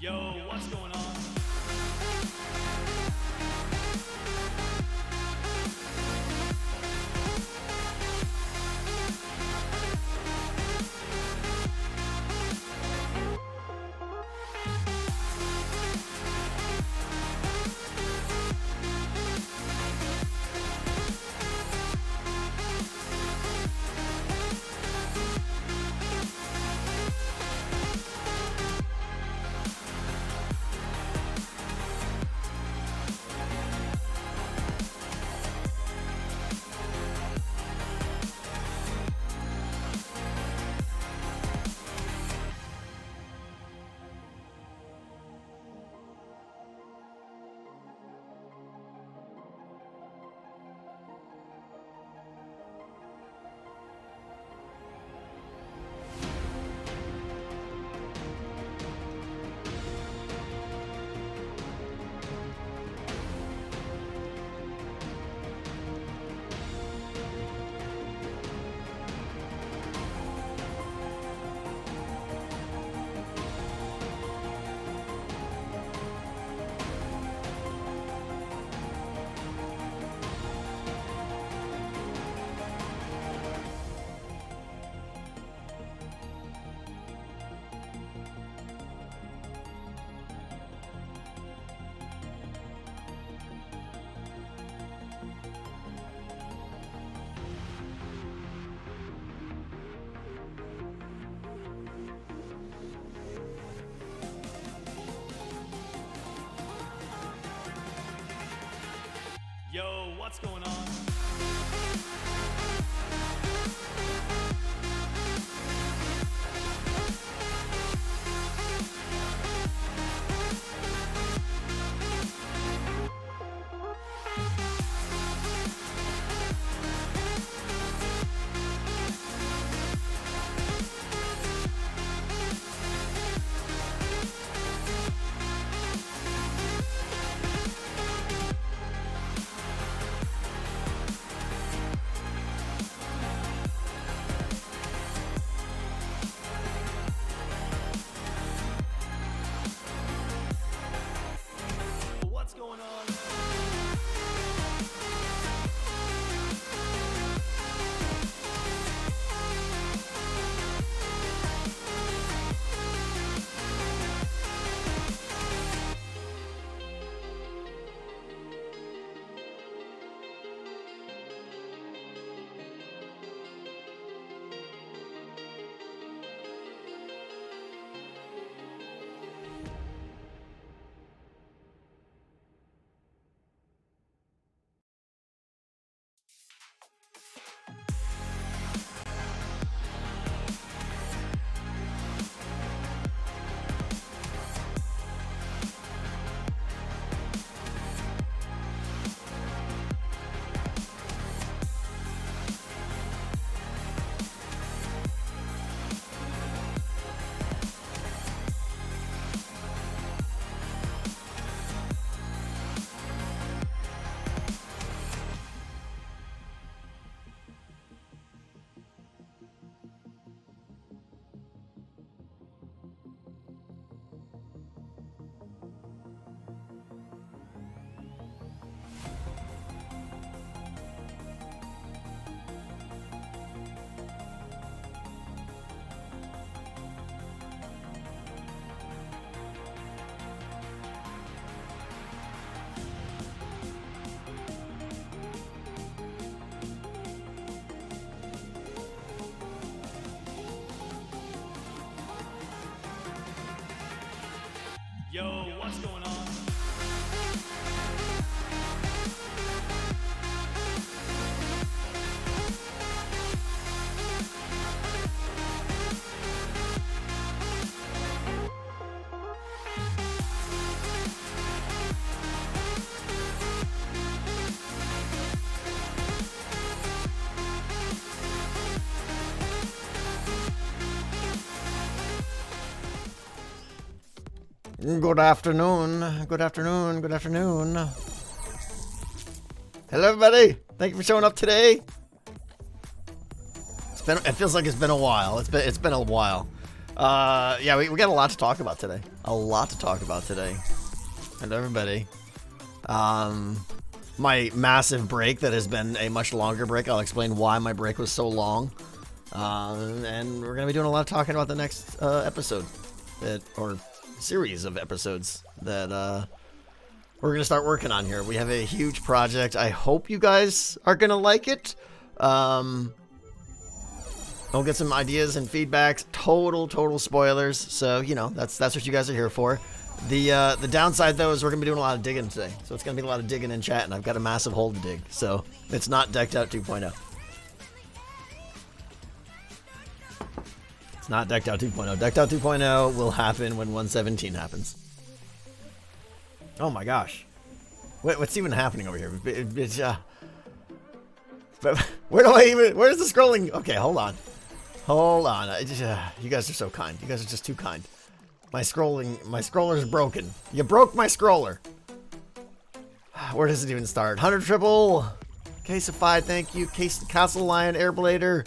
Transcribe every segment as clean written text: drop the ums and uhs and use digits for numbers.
Yo, what's going on? Yo, what's going on? What's going on? Yo, what's going on? Good afternoon. Good afternoon. Good afternoon. Hello, everybody. Thank you for showing up today. It feels like it's been a while. It's been a while. Yeah, we got a lot to talk about today. A lot to talk about today. And everybody. My massive break that has been a much longer break. I'll explain why my break was so long. And we're going to be doing a lot of talking about the next episode. Or series of episodes that we're going to start working on here. We have a huge project. I hope you guys are going to like it. I'll get some ideas and feedbacks. Total spoilers. So, you know, that's what you guys are here for. The downside, though, is we're going to be doing a lot of digging today. So it's going to be a lot of digging in chat, and I've got a massive hole to dig. So it's not Decked Out 2.0. It's not Decked Out 2.0. Decked Out 2.0 will happen when 117 happens. Oh my gosh. What's even happening over here? Where's the scrolling? Okay, hold on. You guys are so kind. You guys are just too kind. My scroller's broken. You broke my scroller. Where does it even start? 100 triple. Caseify, thank you. Castle Lion, Airblader,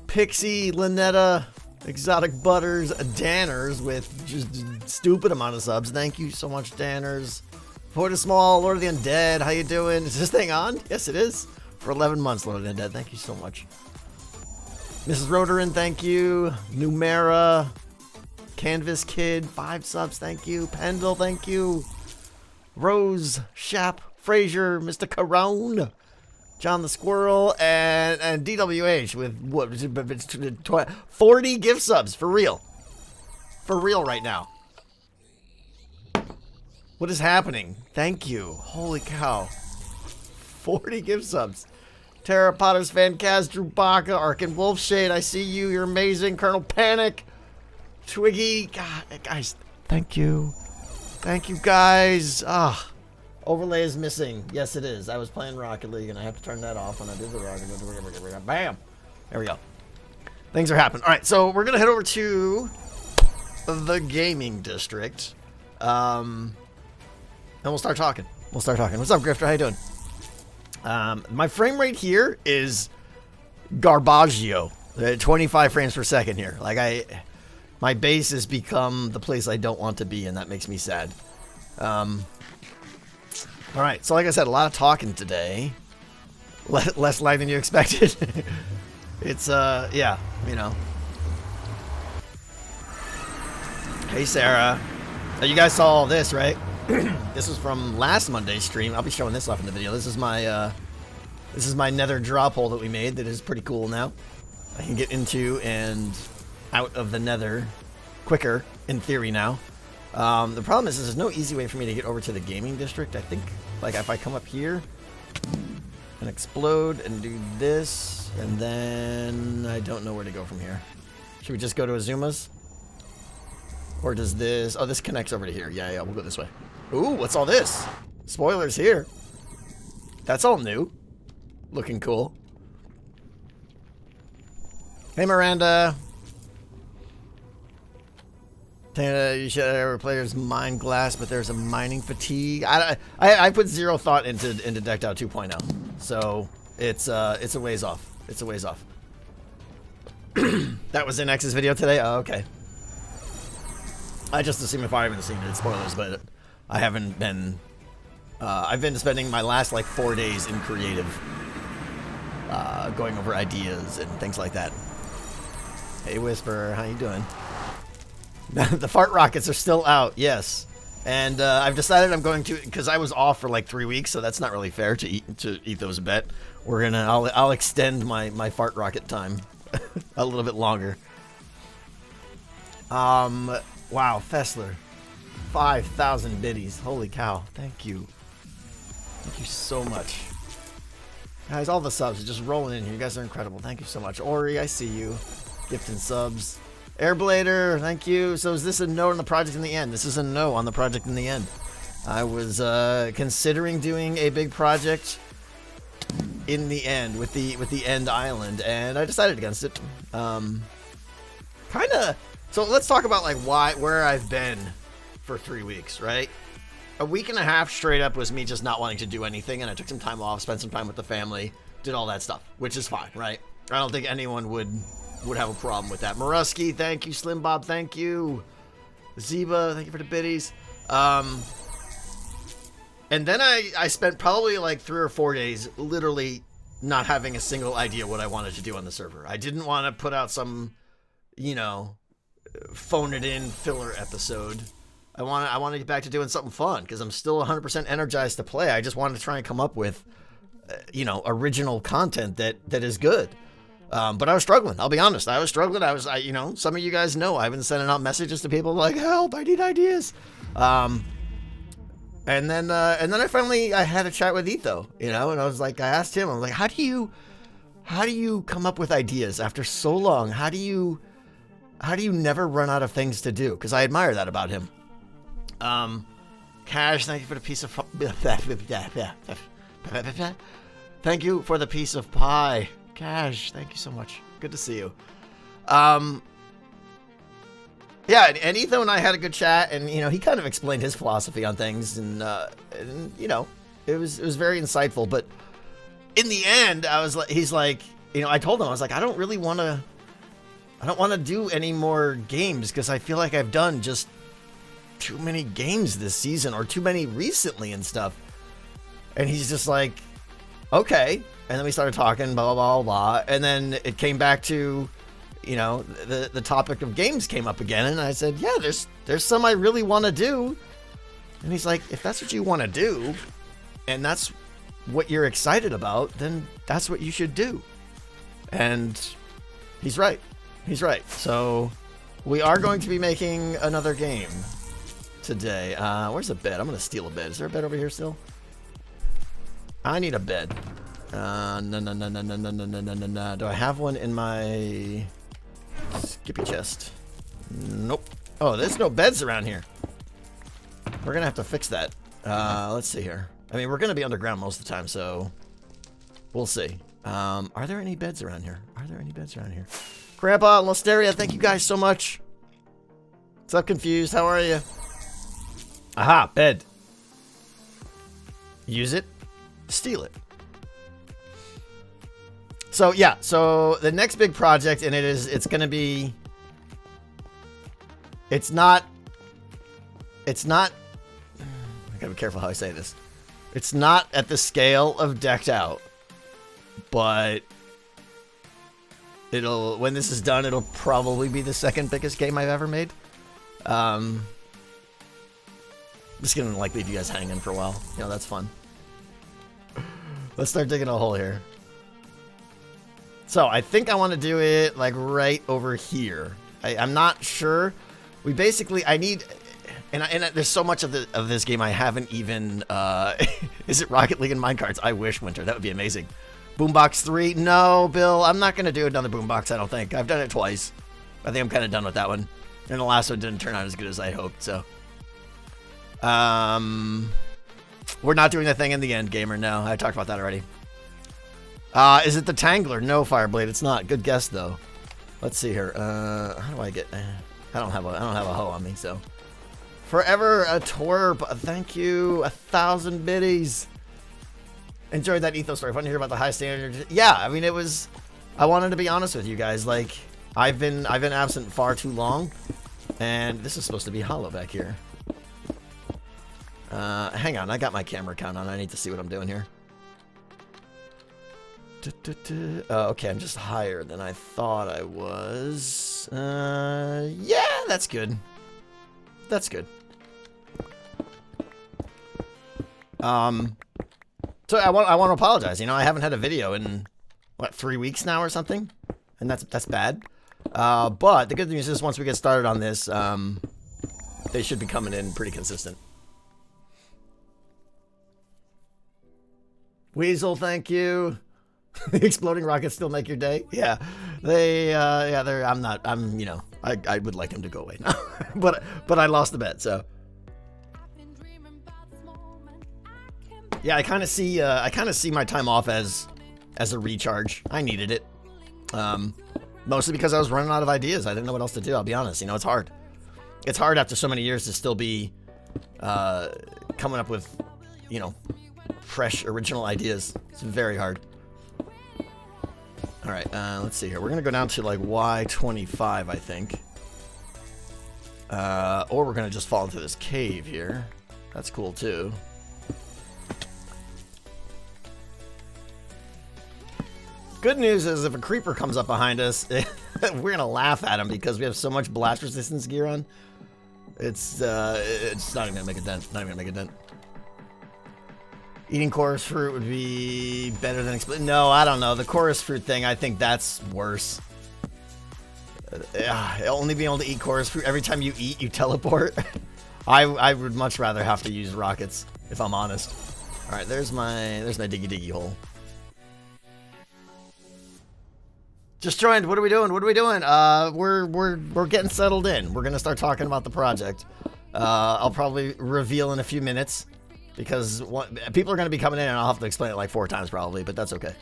Pixie, Lynetta, Exotic Butters, Danners with just stupid amount of subs. Thank you so much, Danners. Porta Small, Lord of the Undead, how you doing? Is this thing on? Yes, it is. For 11 months, Lord of the Undead. Thank you so much. Mrs. Roderin, thank you. Numera, Canvas Kid, 5 subs, thank you. Pendle, thank you. Rose, Shap, Frazier, Mr. Carone, John the Squirrel, and DWH with what? 40 gift subs for real. For real right now. What is happening? Thank you. Holy cow. 40 gift subs. Tara Potter's Fancast, Drew Baca, Arkin Wolfshade, I see you. You're amazing. Colonel Panic, Twiggy. God, guys, thank you. Thank you, guys. Overlay is missing. Yes, it is. I was playing Rocket League, and I have to turn that off when I do the Rocket League. Bam. There we go. Things are happening. All right, so we're going to head over to the gaming district. And we'll start talking. What's up, Grifter? How you doing? My frame rate here is garbaggio. 25 frames per second here. Like, my base has become the place I don't want to be, and that makes me sad. All right, so like I said, a lot of talking today. Less live than you expected. It's, yeah, you know. Hey, Sarah. So you guys saw all this, right? This was from last Monday's stream. I'll be showing this off in the video. This is my Nether drop hole that we made that is pretty cool now. I can get into and out of the Nether quicker, in theory now. The problem is there's no easy way for me to get over to the gaming district. I think, like, if I come up here and explode and do this, and then I don't know where to go from here. Should we just go to Azuma's? Or does this... Oh, this connects over to here. Yeah, we'll go this way. Ooh, what's all this? Spoilers here. That's all new. Looking cool. Hey, Miranda. You should have players mine glass, but there's a mining fatigue. I put zero thought into Decked Out 2.0, so it's a ways off. It's a ways off. That was in X's video today. Oh, okay. I just assume if I haven't seen it, it's spoilers, but I haven't been. I've been spending my last like 4 days in creative, going over ideas and things like that. Hey, Whisper, how you doing? The fart rockets are still out, yes. And I've decided I'm going to, because I was off for like 3 weeks, so that's not really fair to eat those a bet. I'll extend my fart rocket time a little bit longer. Wow, Fessler, 5,000 biddies. Holy cow! Thank you so much, guys. All the subs are just rolling in here. You guys are incredible. Thank you so much, Ori. I see you, gifting subs. Airblader, thank you. So is this a no on the project in the end? This is a no on the project in the end. I was considering doing a big project in the end with the end island, and I decided against it. Kinda. So let's talk about like where I've been for 3 weeks, right? A week and a half straight up was me just not wanting to do anything, and I took some time off, spent some time with the family, did all that stuff, which is fine, right? I don't think anyone would would have a problem with that. Maruski, thank you. Slim Bob, thank you. Zeba, thank you for the biddies. And then I spent probably like 3 or 4 days literally not having a single idea what I wanted to do on the server. I didn't want to put out some, you know, phone it in filler episode. I want to get back to doing something fun because I'm still 100% energized to play. I just wanted to try and come up with, you know, original content that is good. But I was struggling. I'll be honest. I was struggling. You know, some of you guys know I've been sending out messages to people like, help, I need ideas. And then I finally had a chat with Etho, you know, and I was like, I asked him, I was like, how do you come up with ideas after so long? How do you never run out of things to do? Because I admire that about him. Cash, thank you for the piece of thank you for the piece of pie. Cash, thank you so much. Good to see you. Yeah, and Etho and I had a good chat, and you know, he kind of explained his philosophy on things, and you know, it was very insightful. But in the end, he's like, you know, I told him, I was like, I don't want to do any more games because I feel like I've done just too many games this season or too many recently and stuff. And he's just like, okay. And then we started talking, blah, blah, blah, blah. And then it came back to, you know, the topic of games came up again. And I said, yeah, there's some I really want to do. And he's like, if that's what you want to do, and that's what you're excited about, then that's what you should do. And he's right. He's right. So we are going to be making another game today. Where's the bed? I'm going to steal a bed. Is there a bed over here still? I need a bed. No. Do I have one in my skippy chest? Nope. Oh, there's no beds around here. We're going to have to fix that. Let's see here. I mean, we're going to be underground most of the time, so we'll see. Are there any beds around here? Are there any beds around here? Grandpa, Losteria, thank you guys so much. What's up, Confused? How are you? Aha, bed. Use it. Steal it. So, yeah. So, the next big project, and it's going to be... It's not... I gotta be careful how I say this. It's not at the scale of Decked Out. But... when this is done, it'll probably be the second biggest game I've ever made. I'm just gonna like leave you guys hanging for a while. You know, that's fun. Let's start digging a hole here. So I think I want to do it like right over here. I'm not sure. We basically, I need, and there's so much of this game I haven't even. Is it Rocket League and Minecarts? I wish, Winter. That would be amazing. Boombox 3? No, Bill. I'm not going to do another Boombox, I don't think. I've done it twice. I think I'm kind of done with that one. And the last one didn't turn out as good as I hoped, so. We're not doing the thing in the end, gamer. No, I talked about that already. Is it the Tangler? No, Fireblade. It's not. Good guess, though. Let's see here. How do I get... I don't have a hoe on me, so. Forever a twerp. Thank you. 1,000 biddies. Enjoyed that Ethos story. Fun to hear about the high standards. Yeah, I mean, it was... I wanted to be honest with you guys. Like, I've been absent far too long. And this is supposed to be hollow back here. Hang on. I got my camera count on. I need to see what I'm doing here. Okay, I'm just higher than I thought I was. Yeah, that's good. That's good. So I want to apologize. You know, I haven't had a video in what, 3 weeks now or something, and that's bad. But the good news is once we get started on this, they should be coming in pretty consistent. Weasel, thank you. The exploding rockets still make your day. Yeah, you know, I would like them to go away now, but I lost the bet, so. Yeah, I kind of see my time off as a recharge. I needed it, mostly because I was running out of ideas. I didn't know what else to do. I'll be honest. You know, it's hard. It's hard after so many years to still be coming up with, you know, fresh original ideas. It's very hard. Alright, let's see here. We're gonna go down to like Y25, I think. Or we're gonna just fall into this cave here. That's cool too. Good news is if a creeper comes up behind us, we're gonna laugh at him because we have so much blast resistance gear on. It's not even gonna make a dent. Not even gonna make a dent. Eating chorus fruit would be better than no, I don't know. The chorus fruit thing, I think that's worse. Only being able to eat chorus fruit every time you eat, you teleport. I would much rather have to use rockets, if I'm honest. All right, there's my diggy hole. Just joined. What are we doing? What are we doing? We're getting settled in. We're gonna start talking about the project. I'll probably reveal in a few minutes because people are gonna be coming in, and I'll have to explain it like 4 times probably, but that's okay.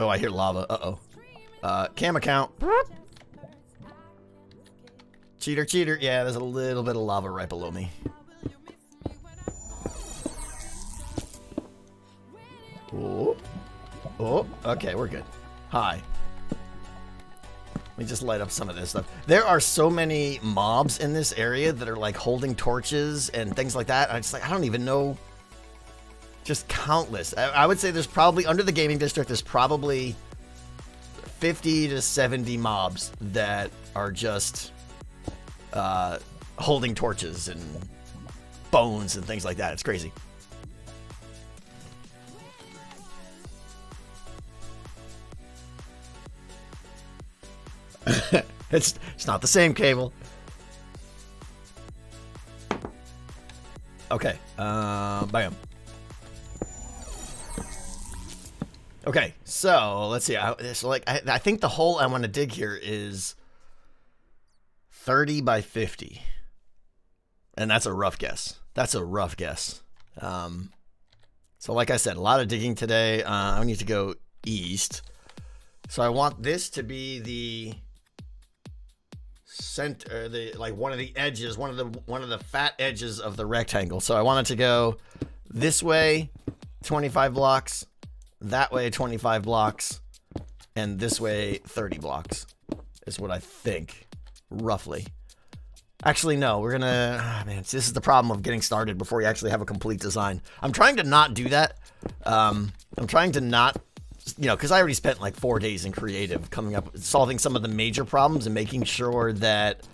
Oh, I hear lava. Uh-oh. Cam account. Cheater, cheater. Yeah, there's a little bit of lava right below me. Oh. Oh, okay, we're good. Hi. Let me just light up some of this stuff. There are so many mobs in this area that are like holding torches and things like that. I don't even know. Just countless. I would say there's probably, under the gaming district, there's probably 50 to 70 mobs that are just holding torches and bones and things like that. It's crazy. It's not the same cable. Okay. Bam. Okay, so let's see. I think the hole I want to dig here is 30 by 50, and that's a rough guess. That's a rough guess. So like I said, a lot of digging today. I need to go east, so I want this to be the center, one of the edges, one of the fat edges of the rectangle. So I want it to go this way, 25 blocks. That way 25 blocks, and this way 30 blocks is what I think, roughly. Actually, no, we're gonna, man, this is the problem of getting started before you actually have a complete design. I'm trying to not do that. I'm trying to not, because I already spent like 4 days in creative coming up, solving some of the major problems and making sure that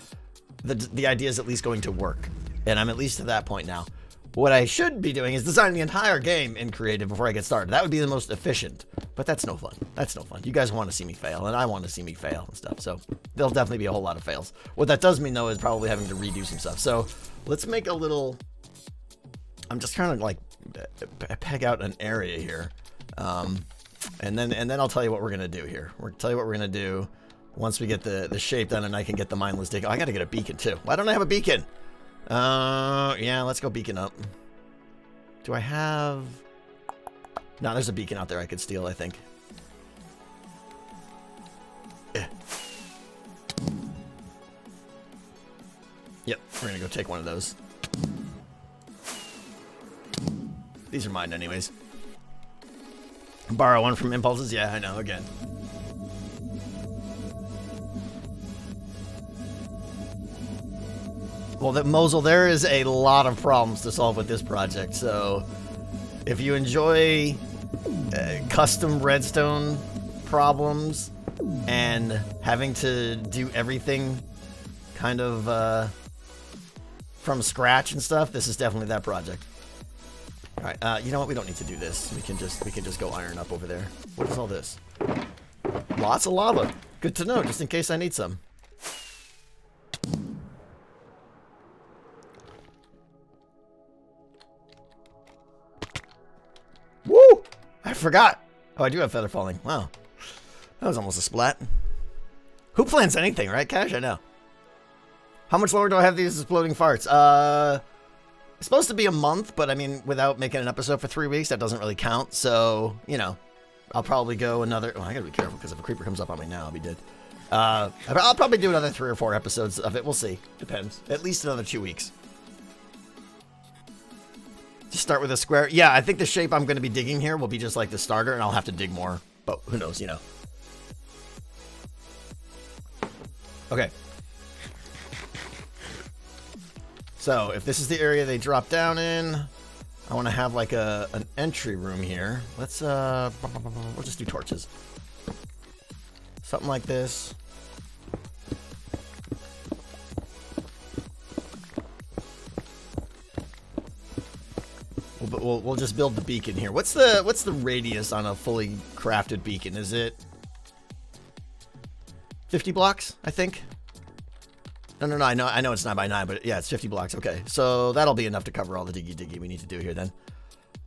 the idea is at least going to work. And I'm at least to that point now. What I should be doing is designing the entire game in creative before I get started. That would be the most efficient, but that's no fun. That's no fun. You guys want to see me fail, and I want to see me fail and stuff, so there'll definitely be a whole lot of fails. What that does mean, though, is probably having to redo some stuff. So let's make a little... I'm just trying to, like, peg out an area here, and then I'll tell you what we're going to do here. We're going to tell you what we're going to do once we get the shape done and I can get the mindless dig. Oh, I got to get a beacon, too. Why don't I have a beacon? Yeah, let's go beacon up. Do I have... No, there's a beacon out there I could steal, I think. Yep, we're gonna go take one of those. These are mine anyways. Borrow one from Impulses? Yeah, I know, again. Well, Mosul, there is a lot of problems to solve with this project, so if you enjoy custom redstone problems and having to do everything kind of from scratch and stuff, this is definitely that project. All right, you know what? We don't need to do this. We can just go iron up over there. What is all this? Lots of lava. Good to know, just in case I need some. Woo! I forgot. Oh, I do have feather falling. Wow. That was almost a splat. Who plans anything, right, Cash? I know. How much longer do I have these exploding farts? It's supposed to be a month, but I mean, without making an episode for 3 weeks, that doesn't really count. So, I'll probably go another... Oh, I gotta be careful, because if a creeper comes up on me now, I'll be dead. I'll probably do another 3 or 4 episodes of it. We'll see. Depends. At least another 2 weeks. Just start with a square. Yeah, I think the shape I'm going to be digging here will be just like the starter, and I'll have to dig more. But who knows, you know. Okay. So, if this is the area they drop down in, I want to have like an entry room here. Let's, we'll just do torches. Something like this. We'll just build the beacon here. What's the radius on a fully crafted beacon? Is it 50 blocks, I think? No, I know it's 9 by 9, but yeah, it's 50 blocks. Okay, so that'll be enough to cover all the diggy we need to do here then.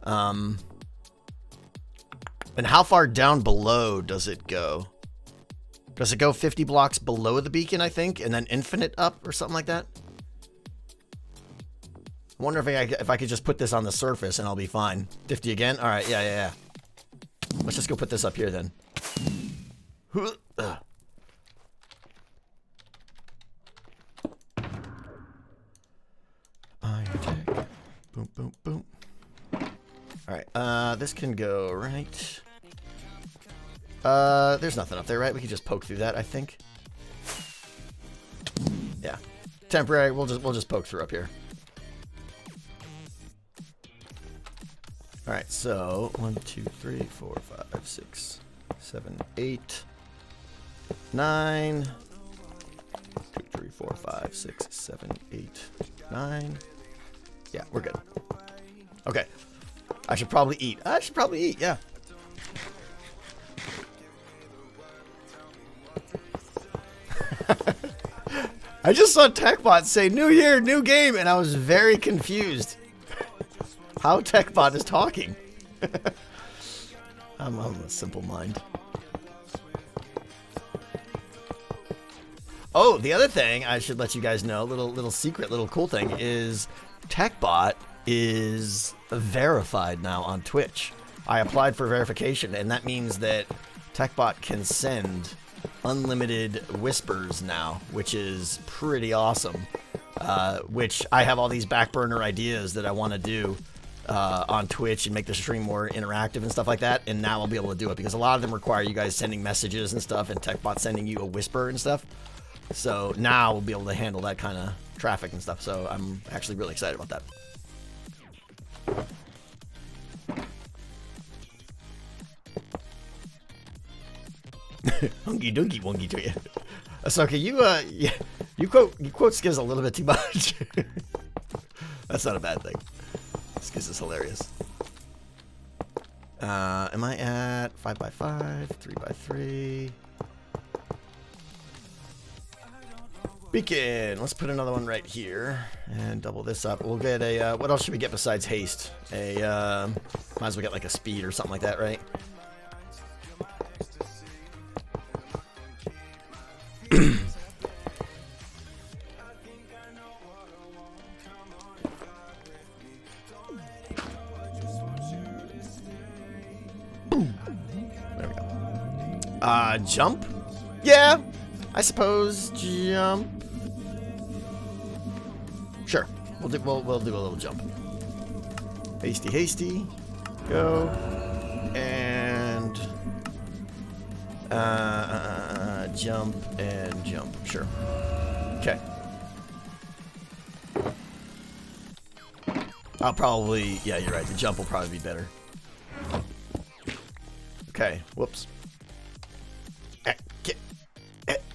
And how far down below does it go? Does it go 50 blocks below the beacon, I think, and then infinite up or something like that? I wonder if I could just put this on the surface and I'll be fine. 50 again? All right, yeah. Let's just go put this up here then. Iron tech. Boom, boom, boom. All right, this can go right. There's nothing up there, right? We can just poke through that, I think. Yeah, temporary. We'll just poke through up here. All right, so 1, 2, 3, 4, 5, 6, 7, 8, 9. 2, 3, 4, 5, 6, 7, 8, 9. Yeah, we're good. Okay. I should probably eat. Yeah. I just saw TechBot say, "New year, new game," and I was very confused. How TechBot is talking. I'm a simple mind. Oh, the other thing I should let you guys know, little secret, little cool thing, is TechBot is verified now on Twitch. I applied for verification, and that means that TechBot can send unlimited whispers now, which is pretty awesome. Which I have all these back burner ideas that I want to do on Twitch and make the stream more interactive and stuff like that, and now I'll be able to do it because a lot of them require you guys sending messages and stuff, and TechBot sending you a whisper and stuff. So now we'll be able to handle that kind of traffic and stuff. So I'm actually really excited about that. Hunky dunky wonky to you. Ahsoka, you quote Skiz a little bit too much. That's not a bad thing. Skiz is hilarious. Am I at 5 by 5, 3 by 3? Beacon. Let's put another one right here and double this up. We'll get a. What else should we get besides haste? Might as well get like a speed or something like that, right? There we go. Jump? Yeah, I suppose jump. Sure, we'll do a little jump. Hasty, go, and jump and jump. Sure. Okay. I'll probably, yeah, you're right. The jump will probably be better. Okay. Whoops.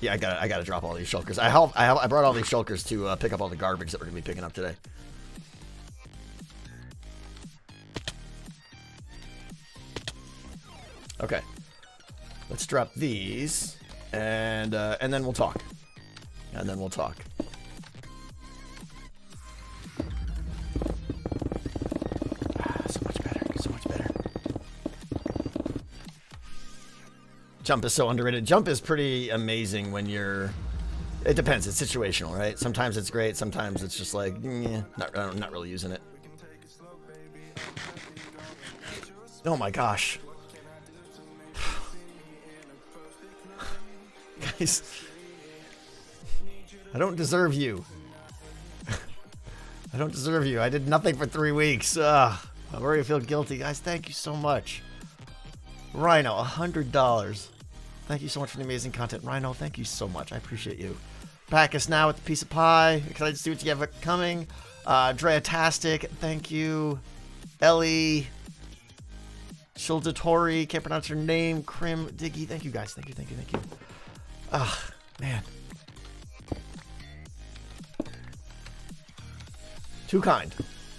Yeah, I gotta drop all these shulkers. I brought all these shulkers to pick up all the garbage that we're gonna be picking up today. Okay. Let's drop these, and then we'll talk. And then we'll talk. So much better. So much better. Jump is so underrated. Jump is pretty amazing when you're... It depends. It's situational, right? Sometimes it's great. Sometimes it's just like, not really using it. Oh my gosh. Guys, I don't deserve you. I don't deserve you. I did nothing for 3 weeks. I already feel guilty. Guys, thank you so much. Rhino, $100. Thank you so much for the amazing content. Rhino, thank you so much. I appreciate you. Back us now with the piece of pie. Excited to see what you have coming. Drea-tastic, thank you. Ellie. Shuldatori, can't pronounce your name. Krim, Diggy, thank you guys. Thank you. Man. Too kind.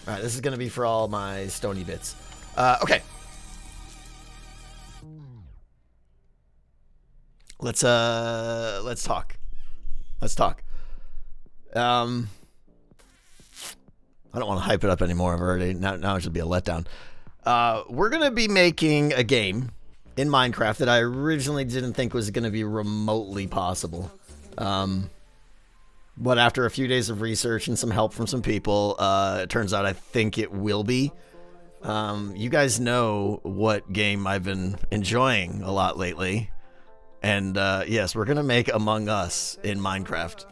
All right, this is going to be for all my stony bits. Okay. Let's talk. I don't want to hype it up anymore. I've already now it should be a letdown. We're gonna be making a game in Minecraft that I originally didn't think was gonna be remotely possible. But after a few days of research and some help from some people, it turns out I think it will be. You guys know what game I've been enjoying a lot lately. And yes, we're gonna make Among Us in Minecraft.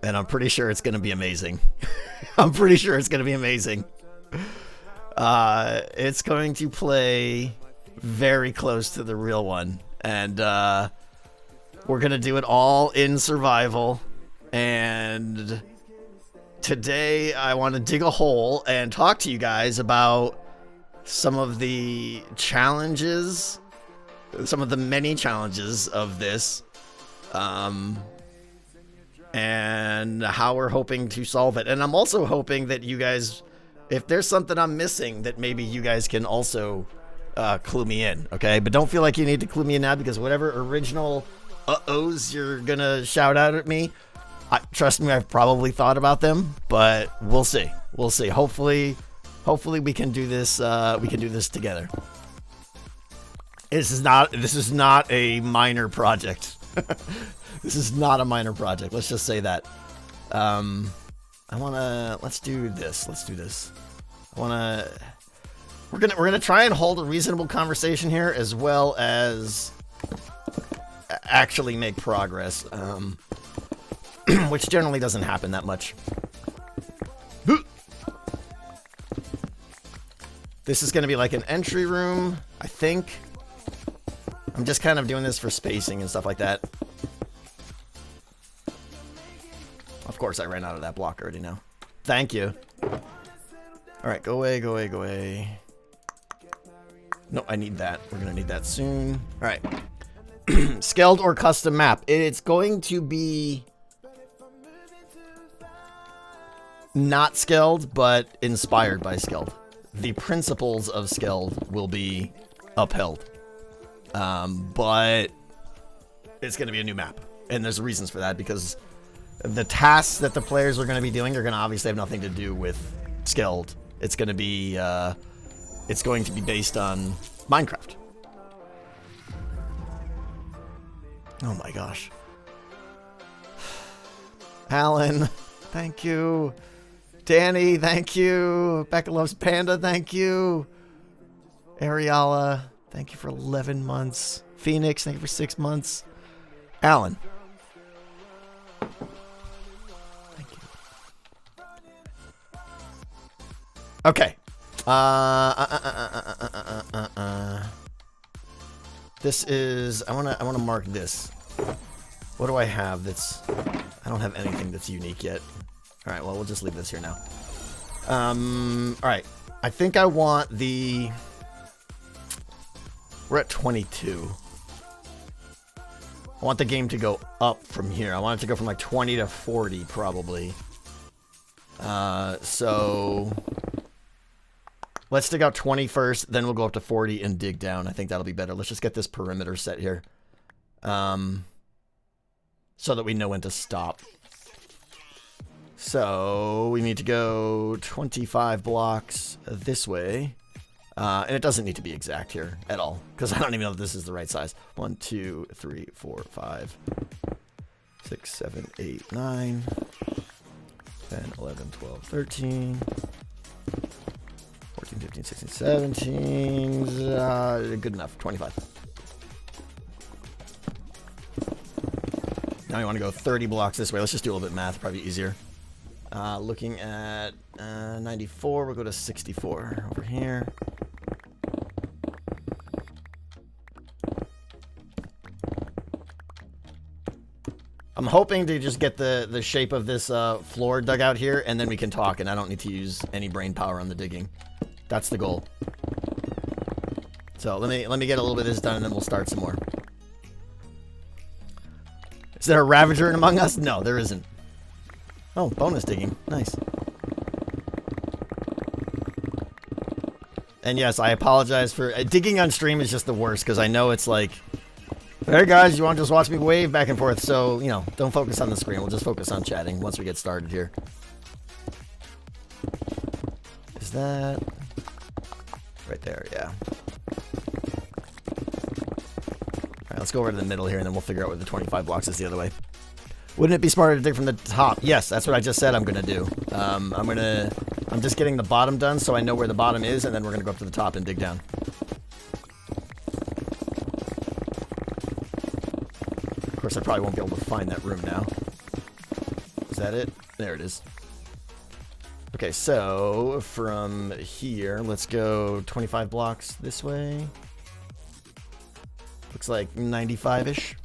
And I'm pretty sure it's gonna be amazing. It's going to play very close to the real one, and we're gonna do it all in survival. And today I want to dig a hole and talk to you guys about some of the challenges, some of the many challenges of this, and how we're hoping to solve it. And I'm also hoping that you guys, if there's something I'm missing, that maybe you guys can also clue me in, okay? But don't feel like you need to clue me in now, because whatever original uh-ohs you're gonna shout out at me, trust me, I've probably thought about them, but we'll see. Hopefully we can do this. We can do this together. This is not a minor project. This is not a minor project. Let's just say that. Let's do this. We're gonna try and hold a reasonable conversation here, as well as actually make progress, which generally doesn't happen that much. This is gonna be like an entry room, I think. I'm just kind of doing this for spacing and stuff like that. Of course, I ran out of that block already now. Thank you. Alright, go away. No, I need that. We're gonna need that soon. Alright. Skeld or custom map. It's going to be not Skeld, but inspired by Skeld. The principles of Skeld will be upheld. But it's gonna be a new map. And there's reasons for that, because the tasks that the players are going to be doing are going to obviously have nothing to do with Skeld. It's going to be based on Minecraft. Oh my gosh. Alan, thank you. Danny, thank you. Becca Loves Panda, thank you. Ariala, thank you for 11 months. Phoenix, thank you for 6 months. Alan. Okay. This is, I wanna mark this. What do I have that's, I don't have anything that's unique yet. All right, well, we'll just leave this here now. All right, I think I want the, we're at 22. I want the game to go up from here. I want it to go from like 20 to 40 probably. So let's dig out 20 first, then we'll go up to 40 and dig down. I think that'll be better. Let's just get this perimeter set here. So that we know when to stop. So we need to go 25 blocks this way. And it doesn't need to be exact here at all, because I don't even know if this is the right size. 1, 2, 3, 4, 5, 6, 7, 8, 9, 10, 11, 12, 13, 14, 15, 16, 17. Good enough. 25. Now we want to go 30 blocks this way. Let's just do a little bit of math, probably easier. Looking at 94, we'll go to 64 over here. I'm hoping to just get the shape of this floor dug out here, and then we can talk, and I don't need to use any brain power on the digging. That's the goal. So let me get a little bit of this done, and then we'll start some more. Is there a Ravager among us? No, there isn't. Oh, bonus digging. Nice. And yes, I apologize for... digging on stream is just the worst, because I know it's like... Hey guys, you want to just watch me wave back and forth, so, you know, don't focus on the screen. We'll just focus on chatting once we get started here. Is that... right there, yeah. Alright, let's go over to the middle here, and then we'll figure out where the 25 blocks is the other way. Wouldn't it be smarter to dig from the top? Yes, that's what I just said I'm going to do. I'm just getting the bottom done so I know where the bottom is, and then we're going to go up to the top and dig down. Of course, I probably won't be able to find that room now. Is that it? There it is. Okay, so from here, let's go 25 blocks this way. Looks like 95-ish.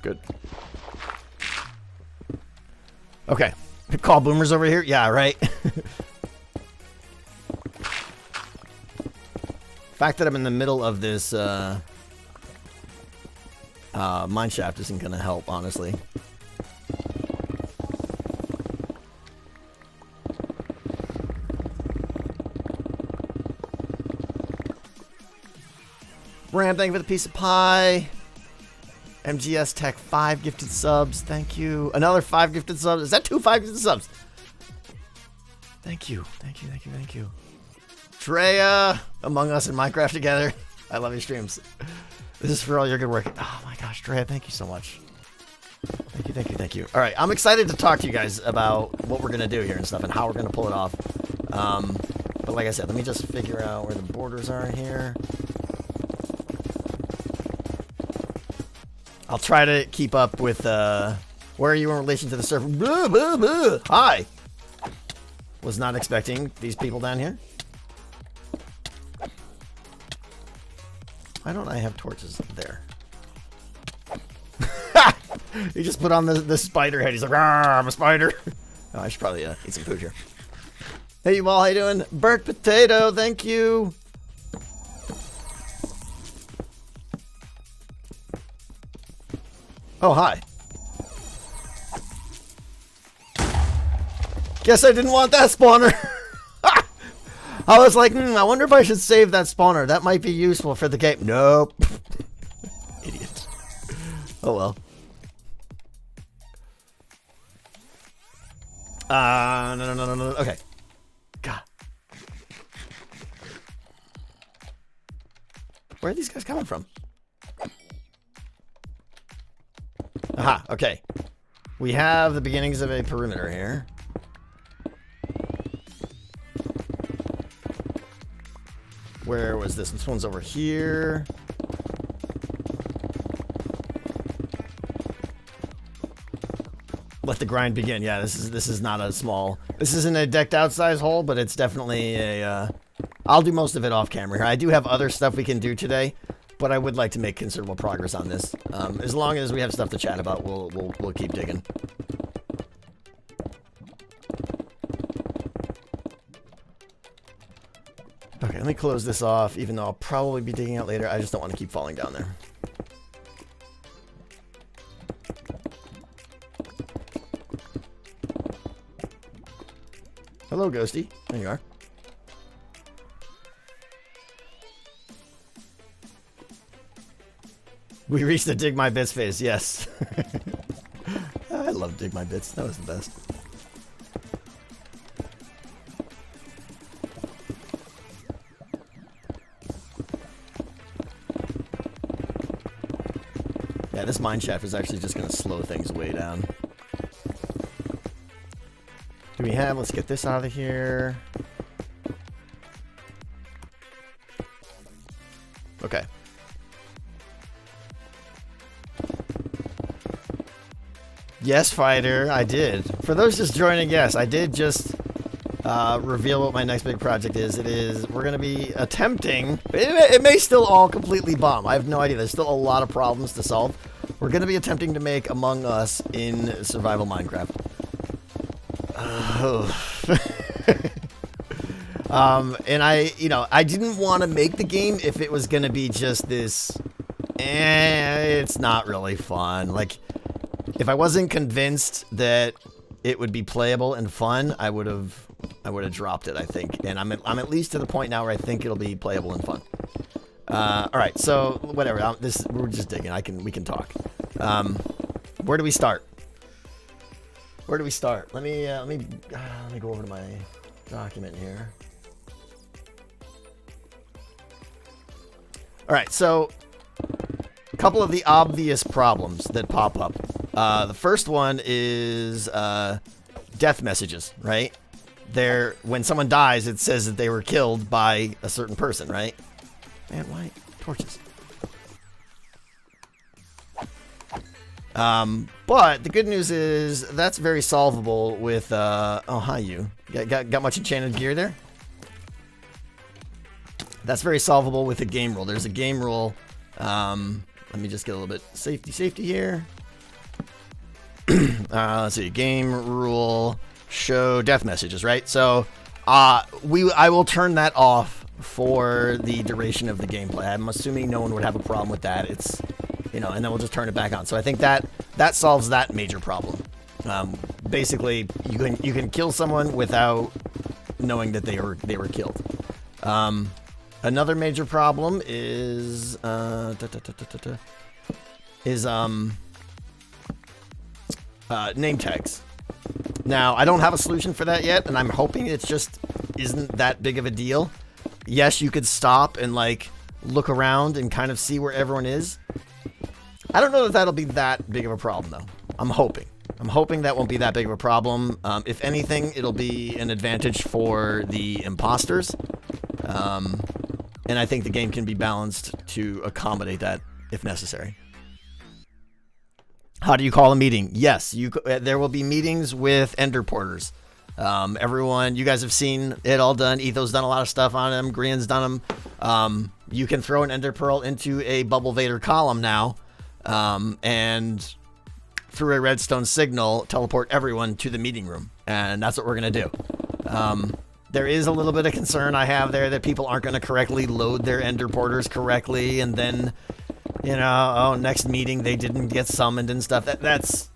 Good. Okay. Call boomers over here? Yeah, right. Fact that I'm in the middle of this mine shaft isn't going to help, honestly. Ram, thank you for the piece of pie. MGS Tech, 5 gifted subs. Thank you. Another 5 gifted subs. Is that 2 5 gifted subs? Thank you. Thank you. Thank you. Thank you. Treya, Among Us and Minecraft together. I love your streams. This is for all your good work. Oh my gosh, Treya, thank you so much. Thank you. Thank you. Thank you. All right, I'm excited to talk to you guys about what we're going to do here and stuff and how we're going to pull it off. But like I said, let me just figure out where the borders are here. I'll try to keep up with, where are you in relation to the server? Blah, blah, blah. Hi! Was not expecting these people down here. Why don't I have torches there? He just put on the spider head. He's like, I'm a spider. Oh, I should probably eat some food here. Hey, you all, how you doing? Burnt potato, thank you. Oh, hi. Guess I didn't want that spawner. I was like, I wonder if I should save that spawner. That might be useful for the game. Nope. Idiot. Oh, well. No. Okay. God. Where are these guys coming from? Aha, okay. We have the beginnings of a perimeter here. Where was this? This one's over here. Let the grind begin. Yeah, this is not a small... This isn't a decked out size hole, but it's definitely a... I'll do most of it off camera here. I do have other stuff we can do today, but I would like to make considerable progress on this. As long as we have stuff to chat about, we'll keep digging. Okay, let me close this off, even though I'll probably be digging out later. I just don't want to keep falling down there. Hello, Ghosty. There you are. We reached the dig my bits phase, yes. I love dig my bits. That was the best. Yeah, this mine shaft is actually just going to slow things way down. do we have? Let's get this out of here. Okay. Yes, fighter, I did. For those just joining, yes, I did just reveal what my next big project is. We're going to be attempting, it may still all completely bomb. I have no idea. There's still a lot of problems to solve. We're going to be attempting to make Among Us in survival Minecraft. And I didn't want to make the game if it was going to be just this, it's not really fun. Like, if I wasn't convinced that it would be playable and fun, I would have dropped it, I think. And I'm at least to the point now where I think it'll be playable and fun. All right, so whatever. We're just digging. We can talk. Where do we start? Where do we start? Let me go over to my document here. All right, so a couple of the obvious problems that pop up. The first one is death messages, right? When someone dies, it says that they were killed by a certain person, right? Man, why torches? But the good news is that's very solvable with oh, hi, you got much enchanted gear there? That's very solvable with a game rule. There's a game rule. Let me just get a little bit safety here. Let's see, game rule, show death messages, right? So I will turn that off for the duration of the gameplay. I'm assuming no one would have a problem with that. It's, and then we'll just turn it back on. So I think that solves that major problem. Basically, you can kill someone without knowing that they were killed. Another major problem is name tags. Now, I don't have a solution for that yet, and I'm hoping it just isn't that big of a deal. Yes, you could stop and look around and kind of see where everyone is. I don't know that that'll be that big of a problem, though. I'm hoping that won't be that big of a problem. If anything, it'll be an advantage for the imposters. And I think the game can be balanced to accommodate that if necessary. How do you call a meeting? Yes, there will be meetings with Ender Porters. Everyone, you guys have seen it all done. Etho's done a lot of stuff on them. Grian's done them. You can throw an Ender Pearl into a Bubble Vader column now, and through a redstone signal, teleport everyone to the meeting room. And that's what we're going to do. There is a little bit of concern I have there that people aren't going to correctly load their Ender Porters correctly, and then, next meeting they didn't get summoned and stuff. That's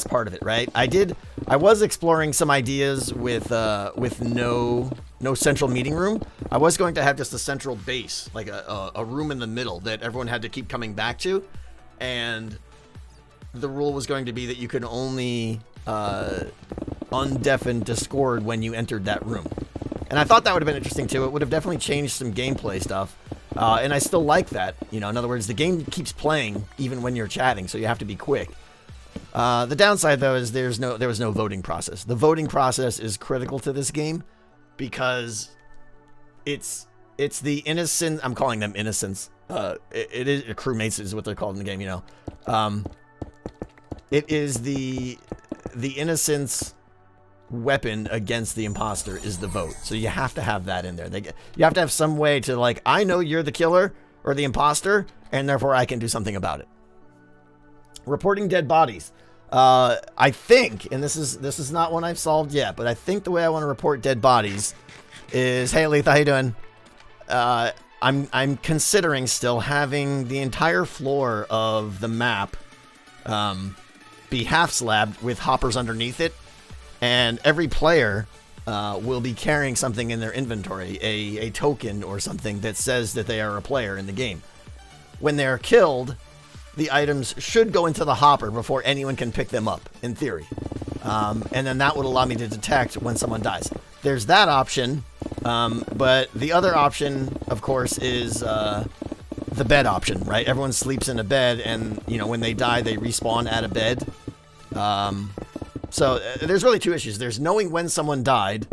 part of it, right? I was exploring some ideas with no central meeting room. I was going to have just a central base, like a room in the middle that everyone had to keep coming back to, and the rule was going to be that you could only undeafen Discord when you entered that room. And I thought that would have been interesting too. It would have definitely changed some gameplay stuff. And I still like that. In other words, the game keeps playing even when you're chatting, so you have to be quick. The downside, though, is there was no voting process. The voting process is critical to this game because it's the innocent. I'm calling them innocents. It is crewmates is what they're called in the game. It is the innocents' weapon against the imposter is the vote. So you have to have that in there. You have to have some way to I know you're the killer or the imposter, and therefore I can do something about it. Reporting dead bodies. I think, and this is not one I've solved yet, but I think the way I want to report dead bodies is, hey Letha, how you doing? I'm considering still having the entire floor of the map be half slabbed with hoppers underneath it, and every player will be carrying something in their inventory, a token or something that says that they are a player in the game. When they're killed, the items should go into the hopper before anyone can pick them up, in theory. And then that would allow me to detect when someone dies. There's that option, but the other option, of course, is the bed option, right? Everyone sleeps in a bed, and when they die, they respawn at a bed. So there's really two issues. There's knowing when someone died,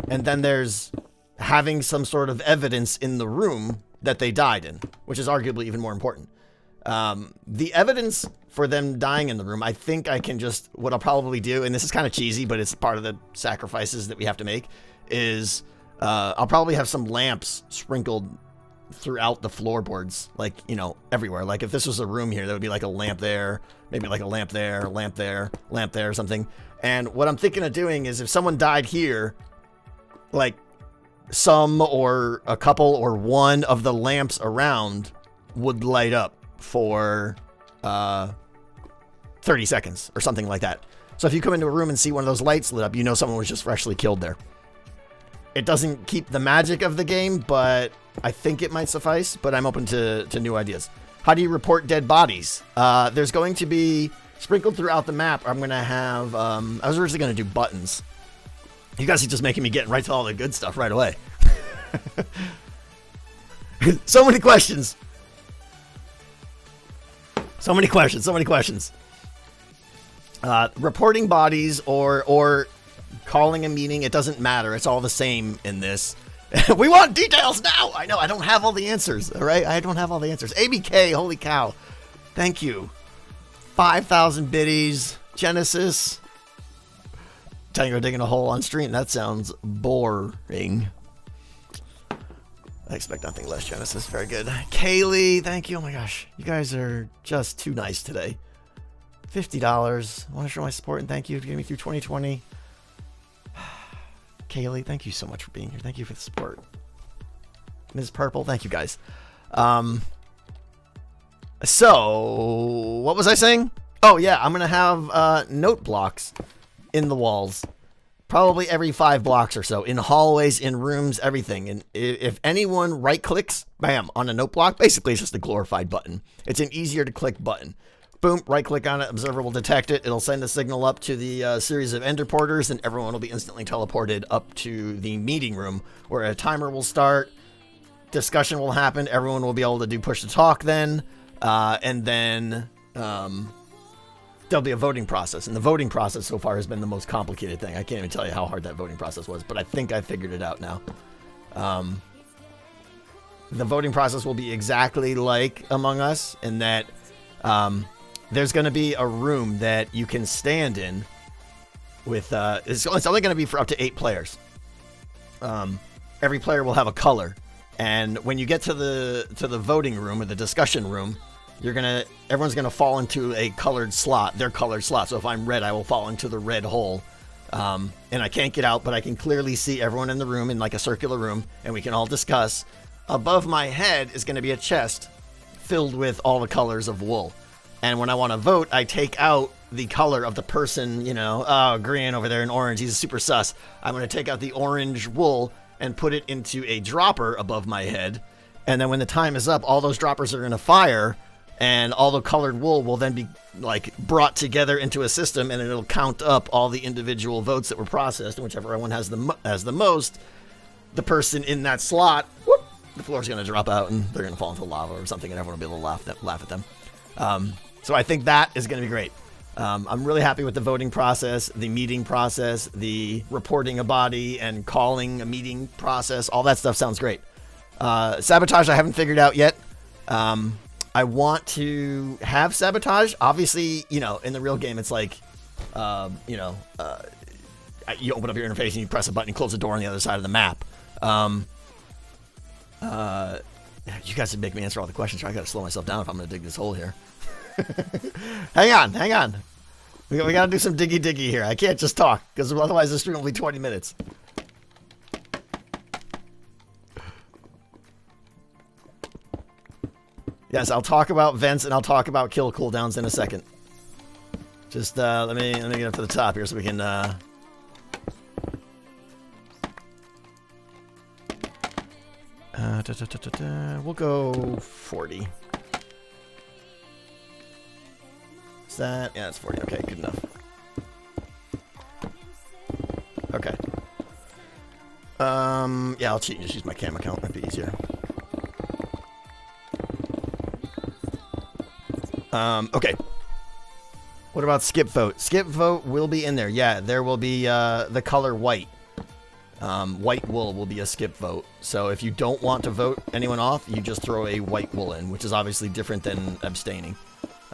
and then there's having some sort of evidence in the room that they died in, which is arguably even more important. The evidence for them dying in the room, I think I can just, what I'll probably do, and this is kind of cheesy, but it's part of the sacrifices that we have to make, is I'll probably have some lamps sprinkled throughout the floorboards, like, you know, everywhere. Like if this was a room here, there would be like a lamp there, maybe like a lamp there, lamp there, lamp there, or something. And what I'm thinking of doing is if someone died here, like some or a couple or one of the lamps around would light up for 30 seconds or something like that. So if you come into a room and see one of those lights lit up, you know someone was just freshly killed there. It doesn't keep the magic of the game, but I think it might suffice, but I'm open to new ideas. How do you report dead bodies? There's going to be sprinkled throughout the map. I'm going to have, I was originally going to do buttons. You guys are just making me get right to all the good stuff right away. So many questions. So many questions. Reporting bodies or calling a meeting, it doesn't matter. It's all the same in this. We want details now. I know I don't have all the answers. All right, I don't have all the answers. ABK, holy cow, thank you. 5,000 biddies. Genesis. Tango digging a hole on stream. That sounds boring. I expect nothing less, Genesis. Very good. Kaylee, thank you. Oh my gosh, you guys are just too nice today. $50. I want to show my support and thank you for getting me through 2020. Kaylee, thank you so much for being here. Thank you for the support. Ms. Purple, thank you guys. So, what was I saying? Oh yeah, I'm going to have note blocks in the walls. Probably every 5 blocks or so. In hallways, in rooms, everything. And if anyone right-clicks, bam, on a note block, basically it's just a glorified button. It's an easier-to-click button. Boom, right-click on it, observer will detect it. It'll send a signal up to the series of ender porters, and everyone will be instantly teleported up to the meeting room, where a timer will start, discussion will happen, everyone will be able to do push-to-talk then, and then there'll be a voting process. And the voting process so far has been the most complicated thing. I can't even tell you how hard that voting process was, but I think I figured it out now. The voting process will be exactly like Among Us, in that there's going to be a room that you can stand in with, it's only going to be for up to 8 players. Every player will have a color. And when you get to the voting room or the discussion room, everyone's going to fall into a colored slot, their colored slot. So if I'm red, I will fall into the red hole. And I can't get out, but I can clearly see everyone in the room in like a circular room, and we can all discuss. Above my head is going to be a chest filled with all the colors of wool. And when I want to vote, I take out the color of the person, you know, oh, green over there and orange. He's super sus. I'm going to take out the orange wool and put it into a dropper above my head. And then when the time is up, all those droppers are going to fire, and all the colored wool will then be like brought together into a system, and it'll count up all the individual votes that were processed. And whichever one has the most, the person in that slot, whoop, the floor's going to drop out, and they're going to fall into lava or something, and everyone will be able to laugh at them. So I think that is going to be great. I'm really happy with the voting process, the meeting process, the reporting a body and calling a meeting process. All that stuff sounds great. Sabotage I haven't figured out yet. I want to have sabotage. Obviously, you know, in the real game, it's like, you open up your interface and you press a button, you close the door on the other side of the map. You guys would make me answer all the questions, so I got to slow myself down if I'm going to dig this hole here. Hang on. We got to do some diggy here. I can't just talk, because otherwise the stream will be 20 minutes. Yes, I'll talk about vents and I'll talk about kill cooldowns in a second. Just let me get up to the top here so we can we'll go 40. Is that? Yeah, it's 40. Okay, good enough. Okay. Yeah, I'll cheat and just use my cam account. Might be easier. Okay. What about skip vote? Skip vote will be in there. Yeah, there will be the color white. White wool will be a skip vote. So if you don't want to vote anyone off, you just throw a white wool in, which is obviously different than abstaining.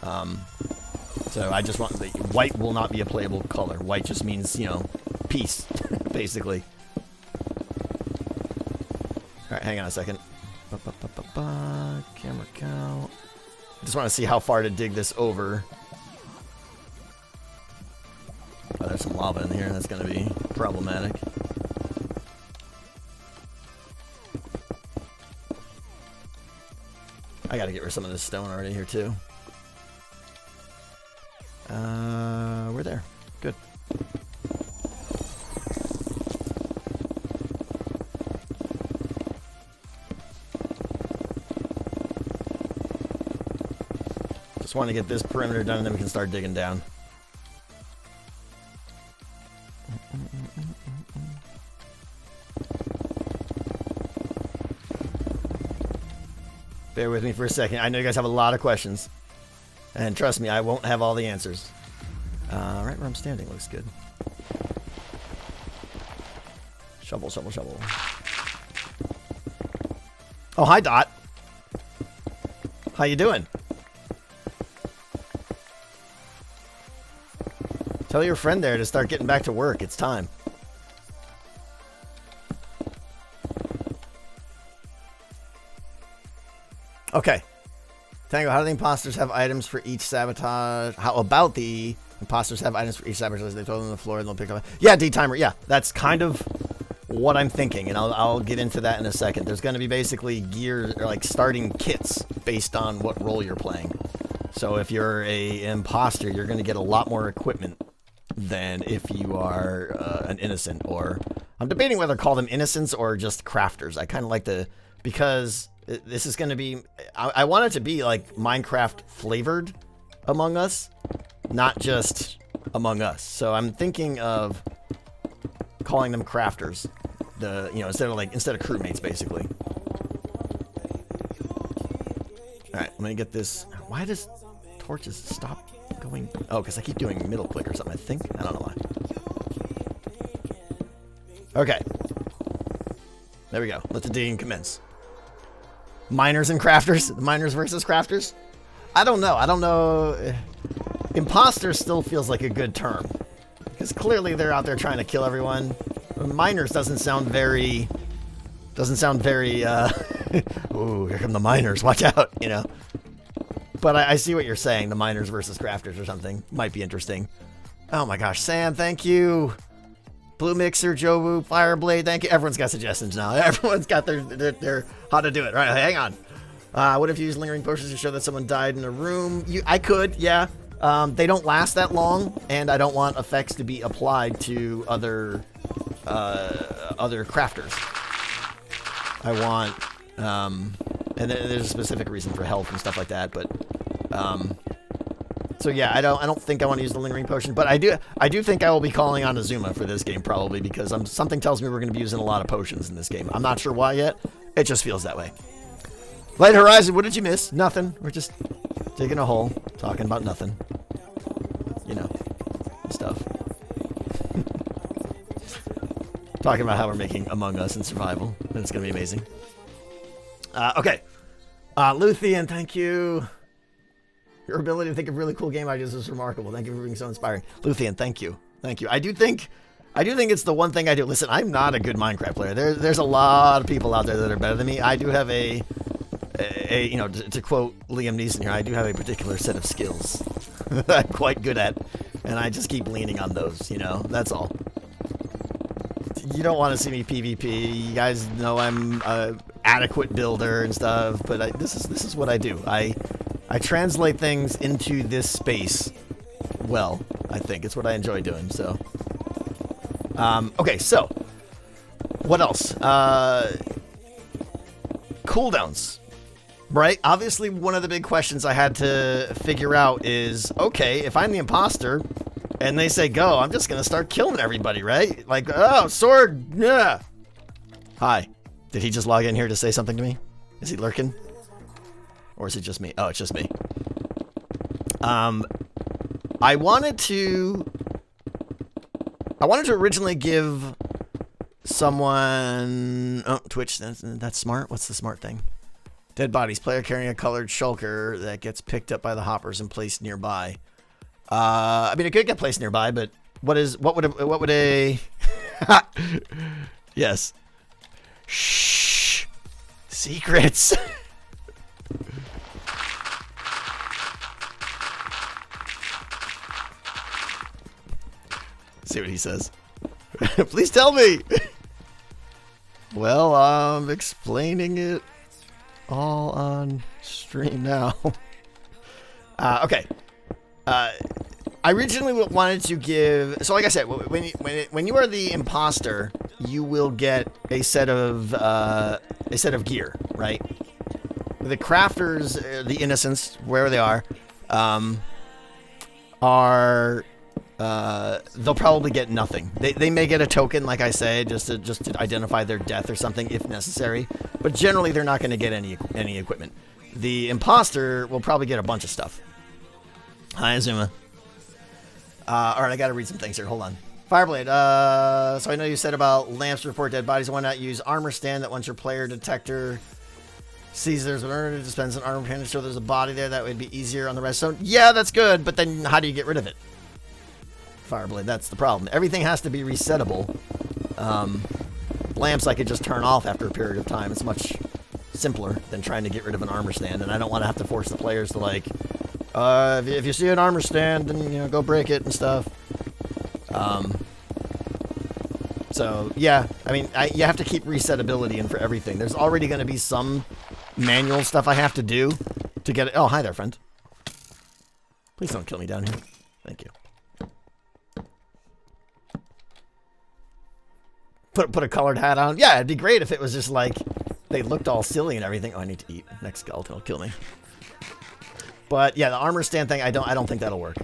So I just want the white will not be a playable color. White just means, you know, peace, basically. All right, hang on a second. Camera count. I just want to see how far to dig this over. Oh, there's some lava in here. That's going to be problematic. I got to get rid of some of this stone already here, too. We're there. Good. Just want to get this perimeter done, and then we can start digging down. Bear with me for a second. I know you guys have a lot of questions. And trust me, I won't have all the answers. Right where I'm standing looks good. Shovel, shovel, shovel. Oh, hi, Dot. How you doing? Tell your friend there to start getting back to work. It's time. Okay. Tango, how do the imposters have items for each sabotage? How about the imposters have items for each sabotage? They throw them on the floor and they'll pick up. Yeah, D-timer. Yeah, that's kind of what I'm thinking, and I'll get into that in a second. There's going to be basically gear, or like starting kits based on what role you're playing. So if you're an imposter, you're going to get a lot more equipment than if you are an innocent. Or I'm debating whether to call them innocents or just crafters. I kind of like to, because this is going to be, I want it to be like Minecraft flavored Among Us, not just Among Us. So I'm thinking of calling them crafters. Instead of crewmates, basically. All right, I'm gonna get this. Why does torches stop going? Oh, because I keep doing middle click or something. I think. I don't know why. Okay. There we go. Let the digging commence. Miners and crafters. Miners versus crafters. I don't know. Imposter still feels like a good term, because clearly they're out there trying to kill everyone. Miners doesn't sound very, ooh, here come the miners, watch out, you know. But I see what you're saying, the miners versus crafters or something. Might be interesting. Oh my gosh, Sam, thank you. Blue Mixer, Jobu, Fireblade, thank you. Everyone's got suggestions now. Everyone's got their how to do it. All right, hang on. What if you use lingering potions to show that someone died in a room? I could, yeah. They don't last that long, and I don't want effects to be applied to other crafters. I want, and there's a specific reason for health and stuff like that, but, so yeah, I don't think I want to use the lingering potion, but I do think I will be calling on Azuma for this game, probably, because something tells me we're going to be using a lot of potions in this game. I'm not sure why yet. It just feels that way. Light Horizon, what did you miss? Nothing. We're just digging a hole, talking about nothing. You know, stuff. Talking about how we're making Among Us in survival. It's going to be amazing. Okay. Luthien, thank you. Your ability to think of really cool game ideas is remarkable. Thank you for being so inspiring. Luthien, thank you. Thank you. I do think it's the one thing I do. Listen, I'm not a good Minecraft player. There's a lot of people out there that are better than me. I do have to quote Liam Neeson here, I do have a particular set of skills that I'm quite good at, and I just keep leaning on those, you know, that's all. You don't want to see me PvP. You guys know I'm a adequate builder and stuff, but this is what I do. I translate things into this space well, I think. It's what I enjoy doing, so. Okay, so. What else? Cooldowns. Right? Obviously, one of the big questions I had to figure out is, okay, if I'm the imposter and they say go, I'm just going to start killing everybody, right? Like, oh, sword, yeah. Hi. Did he just log in here to say something to me? Is he lurking? Or is it just me? Oh, it's just me. I wanted to originally give someone... Oh, Twitch, that's smart. What's the smart thing? Dead bodies. Player carrying a colored shulker that gets picked up by the hoppers and placed nearby. I mean, it could get placed nearby, but what would a... Yes. Shh. Secrets. See what he says. Please tell me. Well, I'm explaining it all on stream now. Okay. I originally wanted to give... So like I said, when you are the imposter, you will get a set of gear, right? The crafters, the innocents, wherever they are they'll probably get nothing. They may get a token, like I said, just to identify their death or something if necessary. But generally, they're not going to get any equipment. The imposter will probably get a bunch of stuff. Hi, Azuma. All right, I got to read some things here. Hold on. Fireblade. So I know you said about lamps to report dead bodies. Why not use armor stand that once your player detector sees there's an urn, it dispenses an armor stand to show there's a body there. That would be easier on the rest. So yeah, that's good. But then how do you get rid of it? Fireblade, that's the problem. Everything has to be resettable. Lamps I could just turn off after a period of time. It's much simpler than trying to get rid of an armor stand, and I don't want to have to force the players to like, if you see an armor stand, then go break it and stuff. So yeah, I mean, you have to keep resettability in for everything. There's already going to be some manual stuff I have to do to get it. Oh, hi there, friend. Please don't kill me down here. Thank you. Put a colored hat on. Yeah, it'd be great if it was just like they looked all silly and everything. Oh, I need to eat. Next skeleton will kill me. But yeah, the armor stand thing, I don't think that'll work.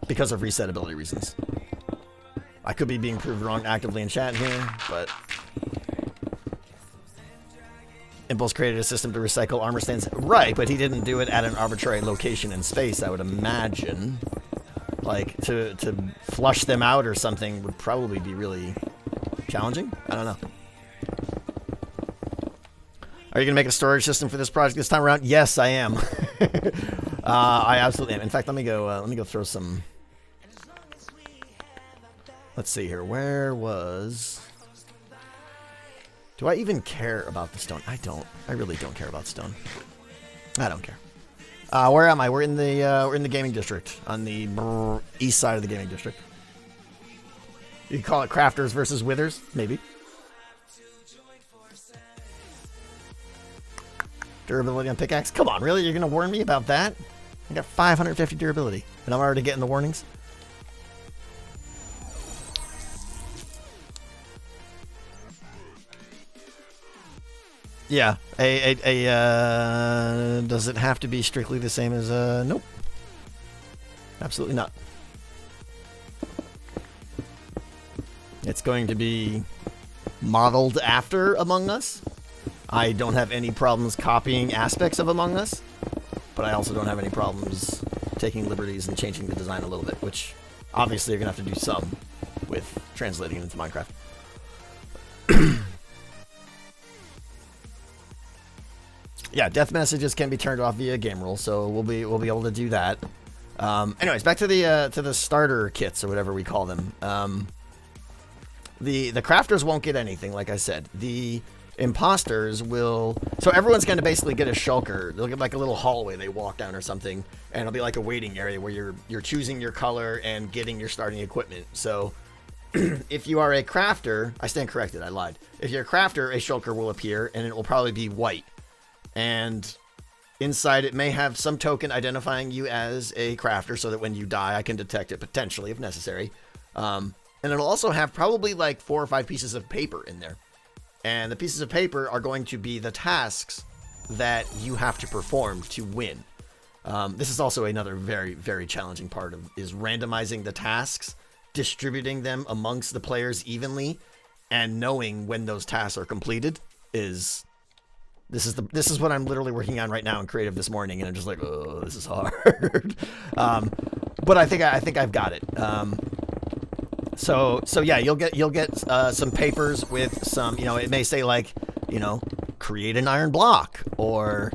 Because of resettability reasons. I could be being proved wrong actively in chat here, but Impulse created a system to recycle armor stands. Right, but he didn't do it at an arbitrary location in space, I would imagine. Like, to flush them out or something would probably be really challenging? I don't know. Are you going to make a storage system for this project this time around? Yes, I am. I absolutely am. In fact, let me go throw some... Let's see here. Where was... Do I even care about the stone? I don't. I really don't care about stone. I don't care. Where am I? We're in the gaming district, on the east side of the gaming district. You could call it crafters versus withers, maybe. Durability on pickaxe. Come on, really? You're gonna warn me about that? I got 550 durability, and I'm already getting the warnings. Yeah, does it have to be strictly the same as, nope. Absolutely not. It's going to be modeled after Among Us. I don't have any problems copying aspects of Among Us, but I also don't have any problems taking liberties and changing the design a little bit, which obviously you're going to have to do some with translating it into Minecraft. Yeah, death messages can be turned off via game rule, so we'll be able to do that. Anyways, back to the starter kits or whatever we call them. The crafters won't get anything, like I said. The imposters will... So everyone's going to basically get a shulker. They'll get like a little hallway they walk down or something, and it'll be like a waiting area where you're choosing your color and getting your starting equipment. So if you are a crafter... I stand corrected, I lied. If you're a crafter, a shulker will appear, and it will probably be white. And inside it may have some token identifying you as a crafter so that when you die, I can detect it potentially if necessary. And it'll also have probably like 4 or 5 pieces of paper in there. And the pieces of paper are going to be the tasks that you have to perform to win. This is also another very, very challenging part of is randomizing the tasks, distributing them amongst the players evenly, and knowing when those tasks are completed is... This is what I'm literally working on right now in creative this morning, and I'm just like, oh, this is hard. But I think I've got it. So yeah, you'll get some papers with some, it may say like, create an iron block, or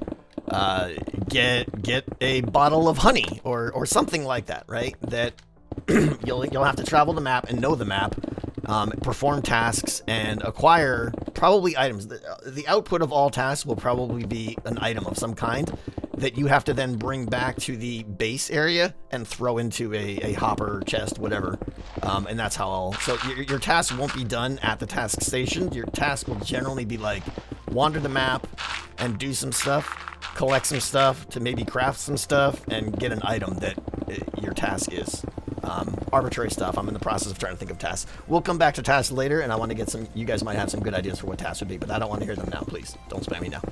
get a bottle of honey, or something like that, right? That you'll have to travel the map and know the map, perform tasks and acquire probably items. The output of all tasks will probably be an item of some kind that you have to then bring back to the base area and throw into a hopper, chest, whatever. And that's how so your task won't be done at the task station. Your task will generally be like, wander the map and do some stuff, collect some stuff to maybe craft some stuff, and get an item that your task is. Arbitrary stuff. I'm in the process of trying to think of tasks. We'll come back to tasks later, and I want to get some, you guys might have some good ideas for what tasks would be, but I don't want to hear them now, please. Don't spam me now.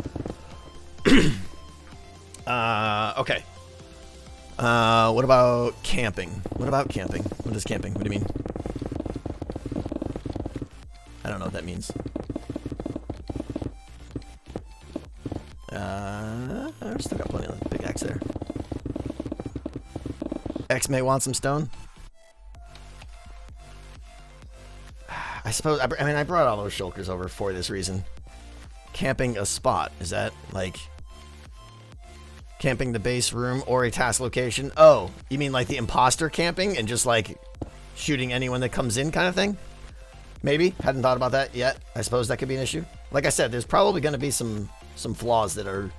Okay. What about camping? What about camping? What is camping? What do you mean? I don't know what that means. I've still got plenty of big axe there. X may want some stone. I suppose, I mean, I brought all those shulkers over for this reason. Camping a spot. Is that, like, camping the base room or a task location? Oh, you mean like the imposter camping and just, like, shooting anyone that comes in kind of thing? Maybe. Hadn't thought about that yet. I suppose that could be an issue. Like I said, there's probably going to be some flaws that are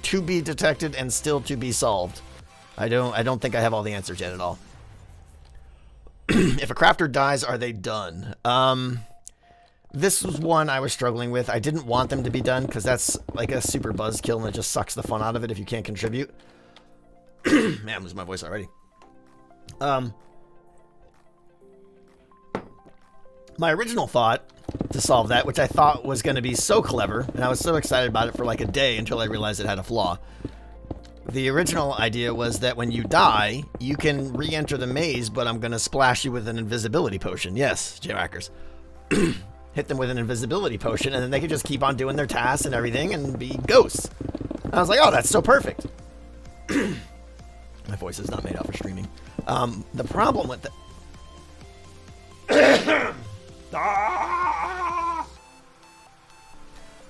to be detected and still to be solved. I don't think I have all the answers yet at all. If a crafter dies, are they done? This was one I was struggling with. I didn't want them to be done because that's like a super buzzkill and it just sucks the fun out of it if you can't contribute. Man, I'm losing my voice already. My original thought to solve that, which I thought was going to be so clever, and I was so excited about it for like a day until I realized it had a flaw. The original idea was that when you die, you can re-enter the maze, but I'm going to splash you with an invisibility potion. Yes, J-Rackers. Hit them with an invisibility potion, and then they could just keep on doing their tasks and everything and be ghosts. And I was like, oh, that's so perfect. My voice is not made out for streaming. The problem with the...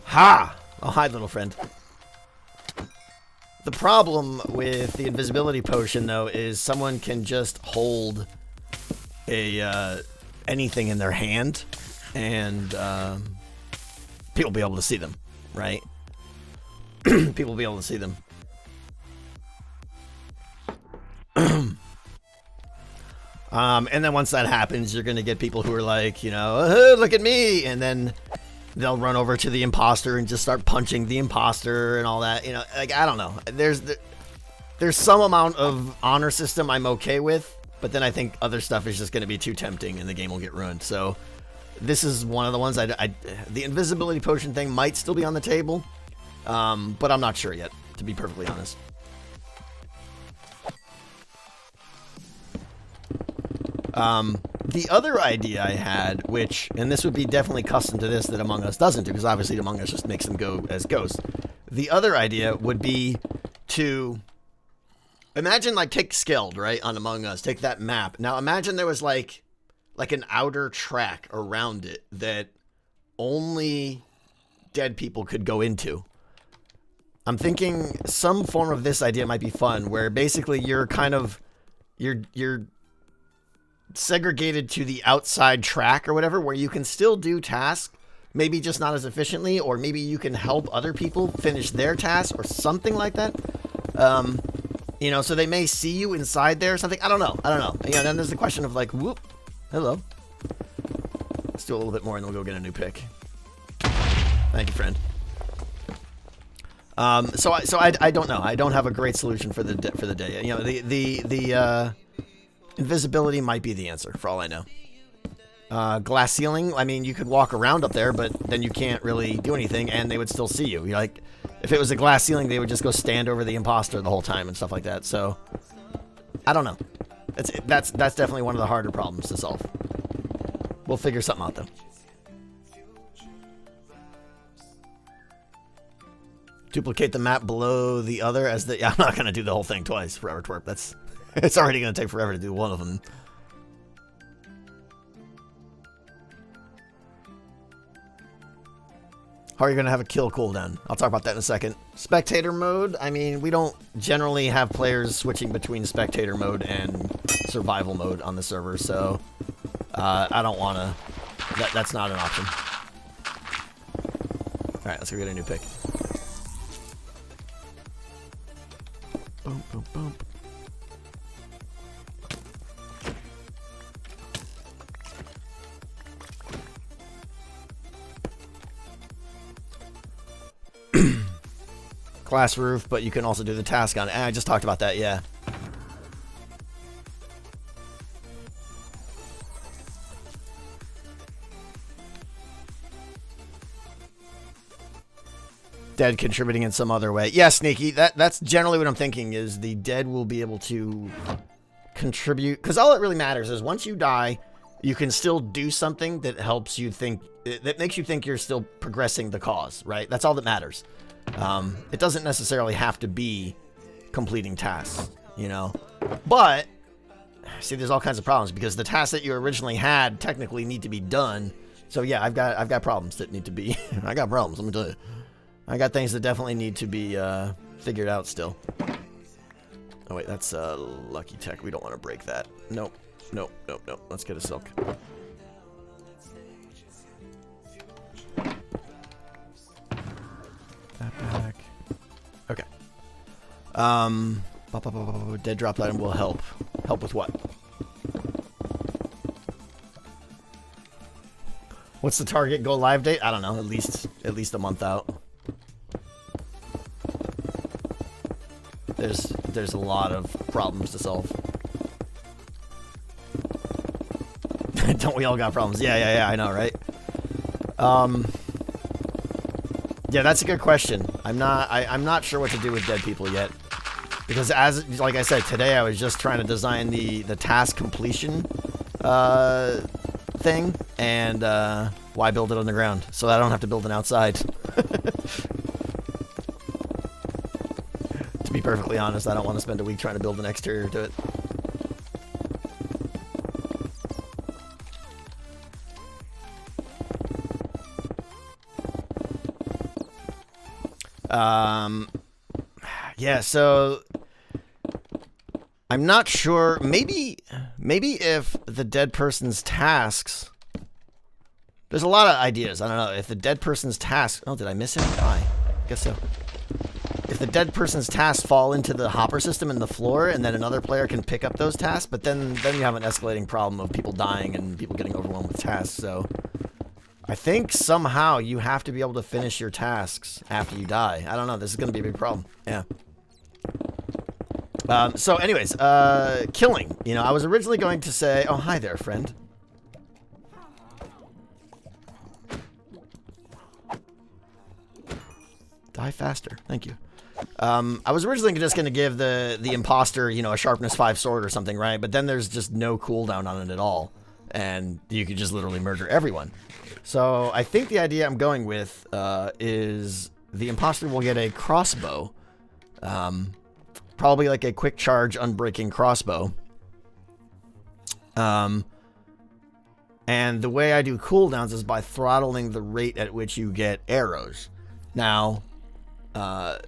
Ha! Oh, hi, little friend. The problem with the invisibility potion, though, is someone can just hold a anything in their hand, and people will be able to see them, right? People will be able to see them. And then once that happens, you're going to get people who are like, look at me, and then they'll run over to the imposter and just start punching the imposter and all that. Like, I don't know. There's some amount of honor system I'm okay with, but then I think other stuff is just going to be too tempting and the game will get ruined. So this is one of the ones the invisibility potion thing might still be on the table, but I'm not sure yet, to be perfectly honest. The other idea I had, and this would be definitely custom to this that Among Us doesn't do, because obviously Among Us just makes them go as ghosts. The other idea would be to imagine, like, take Skeld, right, on Among Us, take that map. Now imagine there was like an outer track around it that only dead people could go into. I'm thinking some form of this idea might be fun, where basically you're kind of, you're segregated to the outside track or whatever, where you can still do tasks, maybe just not as efficiently, or maybe you can help other people finish their tasks or something like that. So they may see you inside there or something. I don't know. Then there's the question of like, whoop, hello. Let's do a little bit more and then we'll go get a new pick. Thank you, friend. So I don't know. I don't have a great solution for the day. The invisibility might be the answer, for all I know. Glass ceiling, I mean, you could walk around up there, but then you can't really do anything, and they would still see you. Like, if it was a glass ceiling, they would just go stand over the imposter the whole time and stuff like that. So, I don't know. That's definitely one of the harder problems to solve. We'll figure something out, though. Duplicate the map below the other as the... Yeah, I'm not going to do the whole thing twice, Forever Twerp. That's... It's already going to take forever to do one of them. How are you going to have a kill cooldown? I'll talk about that in a second. Spectator mode, I mean, we don't generally have players switching between spectator mode and survival mode on the server, so I don't want to... That's not an option. Alright, let's go get a new pick. Boom, boom, boom. Glass roof, but you can also do the task on it. I just talked about that, yeah. Dead contributing in some other way. Yeah, Sneaky, that's generally what I'm thinking, is the dead will be able to contribute. Because all that really matters is once you die, you can still do something that helps you think, that makes you think you're still progressing the cause, right? That's all that matters. It doesn't necessarily have to be completing tasks, you know? But, see, there's all kinds of problems because the tasks that you originally had technically need to be done. So yeah, I've got problems that need to be, I got problems, let me tell you. I got things that definitely need to be figured out still. Oh wait, that's Lucky Tech. We don't want to break that. Nope. Nope. Nope. Nope. Let's get a silk. That back. Okay. Dead drop item will help. Help with what? What's the target go live date? I don't know. At least a month out. There's a lot of problems to solve. Don't we all got problems? Yeah, I know, right? Yeah, that's a good question. I'm not sure what to do with dead people yet. Because like I said, today I was just trying to design the task completion thing, and why build it on the ground? So I don't have to build an outside. To be perfectly honest, I don't want to spend a week trying to build an exterior to it. Yeah, so I'm not sure. Maybe if the dead person's tasks. There's a lot of ideas. I don't know if the dead person's tasks. Oh, did I miss him? I guess so. If the dead person's tasks fall into the hopper system in the floor, and then another player can pick up those tasks, but then you have an escalating problem of people dying and people getting overwhelmed with tasks. So I think somehow you have to be able to finish your tasks after you die. I don't know. This is going to be a big problem. Yeah. So anyways, killing. You know, I was originally going to say, oh, hi there, friend. Die faster. Thank you. I was originally just going to give the imposter, you know, a sharpness 5 sword or something, right? But then there's just no cooldown on it at all. And you could just literally murder everyone. So I think the idea I'm going with is the imposter will get a crossbow. Probably like a quick charge unbreaking crossbow. And the way I do cooldowns is by throttling the rate at which you get arrows. Now,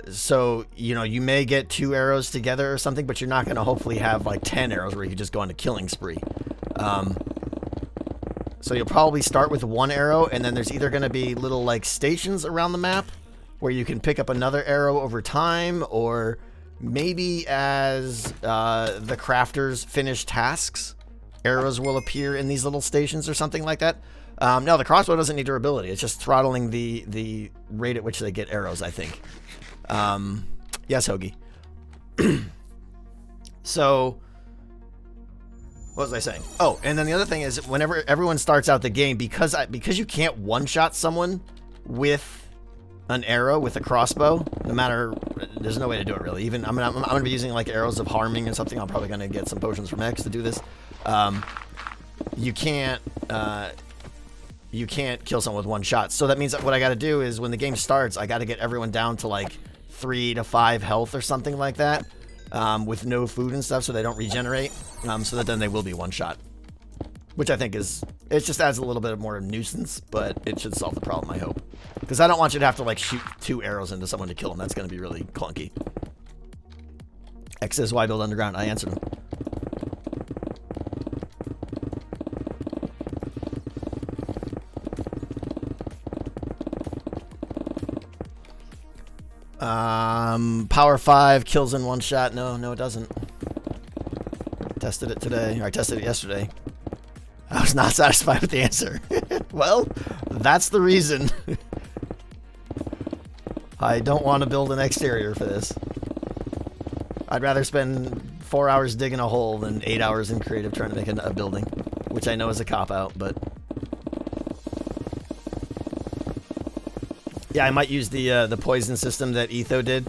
so, you know, you may get 2 arrows together or something, but you're not going to hopefully have like 10 arrows where you can just go on a killing spree. So you'll probably start with 1 arrow, and then there's either going to be little like stations around the map where you can pick up another arrow over time, or maybe as the crafters finish tasks, arrows will appear in these little stations or something like that. No, the crossbow doesn't need durability. It's just throttling the rate at which they get arrows, I think. Yes, Hoagie. So, what was I saying? Oh, and then the other thing is, whenever everyone starts out the game, because you can't one-shot someone with an arrow with a crossbow, no matter, there's no way to do it really. Even I'm gonna be using like arrows of harming and something. I'm probably gonna get some potions from X to do this. You can't kill someone with 1 shot. So that means that what I got to do is when the game starts, I got to get everyone down to like 3 to 5 health or something like that, with no food and stuff, so they don't regenerate, so that then they will be one shot. Which I think is, it just adds a little bit more nuisance, but it should solve the problem, I hope. Because I don't want you to have to like shoot 2 arrows into someone to kill them. That's going to be really clunky. X says, why build underground? I answered him. Power 5 kills in 1 shot. No, it doesn't. Tested it today. Or I tested it yesterday. I was not satisfied with the answer. Well, that's the reason. I don't want to build an exterior for this. I'd rather spend 4 hours digging a hole than 8 hours in creative trying to make a building, which I know is a cop-out, but... Yeah, I might use the poison system that Etho did.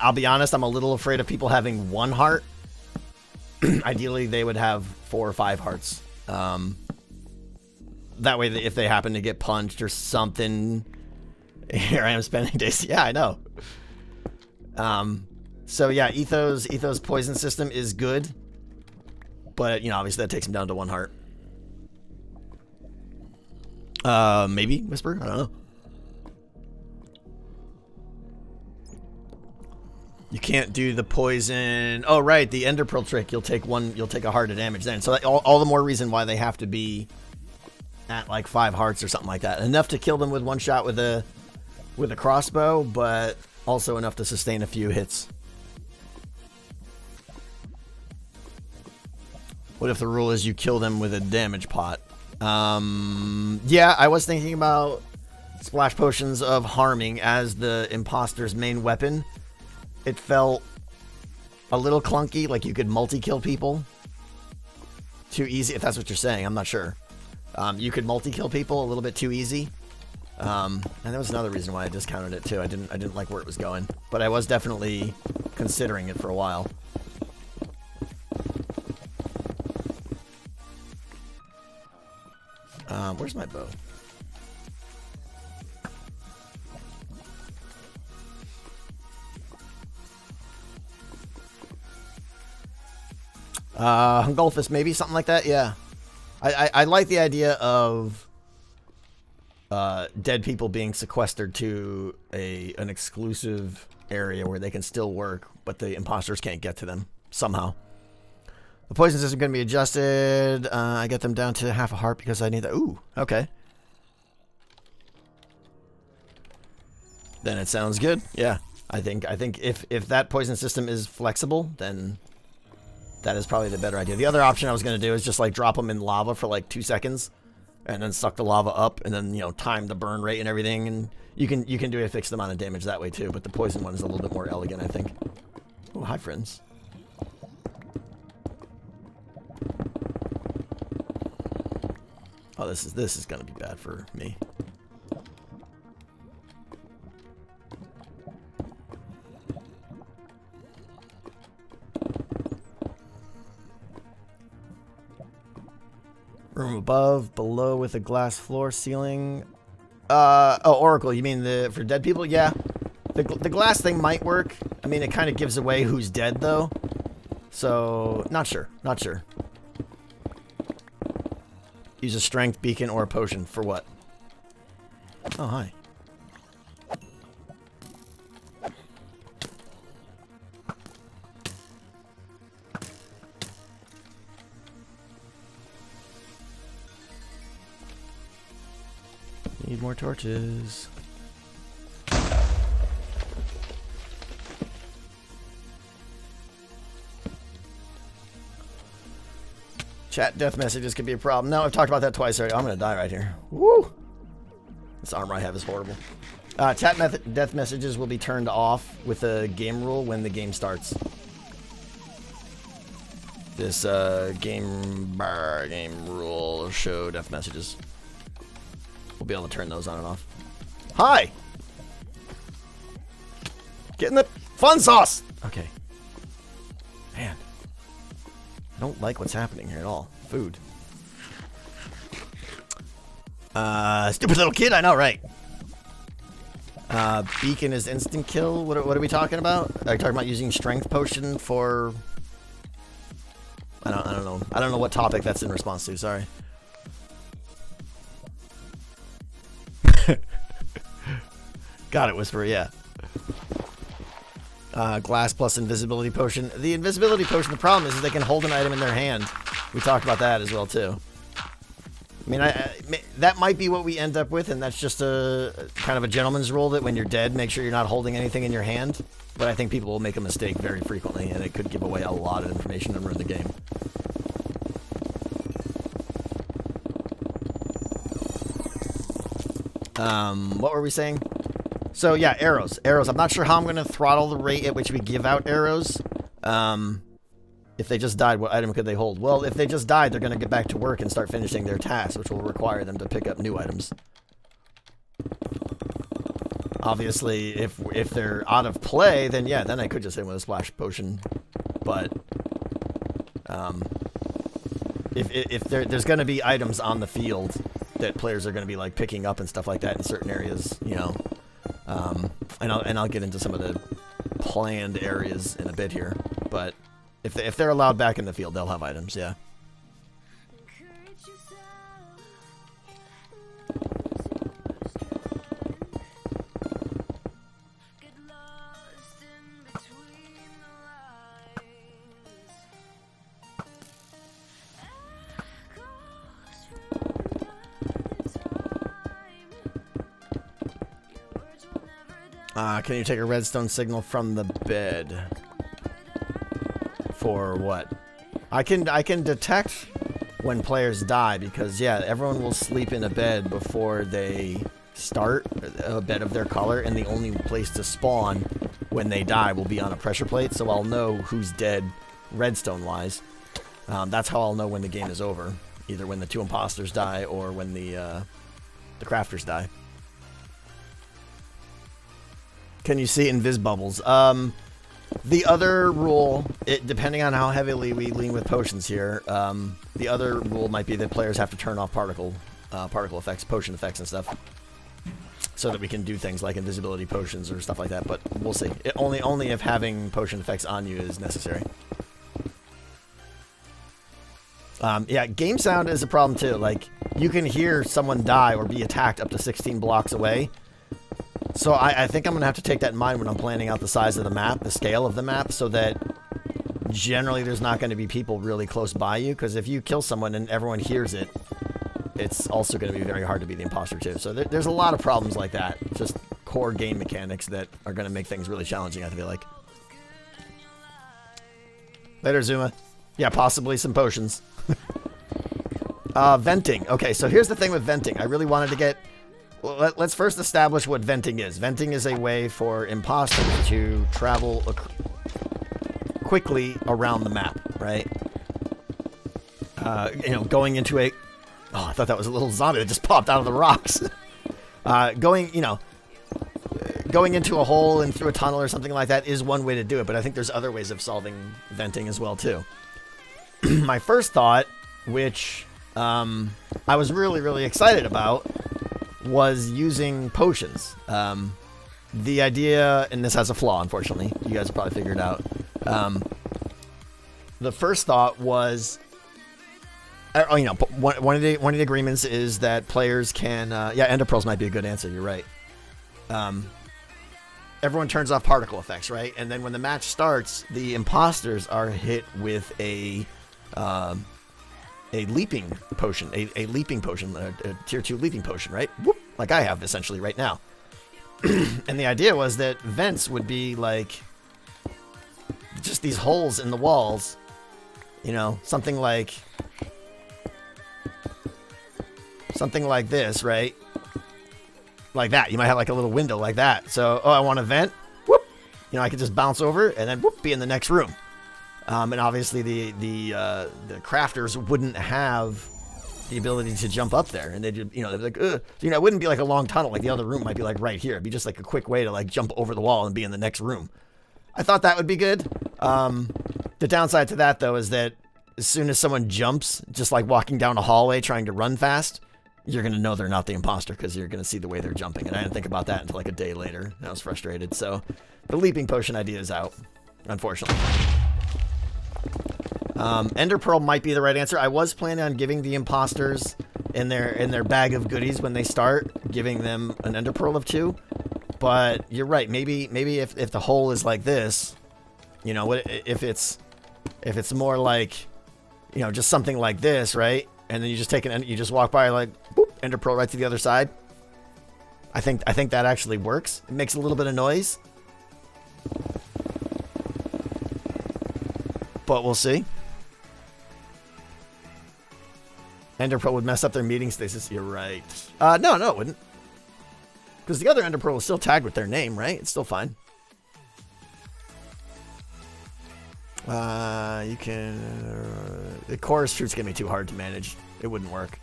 I'll be honest, I'm a little afraid of people having 1 heart. Ideally, they would have 4 or 5 hearts. That way, if they happen to get punched or something... Here I am spending days... Yeah, I know. So yeah, Etho's poison system is good. But, you know, obviously that takes him down to 1 heart. Maybe Whisper? I don't know. You can't do the poison. Oh, right, the Ender Pearl trick. You'll take a heart of damage then. So that, all the more reason why they have to be at like 5 hearts or something like that. Enough to kill them with 1 shot with a crossbow, but also enough to sustain a few hits. What if the rule is you kill them with a damage pot? Yeah, I was thinking about splash potions of harming as the imposter's main weapon. It felt a little clunky, like you could multi-kill people. Too easy, if that's what you're saying, I'm not sure. You could multi-kill people a little bit too easy. And there was another reason why I discounted it too. I didn't like where it was going. But I was definitely considering it for a while. Where's my bow? Hungulphus, maybe something like that. Yeah, I like the idea of dead people being sequestered to an exclusive area where they can still work, but the imposters can't get to them somehow. The poison system going to be adjusted. I get them down to half a heart because I need that. Ooh, okay. Then it sounds good. Yeah, I think if that poison system is flexible, then that is probably the better idea. The other option I was going to do is just like drop them in lava for like 2 seconds, and then suck the lava up, and then time the burn rate and everything, and you can do a fixed amount of damage that way too. But the poison one is a little bit more elegant, I think. Oh, hi friends. Oh, this is gonna be bad for me. Room above, below with a glass floor, ceiling. Oh, Oracle, you mean for dead people? Yeah. The glass thing might work. I mean, it kind of gives away who's dead, though. So, not sure. Not sure. Use a strength beacon or a potion. For what? Oh, hi. Need more torches. Chat death messages could be a problem. No, I've talked about that twice already. I'm gonna die right here. Woo! This armor I have is horrible. Chat death messages will be turned off with a game rule when the game starts. This game rule show death messages. We'll be able to turn those on and off. Hi! Getting the fun sauce! Okay. Man. I don't like what's happening here at all. Food. Stupid little kid, I know, right? Beacon is instant kill. What are we talking about? Are you talking about using strength potion for... I don't know. I don't know what topic that's in response to. Sorry. Got it, Whisperer. Yeah. Glass plus invisibility potion. The invisibility potion, the problem is they can hold an item in their hand. We talked about that as well, too. I mean, that might be what we end up with, and that's just a kind of a gentleman's rule that when you're dead, make sure you're not holding anything in your hand. But I think people will make a mistake very frequently, and it could give away a lot of information and ruin the game. What were we saying? So yeah, arrows. Arrows. I'm not sure how I'm going to throttle the rate at which we give out arrows. If they just died, what item could they hold? Well, if they just died, they're going to get back to work and start finishing their tasks, which will require them to pick up new items. Obviously, if they're out of play, then yeah, then I could just hit with a splash potion. But if there's going to be items on the field that players are going to be like picking up and stuff like that in certain areas, you know. And I'll get into some of the planned areas in a bit here, but if they're allowed back in the field, they'll have items, yeah. Can you take a redstone signal from the bed? For what? I can detect when players die because, yeah, everyone will sleep in a bed before they start a bed of their color, and the only place to spawn when they die will be on a pressure plate, so I'll know who's dead redstone-wise. That's how I'll know when the game is over, either when the 2 imposters die or when the crafters die. Can you see invis bubbles? The other rule, depending on how heavily we lean with potions here, the other rule might be that players have to turn off particle effects, potion effects and stuff, so that we can do things like invisibility potions or stuff like that. But we'll see. Only if having potion effects on you is necessary. Yeah, game sound is a problem too. Like, you can hear someone die or be attacked up to 16 blocks away. So I think I'm going to have to take that in mind when I'm planning out the size of the map, the scale of the map, so that generally there's not going to be people really close by you, because if you kill someone and everyone hears it, it's also going to be very hard to be the imposter too. So there's a lot of problems like that, just core game mechanics that are going to make things really challenging, I feel like. Later, Zuma. Yeah, possibly some potions. Venting. Okay, so here's the thing with venting. I really wanted to get... Well, let's first establish what venting is. Venting is a way for imposters to travel quickly around the map, right? You know, going into a... Oh, I thought that was a little zombie that just popped out of the rocks. Going into a hole and through a tunnel or something like that is one way to do it, but I think there's other ways of solving venting as well, too. My first thought, which I was really, really excited about, was using potions. The idea, and this has a flaw, unfortunately. You guys will probably figure it out. The first thought was, you know, one of the agreements is that players can, yeah, Ender Pearls might be a good answer. You're right. Everyone turns off particle effects, right? And then when the match starts, the imposters are hit with a leaping potion, a leaping potion, a tier 2 leaping potion, right? Whoop, like I have essentially right now. And the idea was that vents would be like just these holes in the walls, you know, something like this, right? Like that. You might have like a little window like that. So, oh, I want to vent. Whoop. You know, I could just bounce over and then whoop, be in the next room. And obviously the crafters wouldn't have the ability to jump up there, and they'd be like, ugh. So, you know, it wouldn't be like a long tunnel. Like the other room might be like right here. It'd be just like a quick way to like jump over the wall and be in the next room. I thought that would be good. The downside to that though is that as soon as someone jumps, just like walking down a hallway trying to run fast, you're going to know they're not the imposter because you're going to see the way they're jumping. And I didn't think about that until like a day later. I was frustrated. So the leaping potion idea is out, unfortunately. Ender Pearl might be the right answer. I was planning on giving the imposters in their bag of goodies when they start, giving them an Ender Pearl of 2. But you're right. Maybe if the hole is like this, you know, if it's more like, you know, just something like this, right? And then you just you just walk by like, boop, Ender Pearl right to the other side. I think that actually works. It makes a little bit of noise, but we'll see. Ender Pearl would mess up their meeting stasis. You're right. No, it wouldn't. Because the other Ender Pearl is still tagged with their name, right? It's still fine. You can... the chorus fruit's gonna be too hard to manage. It wouldn't work.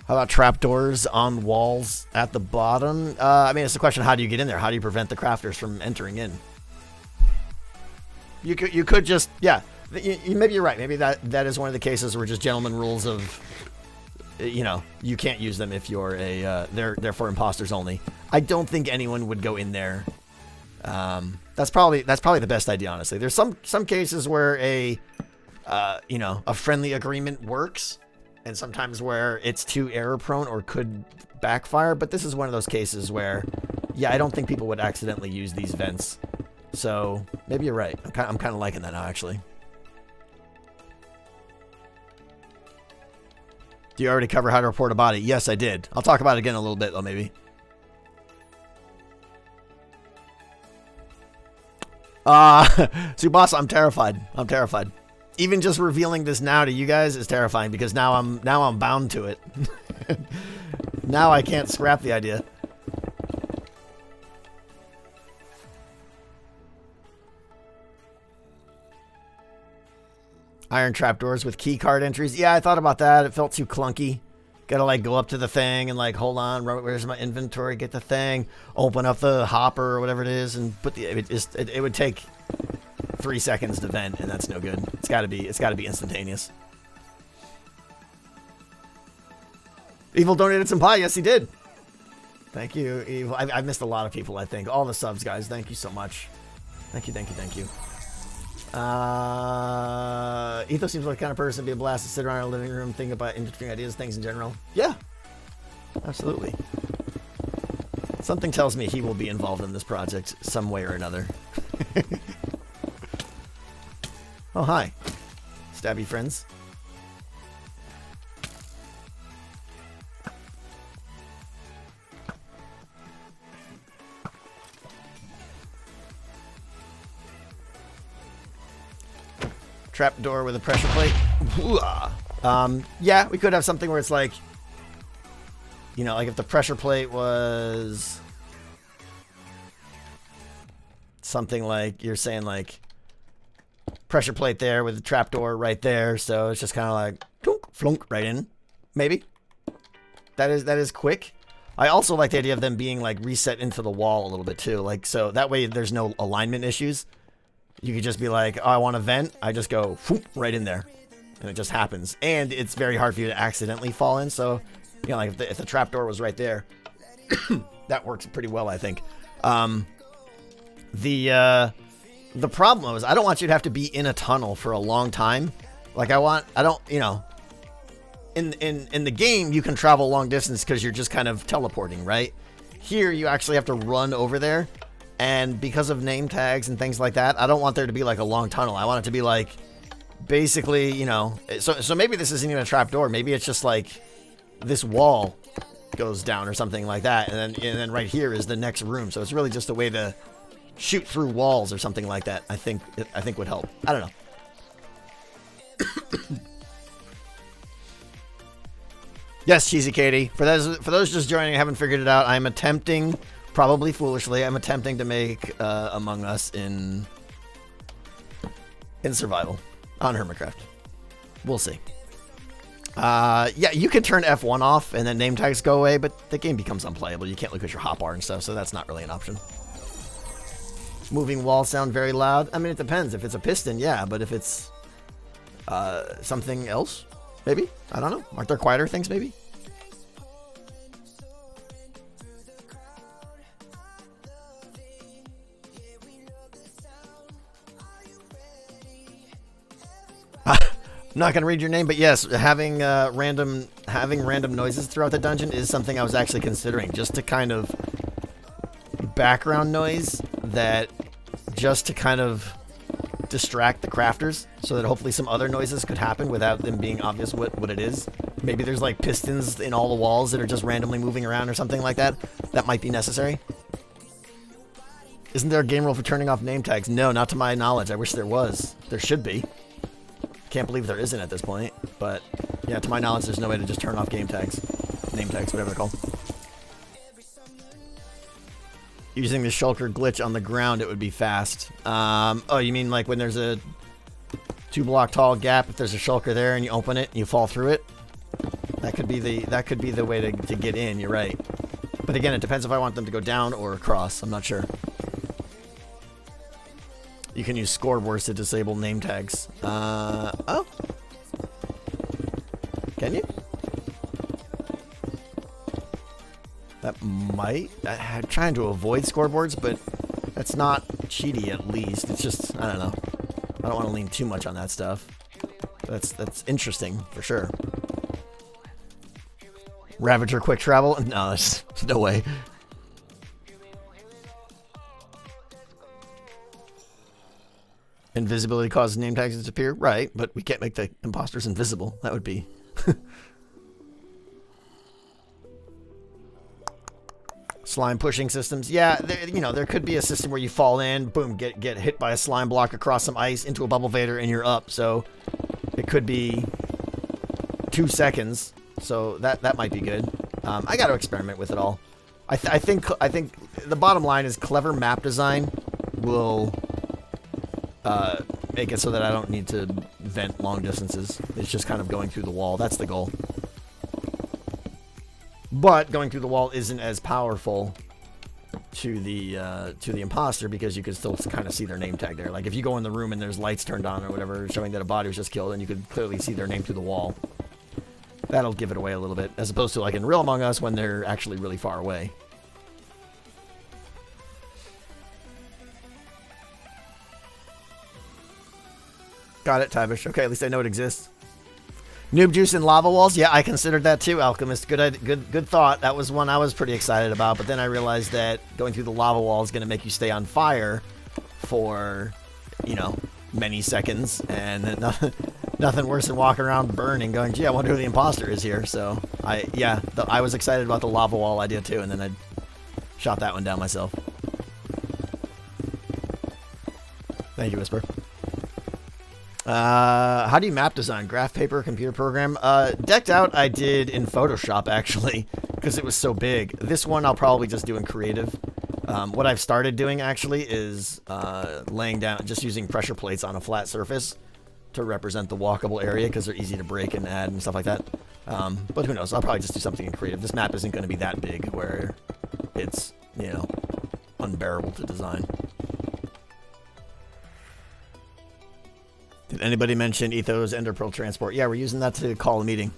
How about trapdoors on walls at the bottom? I mean, it's a question, how do you get in there? How do you prevent the crafters from entering in? You could just... yeah. Maybe you're right. Maybe that is one of the cases where just gentleman rules of... you know, you can't use them if you're a... they're for imposters only. I don't think anyone would go in there... that's probably the best idea, honestly. There's some cases where you know, a friendly agreement works, and sometimes where it's too error prone or could backfire. But this is one of those cases where, yeah, I don't think people would accidentally use these vents. So maybe you're right. I'm kind of liking that now, actually. Do you already cover how to report a body? Yes, I did. I'll talk about it again in a little bit, though, maybe. See, boss, I'm terrified. I'm terrified. Even just revealing this now to you guys is terrifying because now I'm bound to it. Now I can't scrap the idea. Iron trapdoors with key card entries. Yeah, I thought about that. It felt too clunky. Gotta like go up to the thing and like, hold on, where's my inventory? Get the thing, open up the hopper or whatever it is, and put the. It would take 3 seconds to vent, and that's no good. It's gotta be instantaneous. Evil donated some pie. Yes, he did. Thank you, Evil. I've missed a lot of people. I think all the subs, guys. Thank you so much. Thank you. Etho seems like the kind of person to be a blast to sit around in a living room, think about interesting ideas, things in general. Yeah, absolutely. Something tells me he will be involved in this project some way or another. Oh, hi. Stabby friends. Trapdoor with a pressure plate. Yeah, we could have something where it's like, you know, like if the pressure plate was something like you're saying, like pressure plate there with the trapdoor right there, so it's just kind of like flunk, flunk right in. Maybe that is quick. I also like the idea of them being like reset into the wall a little bit too, like so that way there's no alignment issues. You could just be like, oh, I want to vent. I just go right in there. And it just happens. And it's very hard for you to accidentally fall in. So, you know, like if the trapdoor was right there, that works pretty well, I think. The problem is I don't want you to have to be in a tunnel for a long time. Like you know, in the game, you can travel long distance because you're just kind of teleporting, right? Here, you actually have to run over there. And because of name tags and things like that, I don't want there to be like a long tunnel. I want it to be like, basically, you know, so maybe this isn't even a trapdoor. Maybe it's just like this wall goes down or something like that. And then right here is the next room. So it's really just a way to shoot through walls or something like that. I think would help. I don't know. Yes, Cheesy Katie. For those just joining and haven't figured it out, I'm attempting... probably foolishly, I'm attempting to make Among Us in survival on Hermitcraft. We'll see. Yeah, you can turn F1 off and then name tags go away, but the game becomes unplayable. You can't look at your hotbar and stuff, so that's not really an option. Moving walls sound very loud. I mean, it depends. If it's a piston, yeah, but if it's something else, Maybe? I don't know. Aren't there quieter things, maybe? I'm not gonna read your name, but yes, having random noises throughout the dungeon is something I was actually considering, just to kind of background noise that just to kind of distract the crafters, so that hopefully some other noises could happen without them being obvious what it is. Maybe there's like pistons in all the walls that are just randomly moving around or something like that. That might be necessary. Isn't there a game rule for turning off name tags? No, not to my knowledge. I wish there was. There should be. Can't believe there isn't at this point, but yeah, to my knowledge, there's no way to just turn off game tags, name tags, whatever they're called. Using the shulker glitch on the ground, it would be fast. Oh, you mean like when there's a 2-block tall gap? If there's a shulker there and you open it, and you fall through it. That could be the way to get in. You're right. But again, it depends if I want them to go down or across. I'm not sure. You can use scoreboards to disable name tags. Oh. Can you? That might. I'm trying to avoid scoreboards, but that's not cheaty at least. It's just, I don't know. I don't want to lean too much on that stuff. That's interesting, for sure. Ravager quick travel? No, there's no way. Invisibility causes name tags to disappear? Right, but we can't make the imposters invisible. That would be... Slime pushing systems. Yeah, there could be a system where you fall in, boom, get hit by a slime block across some ice into a bubble vader, and you're up. So it could be 2 seconds. So that might be good. I got to experiment with it all. I think the bottom line is clever map design will make it so that I don't need to vent long distances. It's just kind of going through the wall. That's the goal. But going through the wall isn't as powerful to the imposter, because you could still kind of see their name tag there. Like if you go in the room and there's lights turned on or whatever showing that a body was just killed, and you could clearly see their name through the wall. That'll give it away a little bit, as opposed to like in Real Among Us when they're actually really far away. Got it, Tybish. Okay, at least I know it exists. Noob juice and lava walls? Yeah, I considered that too, Alchemist. Good thought. That was one I was pretty excited about, but then I realized that going through the lava wall is going to make you stay on fire for, many seconds, and nothing worse than walking around burning going, gee, I wonder who the imposter is here. So, I was excited about the lava wall idea too, and then I shot that one down myself. Thank you, Whisper. How do you map design? Graph paper, computer program? Decked Out I did in Photoshop, actually, because it was so big. This one I'll probably just do in Creative. What I've started doing, actually, is laying down, just using pressure plates on a flat surface to represent the walkable area, because they're easy to break and add and stuff like that. But who knows? I'll probably just do something in Creative. This map isn't going to be that big where it's, unbearable to design. Did anybody mention Ethos Ender Pearl Transport? Yeah, we're using that to call a meeting.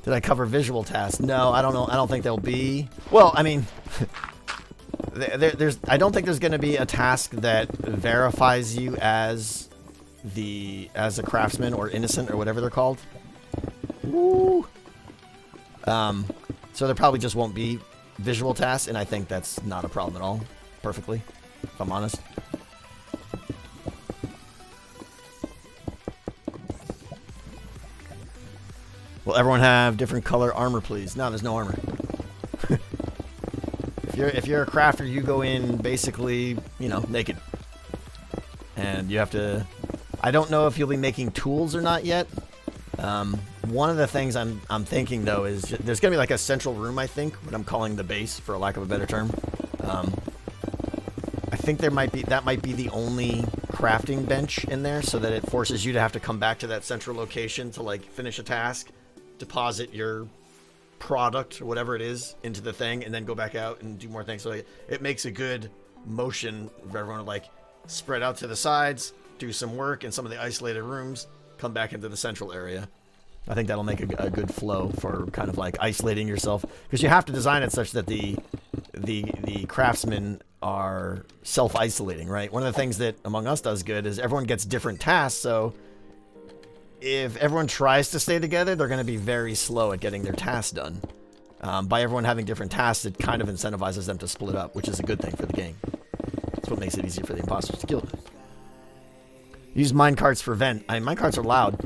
Did I cover visual tasks? No, I don't know. I don't think there'll be... Well, I mean... I don't think there's going to be a task that verifies you as a craftsman or innocent or whatever they're called. Woo! So there probably just won't be visual tasks, and I think that's not a problem at all. Perfectly, if I'm honest. Will everyone have different color armor, please? No, there's no armor. If you're a crafter, you go in basically, naked. And you have to... I don't know if you'll be making tools or not yet. One of the things I'm thinking, though, is there's going to be like a central room, I think, what I'm calling the base, for lack of a better term. I think that might be the only crafting bench in there, so that it forces you to have to come back to that central location to, like, finish a task, deposit your product or whatever it is into the thing, and then go back out and do more things. So it makes a good motion for everyone to, like, spread out to the sides, do some work in some of the isolated rooms, come back into the central area. I think that'll make a good flow for kind of like isolating yourself, because you have to design it such that the craftsmen are self-isolating, right? One of the things that Among Us does good is everyone gets different tasks, so if everyone tries to stay together, they're going to be very slow at getting their tasks done. By everyone having different tasks, it kind of incentivizes them to split up, which is a good thing for the game. That's what makes it easier for the imposters to kill them. Use minecarts for vent. I mean, minecarts are loud.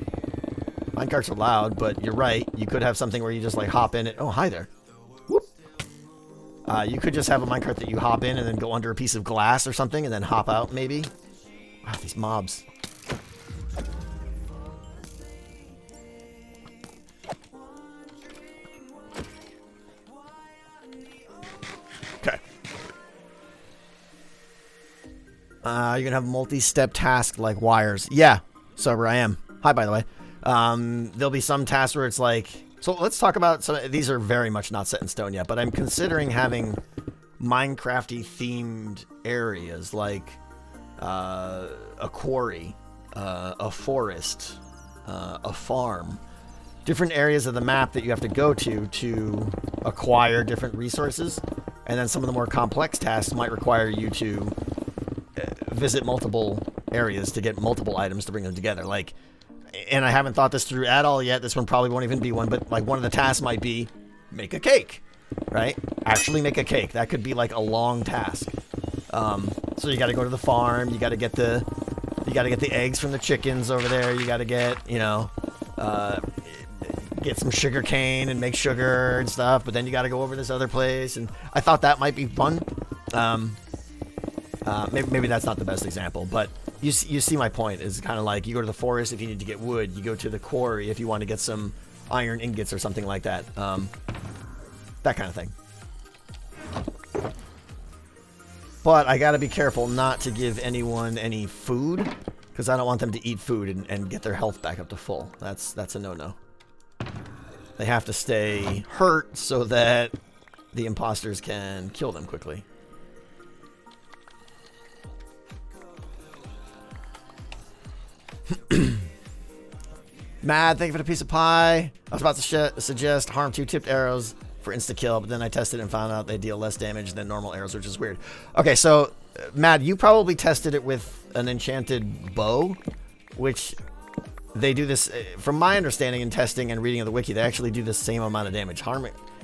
Minecarts are loud, but you're right. You could have something where you just like hop in it. Oh, hi there. Whoop. You could just have a minecart that you hop in and then go under a piece of glass or something and then hop out, maybe. Wow, these mobs. Okay. You're gonna have multi-step tasks like wires. Yeah, sober I am. Hi, by the way. There'll be some tasks where it's like, so let's talk about some. These are very much not set in stone yet, but I'm considering having Minecrafty themed areas like a quarry, a forest, a farm, different areas of the map that you have to go to acquire different resources, and then some of the more complex tasks might require you to visit multiple areas to get multiple items to bring them together. Like, and I haven't thought this through at all yet. This one probably won't even be one, but like one of the tasks might be make a cake, right? Actually make a cake. That could be like a long task. So you got to go to the farm. You got to get the eggs from the chickens over there. You got to get, get some sugar cane and make sugar and stuff. But then you got to go over this other place. And I thought that might be fun. Maybe that's not the best example, but you see my point. Is kind of like you go to the forest if you need to get wood. You go to the quarry if you want to get some iron ingots or something like that. That kind of thing. But I got to be careful not to give anyone any food, because I don't want them to eat food and get their health back up to full. That's a no-no. They have to stay hurt so that the imposters can kill them quickly. Mad, thank you for the piece of pie. I was about to suggest harm 2 tipped arrows for insta-kill, but then I tested and found out they deal less damage than normal arrows, which is weird. Okay, so, Mad, you probably tested it with an enchanted bow, which they do this, from my understanding and testing and reading of the wiki, they actually do the same amount of damage.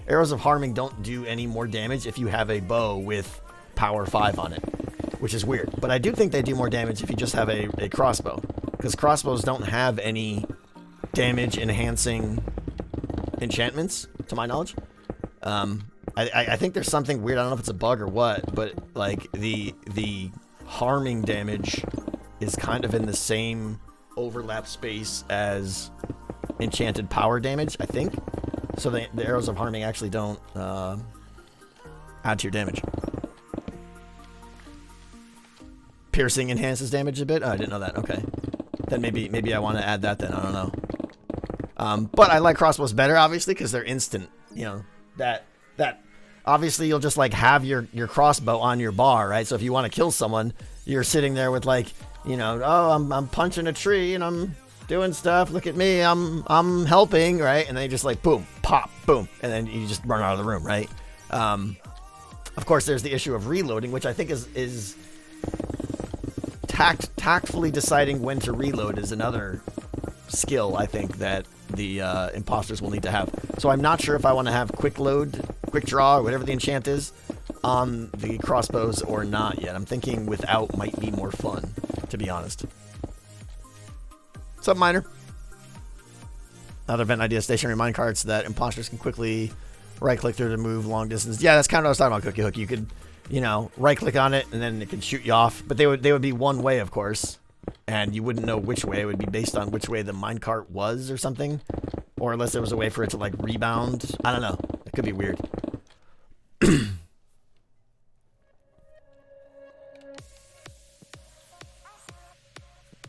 Arrows of harming don't do any more damage if you have a bow with power 5 on it, which is weird. But I do think they do more damage if you just have a crossbow, because crossbows don't have any damage enhancing enchantments, to my knowledge. I think there's something weird. I don't know if it's a bug or what, but like the harming damage is kind of in the same overlap space as enchanted power damage, I think. So the arrows of harming actually don't add to your damage. Piercing enhances damage a bit. Oh, I didn't know that. Okay, then maybe I want to add that then. I don't know. But I like crossbows better, obviously, because they're instant. You know, that obviously you'll just like have your crossbow on your bar, right? So if you want to kill someone, you're sitting there with like, oh, I'm punching a tree and I'm doing stuff. Look at me, I'm helping, right? And then you just like boom, pop, boom, and then you just run out of the room, right? Of course, there's the issue of reloading, which I think is tactfully deciding when to reload is another skill I think that the imposters will need to have. So I'm not sure if I want to have quick load, quick draw, or whatever the enchant is on the crossbows or not yet. I'm thinking without might be more fun, to be honest. What's up, Miner? Another event idea, stationary minecarts that imposters can quickly right-click through to move long distance. Yeah, that's kind of what I was talking about, Cookie Hook. You could, right-click on it, and then it can shoot you off. But they would be one way, of course. And you wouldn't know which way. It would be based on which way the minecart was or something. Or unless there was a way for it to, like, rebound. I don't know. It could be weird.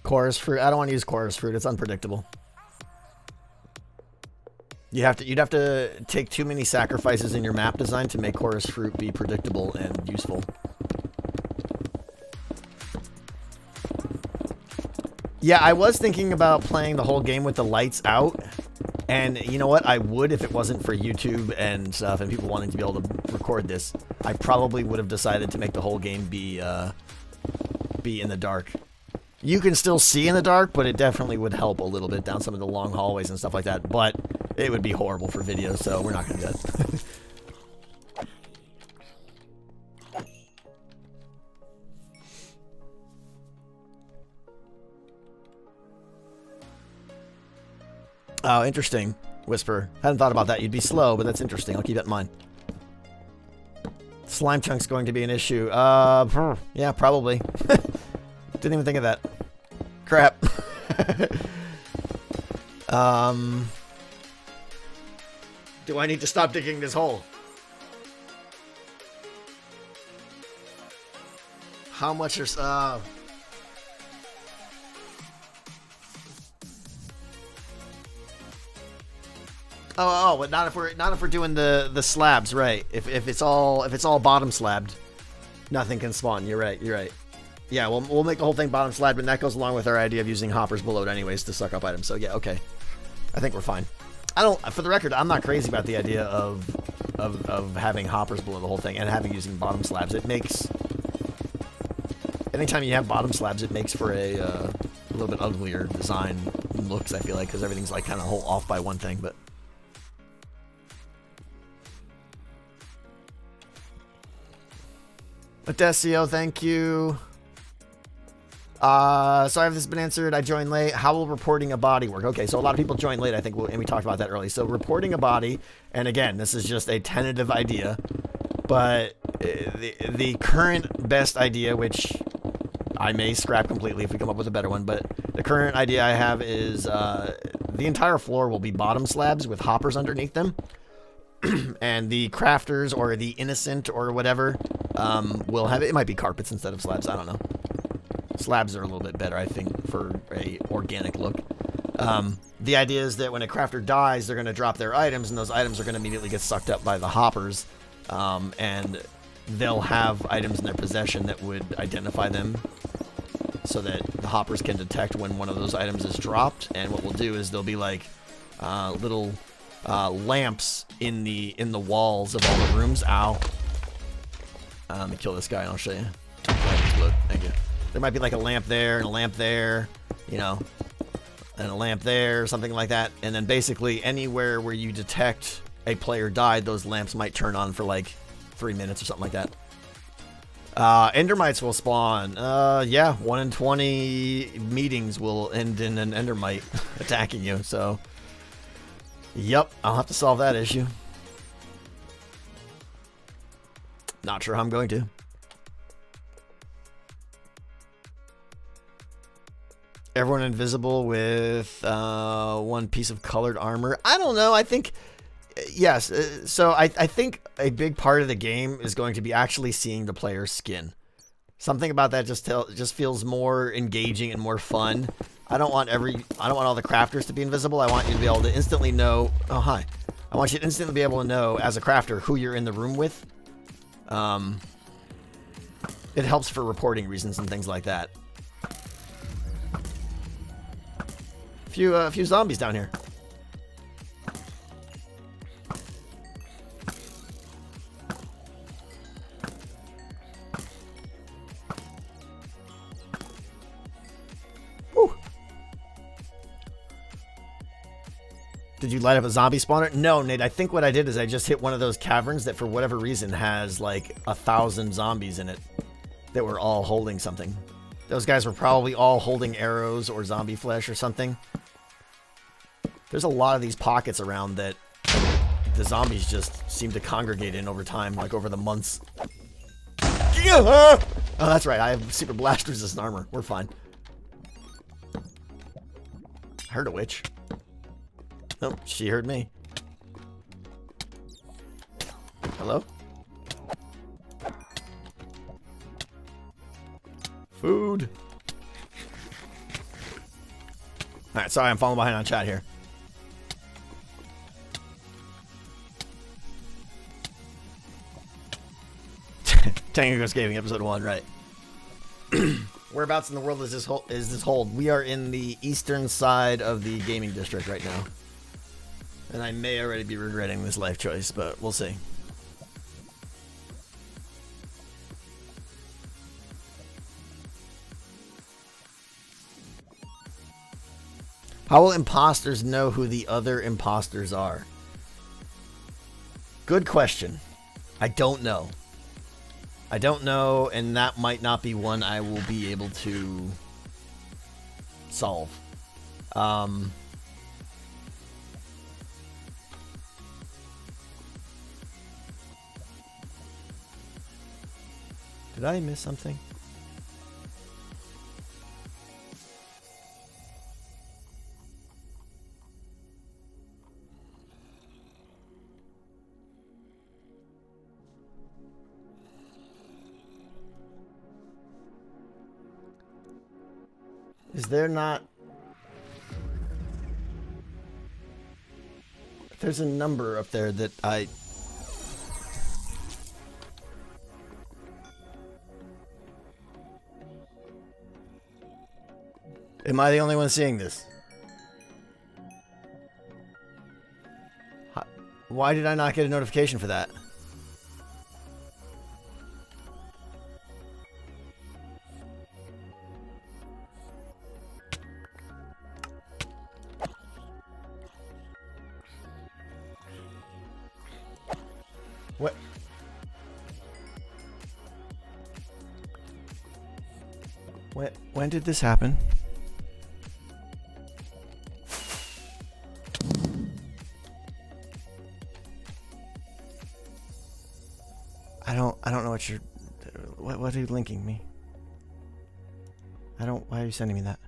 Chorus fruit. I don't want to use chorus fruit. It's unpredictable. You'd have to take too many sacrifices in your map design to make chorus fruit be predictable and useful. Yeah, I was thinking about playing the whole game with the lights out. And you know what? I would if it wasn't for YouTube and stuff and people wanting to be able to record this. I probably would have decided to make the whole game be in the dark. You can still see in the dark, but it definitely would help a little bit down some of the long hallways and stuff like that. But it would be horrible for video, so we're not going to do that. Oh, interesting. Whisper. Hadn't thought about that. You'd be slow, but that's interesting. I'll keep that in mind. Slime chunk's going to be an issue. Yeah, probably. Didn't even think of that. Crap. Do I need to stop digging this hole? How much is but not if we're doing the slabs, right? If it's all bottom slabbed, nothing can spawn. You're right. Yeah, we'll make the whole thing bottom slabbed, and that goes along with our idea of using hoppers below it anyways to suck up items. So yeah, okay. I think we're fine. For the record, I'm not crazy about the idea of having hoppers below the whole thing and using bottom slabs. It makes, anytime you have bottom slabs, it makes for a little bit uglier design looks, I feel like, because everything's like kind of off by one thing, but. Adesio, thank you. Sorry if this has been answered. I joined late. How will reporting a body work? Okay, so a lot of people joined late, I think, and we talked about that early. So reporting a body, and again, this is just a tentative idea, but the current best idea, which I may scrap completely if we come up with a better one, but the current idea I have is the entire floor will be bottom slabs with hoppers underneath them. And the crafters or the innocent or whatever will have it. It might be carpets instead of slabs. I don't know. Slabs are a little bit better, I think, for a organic look. The idea is that when a crafter dies, they're going to drop their items, and those items are going to immediately get sucked up by the hoppers, and they'll have items in their possession that would identify them so that the hoppers can detect when one of those items is dropped. And what we'll do is there'll be like little lamps in the walls of all the rooms. Ow. Let me kill this guy and I'll show you. Thank you. There might be like a lamp there and a lamp there, you know, and a lamp there, something like that. And then basically anywhere where you detect a player died, those lamps might turn on for like 3 minutes or something like that. Endermites will spawn. Yeah, 1 in 20 meetings will end in an endermite attacking you, so. Yep, I'll have to solve that issue. Not sure how I'm going to. Everyone invisible with one piece of colored armor. I don't know. I think, yes. So I think a big part of the game is going to be actually seeing the player's skin. Something about that just feels more engaging and more fun. I don't want all the crafters to be invisible. I want you to be able to instantly know. Oh, hi. I want you to instantly be able to know as a crafter who you're in the room with. It helps for reporting reasons and things like that. A few zombies down here. Woo. Did you light up a zombie spawner? No, Nate. I think what I did is I just hit one of those caverns that for whatever reason has like 1,000 zombies in it that were all holding something. Those guys were probably all holding arrows or zombie flesh or something. There's a lot of these pockets around that the zombies just seem to congregate in over time, like over the months. Oh, that's right. I have super blast resistant armor. We're fine. I heard a witch. Nope, she heard me. Hello? Food. Alright, sorry, I'm falling behind on chat here. Tango Goes Gaming, episode 1, right. Whereabouts in the world is this hold? We are in the eastern side of the gaming district right now. And I may already be regretting this life choice, but we'll see. How will imposters know who the other imposters are? Good question. I don't know. I don't know, and that might not be one I will be able to solve. Did I miss something? Is there not... There's a number up there that I... Am I the only one seeing this? Why did I not get a notification for that? What? When did this happen? I don't know what you're... What are you linking me? Why are you sending me that?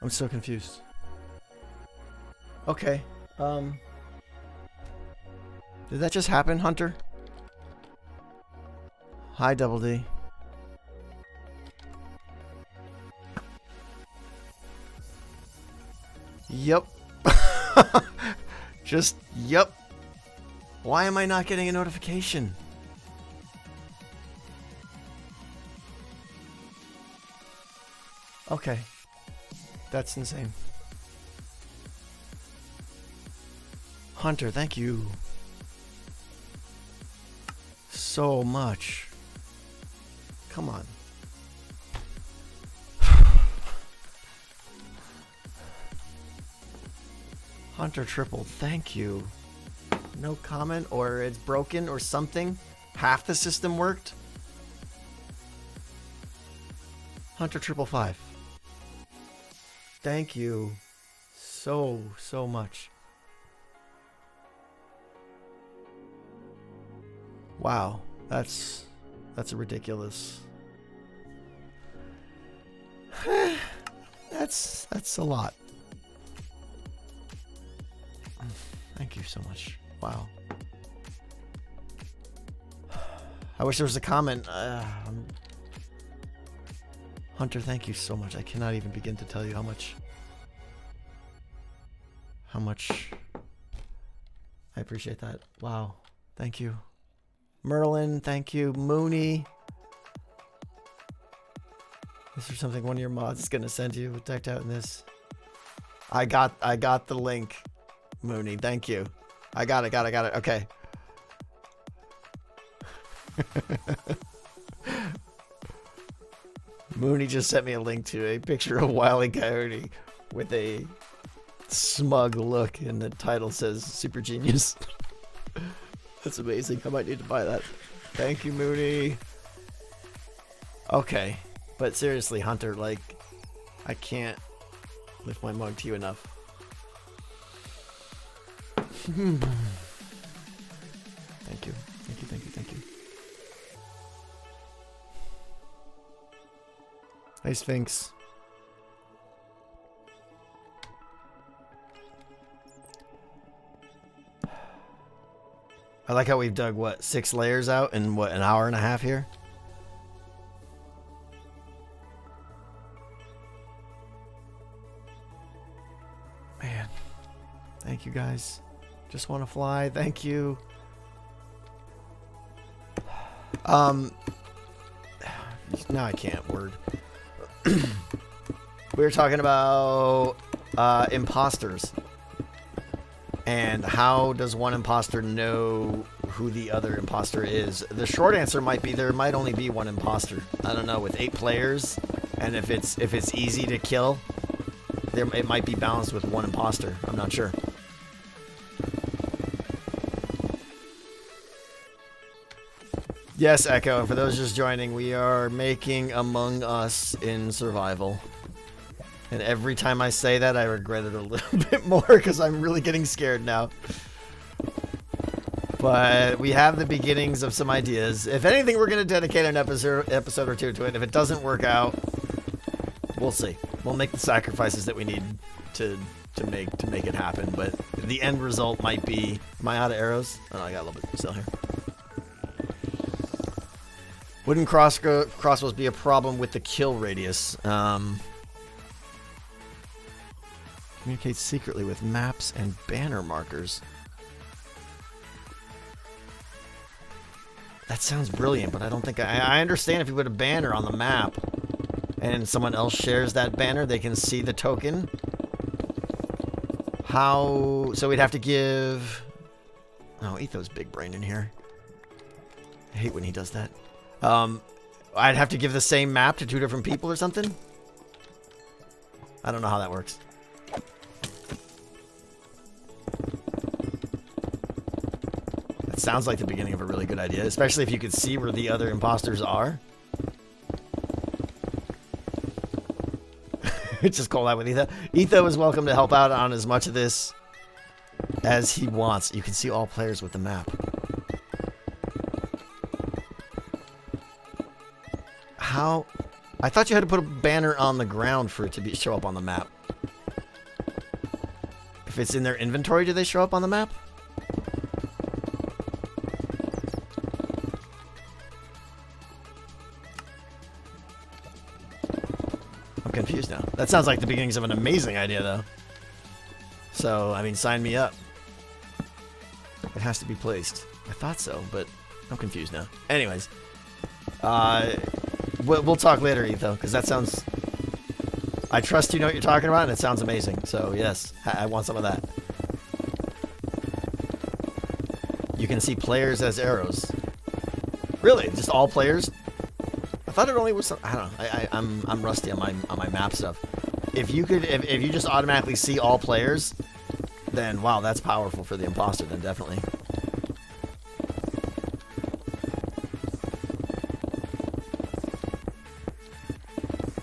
I'm so confused. Okay. Did that just happen, Hunter? Hi, Double D. Yep. Just, yep. Why am I not getting a notification? Okay. That's insane. Hunter, thank you so much. Come on. Hunter triple, thank you. No comment, or it's broken or something. Half the system worked. Hunter triple 5. Thank you so much. Wow, that's a ridiculous. That's a lot. Thank you so much. Wow. I wish there was a comment. Hunter, thank you so much. I cannot even begin to tell you how much I appreciate that. Wow. Thank you. Merlin, thank you. Mooney. This is something one of your mods is gonna send you decked out in this. I got the link. Mooney, thank you. I got it. Okay. Mooney just sent me a link to a picture of Wile E. Coyote with a smug look, and the title says Super Genius. That's amazing. I might need to buy that. Thank you, Mooney. Okay. But seriously, Hunter, like, I can't lift my mug to you enough. Thank you. Hey, Sphinx. I like how we've dug, what, 6 layers out in, what, an hour and a half here? Man. Thank you, guys. Just want to fly. Thank you. Now I can't. Word. We were talking about imposters. And how does one imposter know who the other imposter is? The short answer might be there might only be one imposter. I don't know, with 8 players, and if it's easy to kill, it might be balanced with one imposter. I'm not sure. Yes, Echo, and for those just joining, we are making Among Us in survival. And every time I say that, I regret it a little bit more because I'm really getting scared now. But we have the beginnings of some ideas. If anything, we're going to dedicate an episode or two to it. If it doesn't work out, we'll see. We'll make the sacrifices that we need to make it happen. But the end result might be... Am I out of arrows? Oh, no, I got a little bit still here. Wouldn't crossbows be a problem with the kill radius? Communicate secretly with maps and banner markers. That sounds brilliant, but I don't think I understand if you put a banner on the map and someone else shares that banner, they can see the token. How? So we'd have to give... Oh, Etho's big brain in here. I hate when he does that. I'd have to give the same map to 2 different people or something? I don't know how that works. That sounds like the beginning of a really good idea, especially if you could see where the other imposters are. Just call that with Etho. Etho is welcome to help out on as much of this as he wants. You can see all players with the map. How? I thought you had to put a banner on the ground for it to show up on the map. If it's in their inventory, do they show up on the map? I'm confused now. That sounds like the beginnings of an amazing idea, though. So, I mean, sign me up. It has to be placed. I thought so, but I'm confused now. Anyways. We'll talk later, Etho, because that sounds... I trust you know what you're talking about, and it sounds amazing. So, yes, I want some of that. You can see players as arrows. Really? Just all players? I thought it only was some... I don't know. I'm rusty on my map stuff. If you just automatically see all players, then, wow, that's powerful for the imposter, then definitely.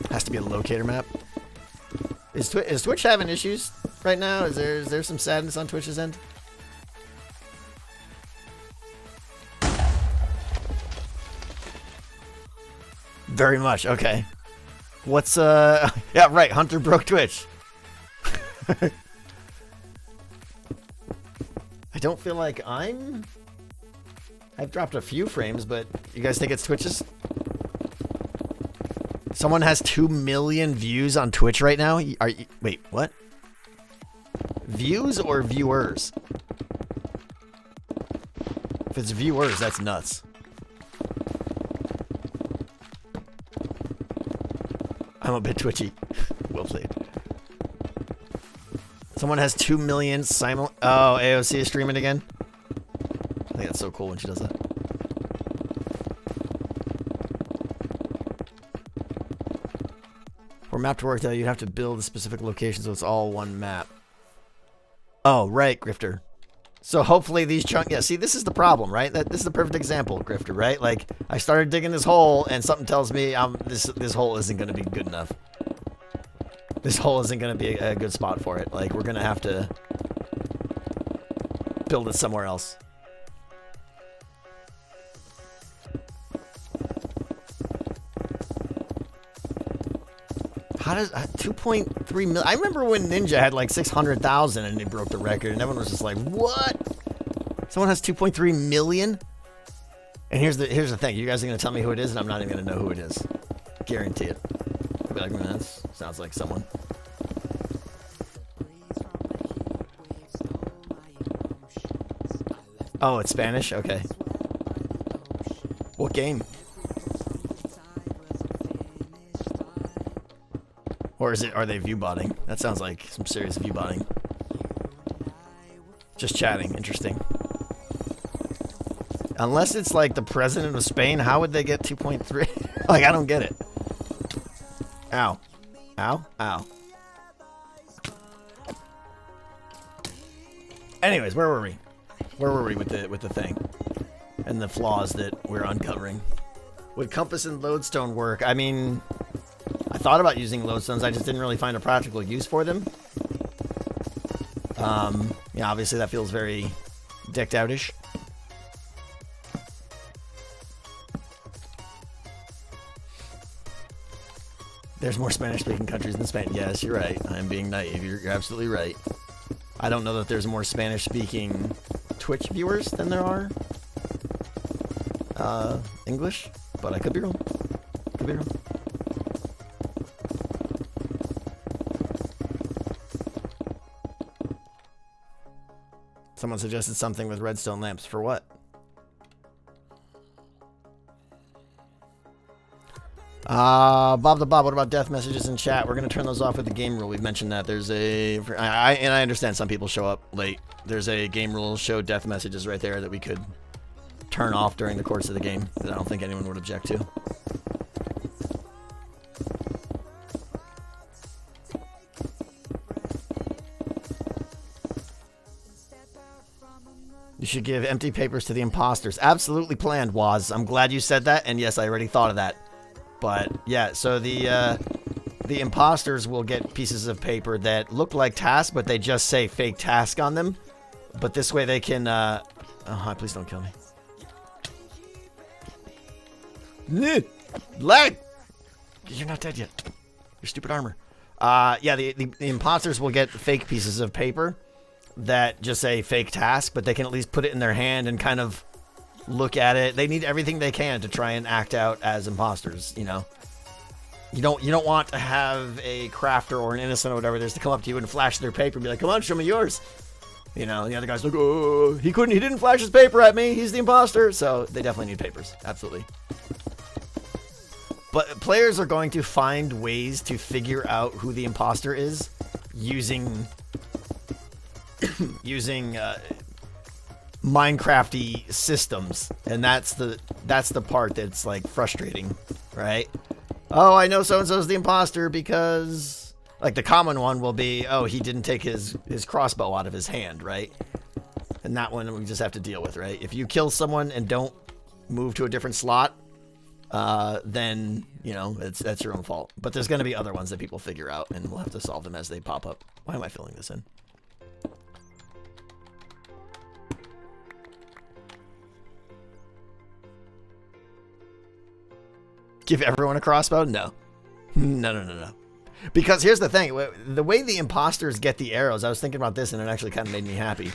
Has to be a locator map. Is Twitch having issues right now? Is there some sadness on Twitch's end? Very much. Okay. What's yeah, right. Hunter broke Twitch. I don't feel like I've dropped a few frames, but you guys think it's Twitch's? Someone has 2 million views on Twitch right now? Wait, what? Views or viewers? If it's viewers, that's nuts. I'm a bit twitchy. Well played. Someone has 2 million Oh, AOC is streaming again? I think that's so cool when she does that. For a map to work, though, you'd have to build a specific location so it's all one map. Oh, right, Grifter. So hopefully these chunks... Yeah, see, this is the problem, right? This is the perfect example, Grifter, right? Like, I started digging this hole, and something tells me this hole isn't going to be good enough. This hole isn't going to be a good spot for it. Like, we're going to have to build it somewhere else. How does 2.3 million? I remember when Ninja had like 600,000 and he broke the record, and everyone was just like, "What? Someone has 2.3 million?" And here's the thing: you guys are gonna tell me who it is, and I'm not even gonna know who it is. Guarantee it. I'll be like, "Man, that sounds like someone." Oh, it's Spanish? Okay. What game? Or are they view botting? That sounds like some serious view botting. Just chatting. Interesting. Unless it's like the president of Spain, how would they get 2.3? Like, I don't get it. Ow. Ow. Ow. Anyways, where were we? Where were we with the thing? And the flaws that we're uncovering. Would compass and lodestone work? I mean, I thought about using lodestones. I just didn't really find a practical use for them. Yeah, obviously that feels very decked out-ish. There's more Spanish-speaking countries than Spain. Yes, you're right. I'm being naive. You're absolutely right. I don't know that there's more Spanish-speaking Twitch viewers than there are English, but I could be wrong. Could be wrong. Someone suggested something with redstone lamps. For what? Bob the Bob, what about death messages in chat? We're going to turn those off with the game rule. We've mentioned that. There's and I understand some people show up late. There's a game rule, show death messages right there that we could turn off during the course of the game that I don't think anyone would object to. You should give empty papers to the imposters. Absolutely planned, Waz. I'm glad you said that, and yes, I already thought of that. But yeah, so the imposters will get pieces of paper that look like tasks, but they just say fake task on them. But this way they can, oh, hi, please don't kill me. Lag! You're not dead yet. Your stupid armor. Yeah, the imposters will get fake pieces of paper that just say fake task, but they can at least put it in their hand and kind of look at it. They need everything they can to try and act out as imposters, you know. You don't want to have a crafter or an innocent or whatever there's to come up to you and flash their paper and be like, come on, show me yours. You know, the other guy's like, oh, he didn't flash his paper at me. He's the imposter. So they definitely need papers. Absolutely. But players are going to find ways to figure out who the imposter is using Minecrafty systems, and that's the part that's like frustrating, right? Oh, I know so-and-so's the imposter because, like, the common one will be, oh, he didn't take his crossbow out of his hand, right? And that one we just have to deal with, right? If you kill someone and don't move to a different slot, then, you know, that's your own fault. But there's going to be other ones that people figure out, and we'll have to solve them as they pop up. Why am I filling this in? Give everyone a crossbow? No. No. Because here's the thing. The way the imposters get the arrows, I was thinking about this and it actually kind of made me happy.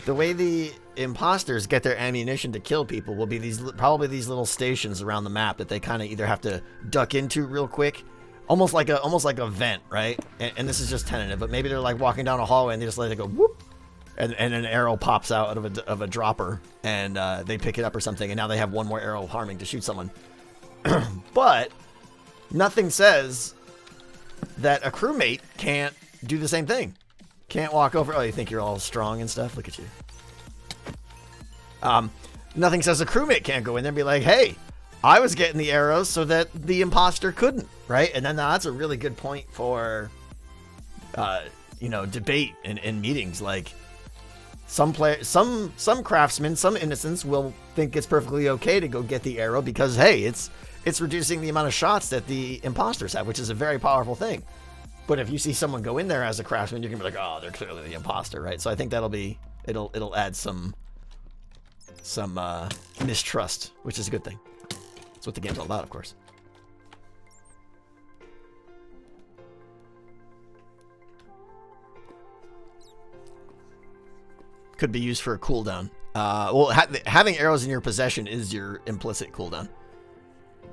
The way the imposters get their ammunition to kill people will be probably these little stations around the map that they kind of either have to duck into real quick, almost like a vent, right? And this is just tentative, but maybe they're like walking down a hallway and they just let it go whoop, and an arrow pops out of a dropper and they pick it up or something, and now they have one more arrow harming to shoot someone. But nothing says that a crewmate can't do the same thing. Can't walk over. Oh, you think you're all strong and stuff? Look at you. Nothing says a crewmate can't go in there and be like, hey, I was getting the arrows so that the imposter couldn't, right? And then that's a really good point for, you know, debate in meetings. Like, some craftsmen, some innocents will think it's perfectly okay to go get the arrow because, hey, it's reducing the amount of shots that the imposters have, which is a very powerful thing. But if you see someone go in there as a craftsman, you're gonna be like, oh, they're clearly the imposter, right? So I think it'll add some mistrust, which is a good thing. That's what the game's all about, of course. Could be used for a cooldown. Well, having arrows in your possession is your implicit cooldown.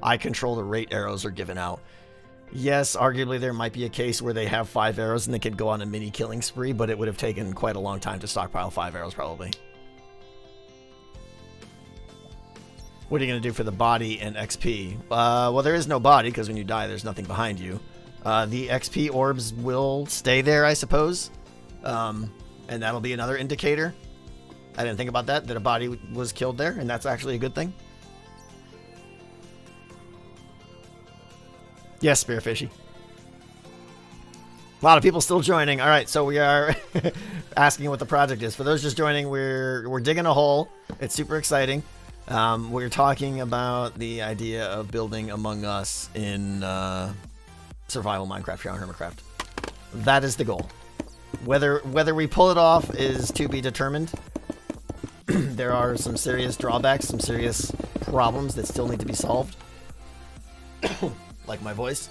I control the rate arrows are given out. Yes, arguably there might be a case where they have 5 arrows and they could go on a mini killing spree, but it would have taken quite a long time to stockpile 5 arrows, probably. What are you going to do for the body and XP? Well, there is no body because when you die, there's nothing behind you. The XP orbs will stay there, I suppose. And that'll be another indicator. I didn't think about that a body was killed there, and that's actually a good thing. Yes, Spearfishy. A lot of people still joining. All right, so we are asking what the project is. For those just joining, we're digging a hole. It's super exciting. We're talking about the idea of building Among Us in survival Minecraft here on Hermitcraft. That is the goal. Whether we pull it off is to be determined. There are some serious drawbacks, some serious problems that still need to be solved. Like my voice.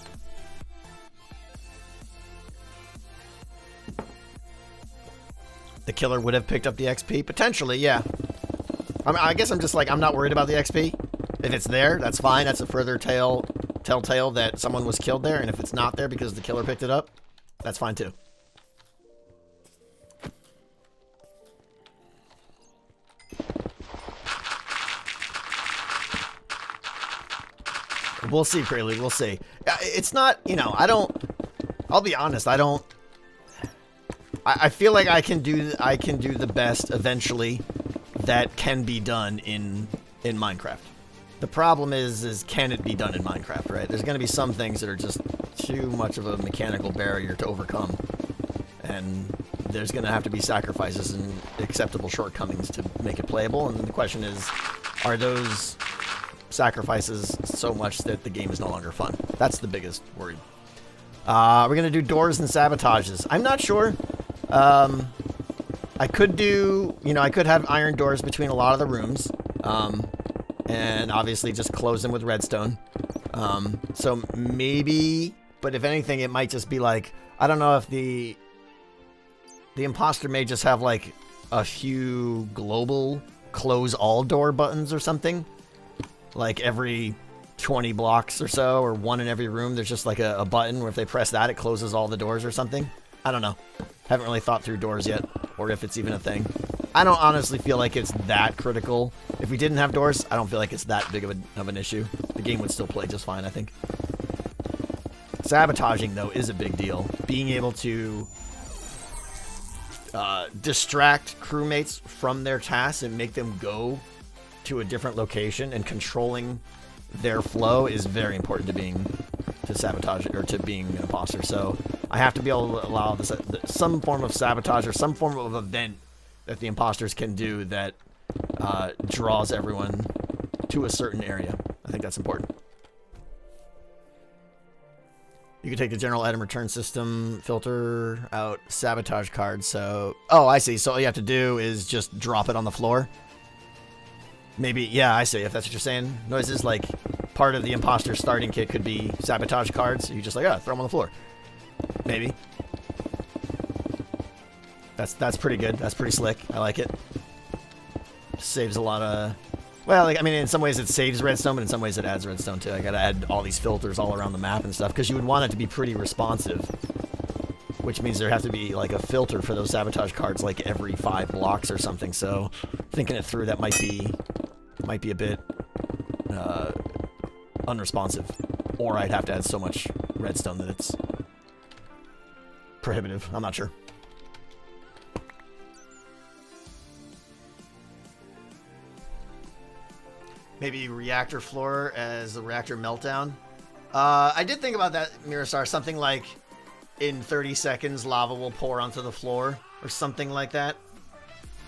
The killer would have picked up the XP? Potentially, yeah. I guess I'm just like, I'm not worried about the XP. If it's there, that's fine. That's a further telltale that someone was killed there. And if it's not there because the killer picked it up, that's fine too. We'll see, Prelude. We'll see. It's not, you know, I'll be honest, I feel like I can do the best eventually that can be done in Minecraft. The problem is can it be done in Minecraft, right? There's going to be some things that are just too much of a mechanical barrier to overcome. And there's going to have to be sacrifices and acceptable shortcomings to make it playable. And the question is, are those sacrifices so much that the game is no longer fun? That's the biggest worry. We're going to do doors and sabotages. I'm not sure. I could do, you know, I could have iron doors between a lot of the rooms. And obviously just close them with redstone. So maybe, but if anything, it might just be like, I don't know if the imposter may just have like a few global close all door buttons or something. Like every 20 blocks or so, or one in every room, there's just like a button where if they press that, it closes all the doors or something. I don't know. Haven't really thought through doors yet, or if it's even a thing. I don't honestly feel like it's that critical. If we didn't have doors, I don't feel like it's that big of an issue. The game would still play just fine, I think. Sabotaging, though, is a big deal. Being able to distract crewmates from their tasks and make them go to a different location and controlling their flow is very important to sabotage or to being an imposter. So I have to be able to allow some form of sabotage or some form of event that the imposters can do that draws everyone to a certain area. I think that's important. You can take the general item return system, filter out sabotage cards. So, oh, I see. So all you have to do is just drop it on the floor. Maybe, yeah, I see. If that's what you're saying. Noises like part of the imposter starting kit could be sabotage cards. You just like, oh, throw them on the floor. Maybe. That's pretty good. That's pretty slick. I like it. Saves a lot of... Well, like, I mean, in some ways it saves redstone, but in some ways it adds redstone too. I gotta add all these filters all around the map and stuff, because you would want it to be pretty responsive. Which means there have to be, like, a filter for those sabotage cards, like, every 5 blocks or something. So, thinking it through, that might be a bit unresponsive. Or I'd have to add so much redstone that it's prohibitive. I'm not sure. Maybe reactor floor as the reactor meltdown. I did think about that, Mirasar. Something like in 30 seconds, lava will pour onto the floor or something like that.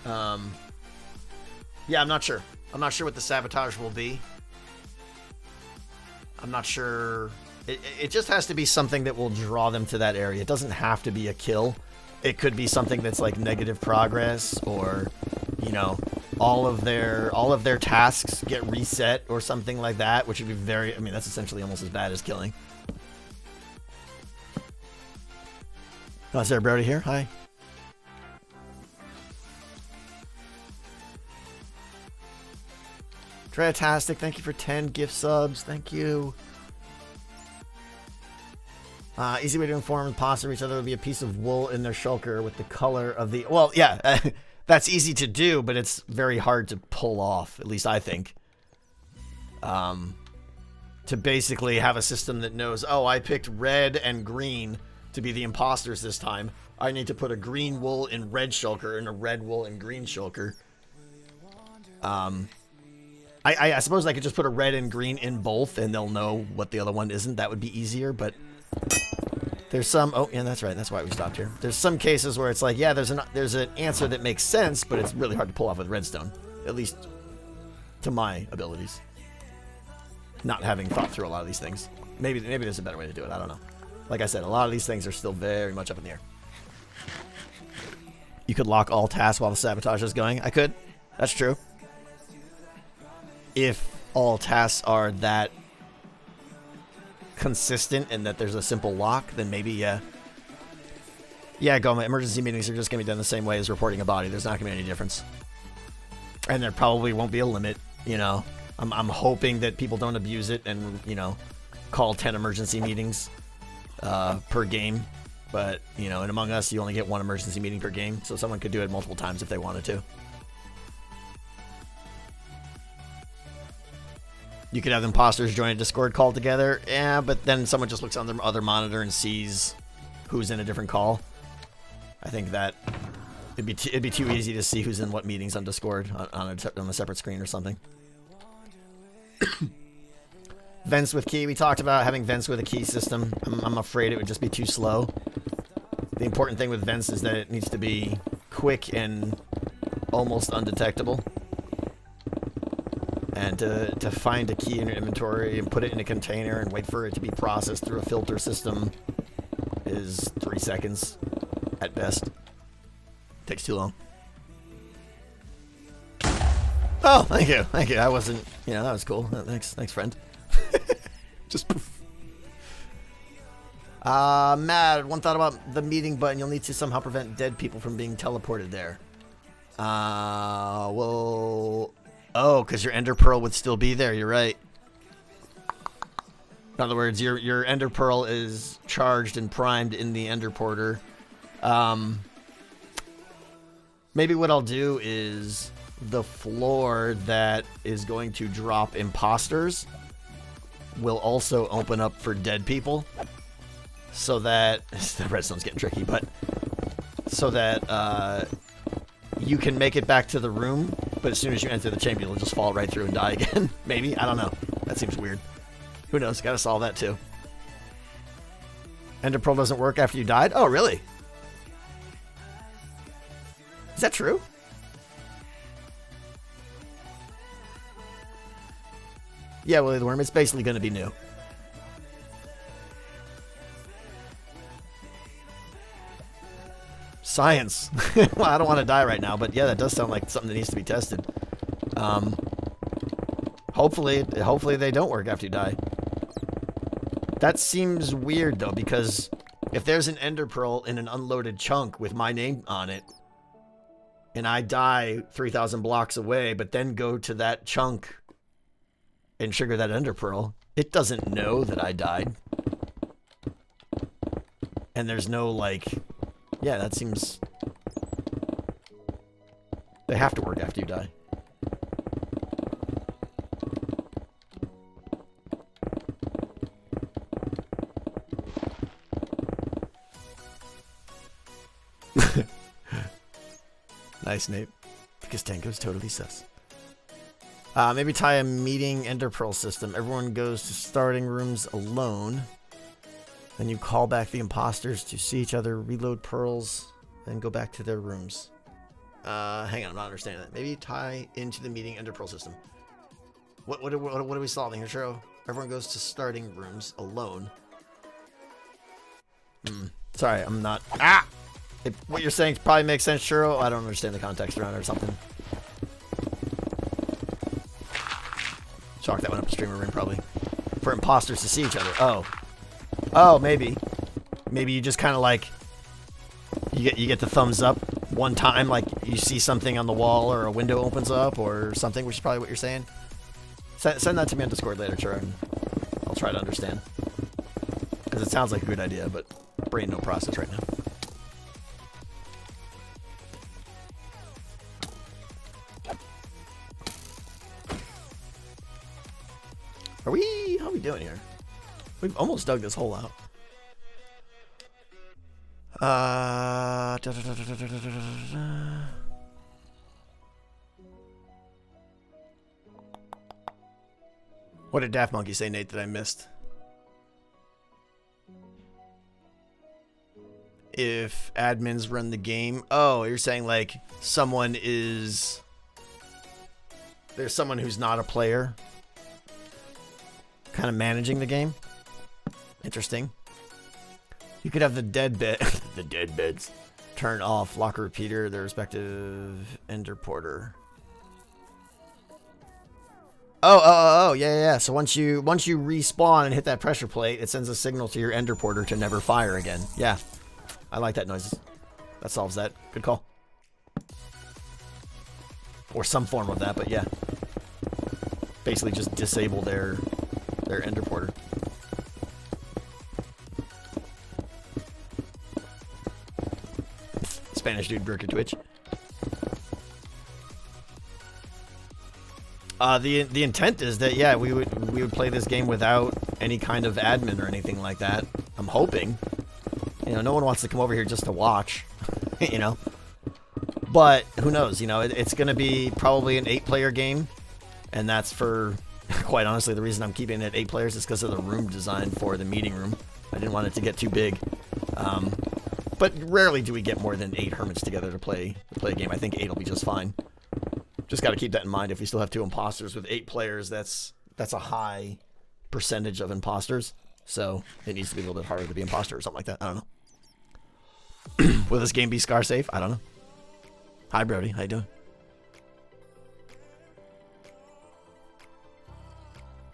Yeah, I'm not sure. I'm not sure what the sabotage will be. I'm not sure. It just has to be something that will draw them to that area. It doesn't have to be a kill. It could be something that's like negative progress, or, you know, all of their tasks get reset or something like that, which would be very, I mean, that's essentially almost as bad as killing. Oh, is there Brody here? Hi. Fantastic. Thank you for 10 gift subs. Thank you. Easy way to inform imposter each other would be a piece of wool in their shulker with the color of the... Well, yeah, that's easy to do, but it's very hard to pull off, at least I think. to basically have a system that knows, oh, I picked red and green to be the imposters this time. I need to put a green wool in red shulker and a red wool in green shulker. I suppose I could just put a red and green in both and they'll know what the other one isn't. That would be easier, but there's some... Oh, yeah, that's right. That's why we stopped here. There's some cases where it's like, yeah, there's an answer that makes sense, but it's really hard to pull off with redstone. At least to my abilities. Not having thought through a lot of these things. Maybe there's a better way to do it. I don't know. Like I said, a lot of these things are still very much up in the air. You could lock all tasks while the sabotage is going. I could. That's true. If all tasks are that consistent and that there's a simple lock, then maybe, yeah. Yeah, Goma, emergency meetings are just going to be done the same way as reporting a body. There's not going to be any difference. And there probably won't be a limit, you know. I'm hoping that people don't abuse it and, you know, call 10 emergency meetings per game. But, you know, in Among Us, you only get one emergency meeting per game. So someone could do it multiple times if they wanted to. You could have the imposters join a Discord call together. Yeah, but then someone just looks on their other monitor and sees who's in a different call. I think that it'd be too easy to see who's in what meetings on Discord on a separate screen or something. Vents with key. We talked about having vents with a key system. I'm afraid it would just be too slow. The important thing with vents is that it needs to be quick and almost undetectable. And to find a key in your inventory and put it in a container and wait for it to be processed through a filter system is 3 seconds at best. Takes too long. Oh, thank you. Thank you. I wasn't, you know, that was cool. Thanks, friend. Just poof. Matt, one thought about the meeting button. You'll need to somehow prevent dead people from being teleported there. Well... Oh, because your Ender Pearl would still be there. You're right. In other words, your Ender Pearl is charged and primed in the Ender Porter. Maybe what I'll do is the floor that is going to drop imposters will also open up for dead people. So that... The redstone's getting tricky, but... So that you can make it back to the room, but as soon as you enter the chamber, you'll just fall right through and die again. Maybe? I don't know. That seems weird. Who knows? Gotta solve that too. Ender Pearl doesn't work after you died? Oh, really? Is that true? Yeah, Willie the Worm, it's basically going to be new. Science. Well, I don't want to die right now, but yeah, that does sound like something that needs to be tested. Hopefully they don't work after you die. That seems weird, though, because if there's an Ender Pearl in an unloaded chunk with my name on it, and I die 3,000 blocks away, but then go to that chunk and trigger that Ender Pearl, it doesn't know that I died. And there's no, like... Yeah, that seems... They have to work after you die. Nice, Nate. Because Tango's totally sus. Maybe tie a meeting Ender Pearl system. Everyone goes to starting rooms alone. Then you call back the imposters to see each other, reload pearls, then go back to their rooms. Hang on, I'm not understanding that. Maybe tie into the meeting Ender Pearl system. What are we solving here, Churro? Everyone goes to starting rooms alone. Sorry, I'm not... Ah! What you're saying probably makes sense, Churro. I don't understand the context around it or something. Chalk that one up to streamer room, probably. For imposters to see each other. Oh. Oh, maybe. Maybe you just kind of like... You get the thumbs up one time, like you see something on the wall or a window opens up or something, which is probably what you're saying. Send that to me on Discord later, Churro, and I'll try to understand. Because it sounds like a good idea, but brain no process right now. How are we doing here? We've almost dug this hole out. What did Daft Monkey say, Nate, that I missed? If admins run the game. Oh, you're saying like someone is... There's someone who's not a player kind of managing the game. Interesting. You could have the dead bed, the dead beds, turn off, lock a repeater, their respective ender porter. Oh, yeah. So once you respawn and hit that pressure plate, it sends a signal to your ender porter to never fire again. Yeah, I like that noise. That solves that. Good call. Or some form of that, but yeah. Basically just disable their ender porter. Spanish dude, Burger Twitch. The intent is that, yeah, we would play this game without any kind of admin or anything like that. I'm hoping. You know, no one wants to come over here just to watch. You know. But who knows? You know, it's going to be probably an 8-player game, and that's for, quite honestly, the reason I'm keeping it at 8 players is because of the room design for the meeting room. I didn't want it to get too big. But rarely do we get more than 8 hermits together to play a game. I think 8 will be just fine. Just got to keep that in mind. If we still have 2 imposters with 8 players, that's a high percentage of imposters. So it needs to be a little bit harder to be imposter or something like that. I don't know. Will this game be scar safe? I don't know. Hi, Brody. How you doing?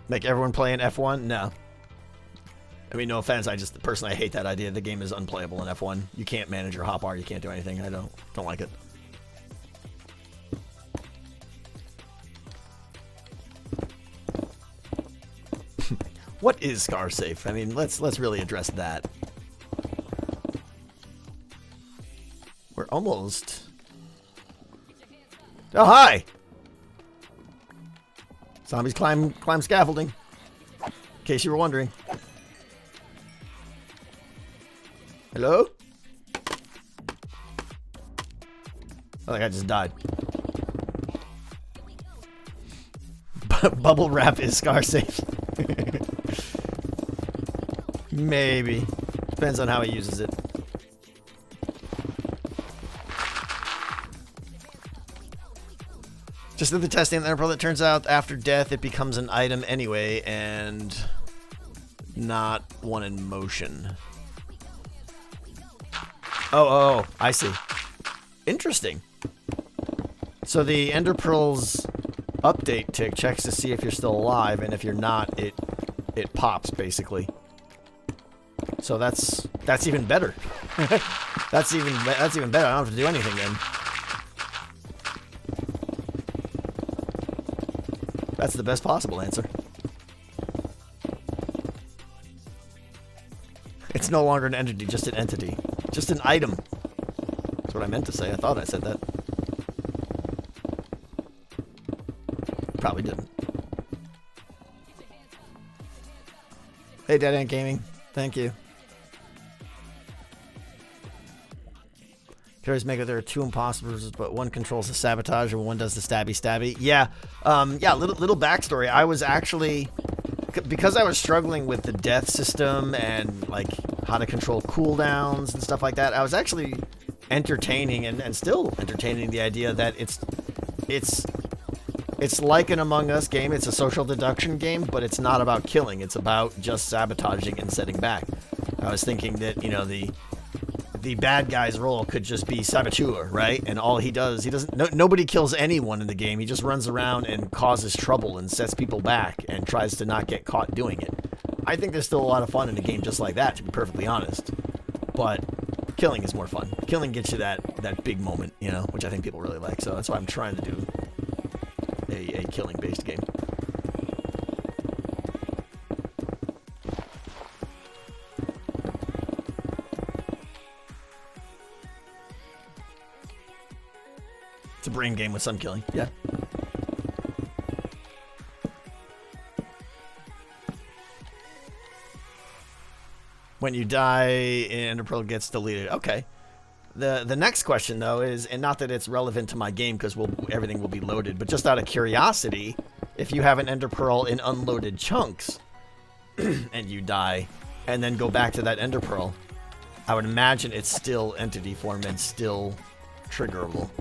Make everyone play in F1? No. I mean, no offense. I personally hate that idea. The game is unplayable in F1. You can't manage your hotbar. You can't do anything. I don't like it. What is scar safe? I mean, let's really address that. We're almost... Oh, hi! Zombies climb scaffolding. In case you were wondering. Hello? I think I just died. Bubble wrap is scar safe. Maybe. Depends on how he uses it. Just did the testing in the Emperor that turns out after death it becomes an item anyway and not one in motion. Oh, I see. Interesting. So the Ender Pearl's update tick checks to see if you're still alive, and if you're not, it pops basically. So that's even better. that's even better. I don't have to do anything then. That's the best possible answer. It's no longer an entity, just an entity. Just an item. That's what I meant to say. I thought I said that. Probably didn't. Hey, Dead Ant Gaming. Thank you. Can always make it there are 2 imposters, but one controls the sabotage and one does the stabby. Yeah. Little backstory. I was actually, because I was struggling with the death system and like how to control cooldowns and stuff like that, I was actually entertaining and still entertaining the idea that it's like an Among Us game. It's a social deduction game, but it's not about killing. It's about just sabotaging and setting back. I was thinking that, you know, the bad guy's role could just be saboteur, right? And all he does, nobody kills anyone in the game. He just runs around and causes trouble and sets people back and tries to not get caught doing it. I think there's still a lot of fun in a game just like that, to be perfectly honest. But killing is more fun. Killing gets you that big moment, you know, which I think people really like. So that's why I'm trying to do a killing-based game. It's a brain game with some killing. Yeah. When you die, Ender Pearl gets deleted. Okay. The next question though is, and not that it's relevant to my game because everything will be loaded, but just out of curiosity, if you have an Ender Pearl in unloaded chunks and you die and then go back to that Ender Pearl, I would imagine it's still entity form and still triggerable.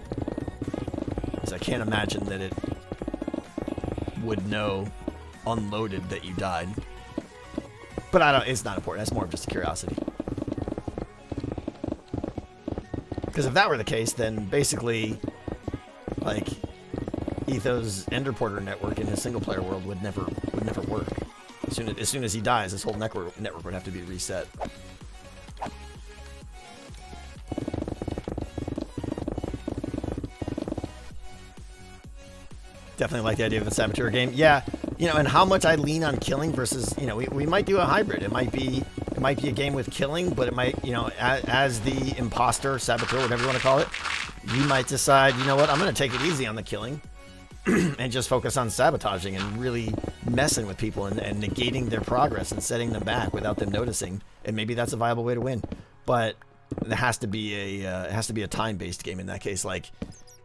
Because I can't imagine that it would know unloaded that you died. But it's not important. That's more of just a curiosity. Because if that were the case, then basically, like, Etho's Ender Porter network in his single player world would never work. As soon as he dies, this whole network would have to be reset. Definitely like the idea of the Saboteur game. Yeah, you know, and how much I lean on killing versus, you know, we might do a hybrid. It might be a game with killing, but it might, you know, as the imposter, saboteur, whatever you want to call it, you might decide, you know what, I'm going to take it easy on the killing and just focus on sabotaging and really messing with people and negating their progress and setting them back without them noticing. And maybe that's a viable way to win. But it has to be a time-based game in that case. Like,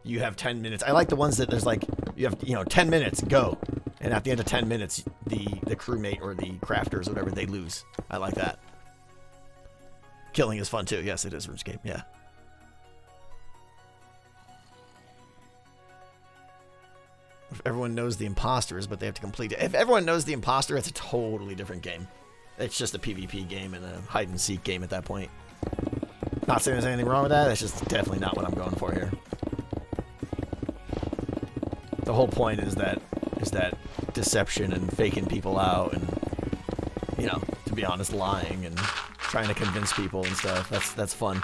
you have 10 minutes. I like the ones that there's like, you have, you know, 10 minutes, go. And at the end of 10 minutes, the crewmate or the crafters, whatever, they lose. I like that. Killing is fun too. Yes, it is RuneScape. Yeah. If everyone knows the imposters, but they have to complete it. If everyone knows the imposter, it's a totally different game. It's just a PvP game and a hide and seek game at that point. Not saying there's anything wrong with that. It's just definitely not what I'm going for here. The whole point is that deception and faking people out and, you know, to be honest, lying and trying to convince people and stuff. That's fun.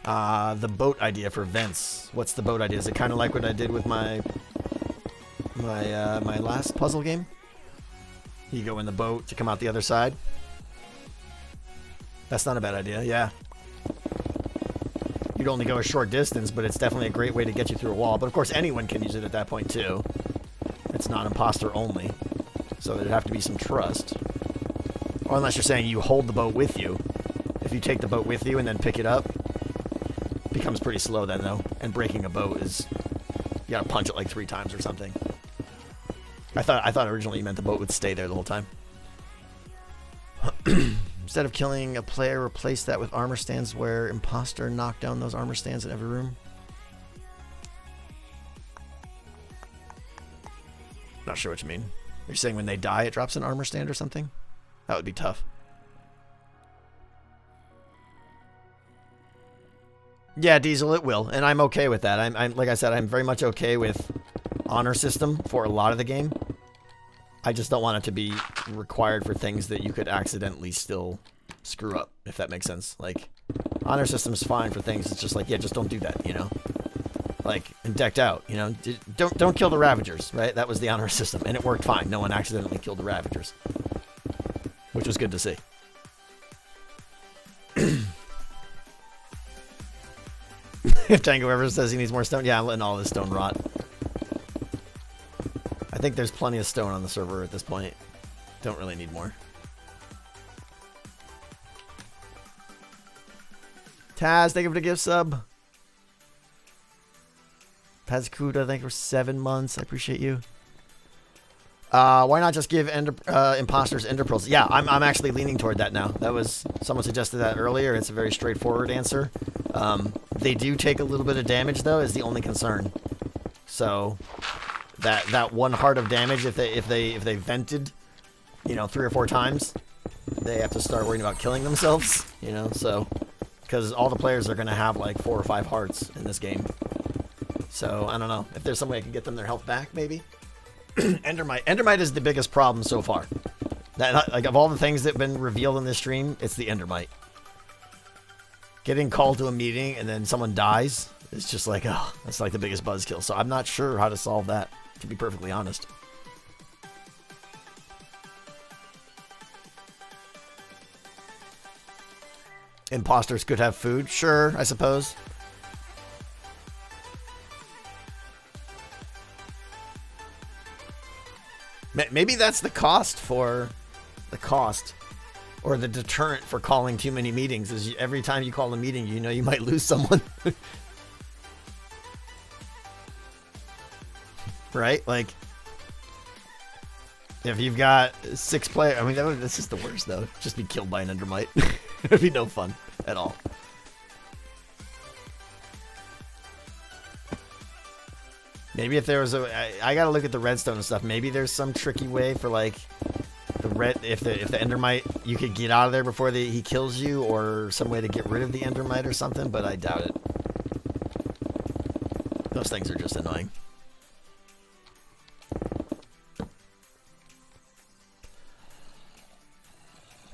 The boat idea for vents. What's the boat idea? Is it kind of like what I did with my last puzzle game? You go in the boat to come out the other side. That's not a bad idea. Yeah. You'd only go a short distance, but it's definitely a great way to get you through a wall. But of course, anyone can use it at that point too. It's not imposter only, so there'd have to be some trust. Or unless you're saying you hold the boat with you. If you take the boat with you and then pick it up, it becomes pretty slow then though. And breaking a boat is, you gotta punch it like 3 times or something. I thought originally you meant the boat would stay there the whole time. Instead of killing a player, replace that with armor stands where imposter knock down those armor stands in every room. Not sure what you mean. You're saying when they die, it drops an armor stand or something? That would be tough. Yeah, Diesel, it will, and I'm okay with that. I'm like I said, I'm very much okay with honor system for a lot of the game. I just don't want it to be required for things that you could accidentally still screw up, if that makes sense. Like, honor system's fine for things. It's just like, yeah, just don't do that, you know? Like, in Decked Out, you know? Don't kill the Ravagers, right? That was the honor system, and it worked fine. No one accidentally killed the Ravagers. Which was good to see. If Tango ever says he needs more stone, yeah, I'm letting all this stone rot. I think there's plenty of stone on the server at this point. Don't really need more. Taz, thank you for the gift sub. Pazkuda, thank you for 7 months. I appreciate you. Why not just give imposters Ender Pearls? Yeah, I'm actually leaning toward that now. That was, someone suggested that earlier. It's a very straightforward answer. They do take a little bit of damage though, is the only concern. So that 1 heart of damage, if they vented, you know, 3 or 4 times, they have to start worrying about killing themselves, you know, so, because all the players are going to have like 4 or 5 hearts in this game. So, I don't know, if there's some way I can get them their health back, maybe? Endermite. Endermite is the biggest problem so far. Like, of all the things that have been revealed in this stream, it's the Endermite. Getting called to a meeting and then someone dies, it's just like, oh, that's like the biggest buzzkill. So I'm not sure how to solve that, to be perfectly honest. Imposters could have food? Sure, I suppose. Maybe that's the cost for or the deterrent for calling too many meetings is every time you call a meeting, you know you might lose someone. Right? Like, if you've got 6 players, I mean, that's just the worst, though. Just be killed by an endermite. It'd be no fun at all. Maybe if there was I gotta look at the redstone and stuff. Maybe there's some tricky way for, like, if the endermite, you could get out of there before he kills you, or some way to get rid of the endermite or something, but I doubt it. Those things are just annoying.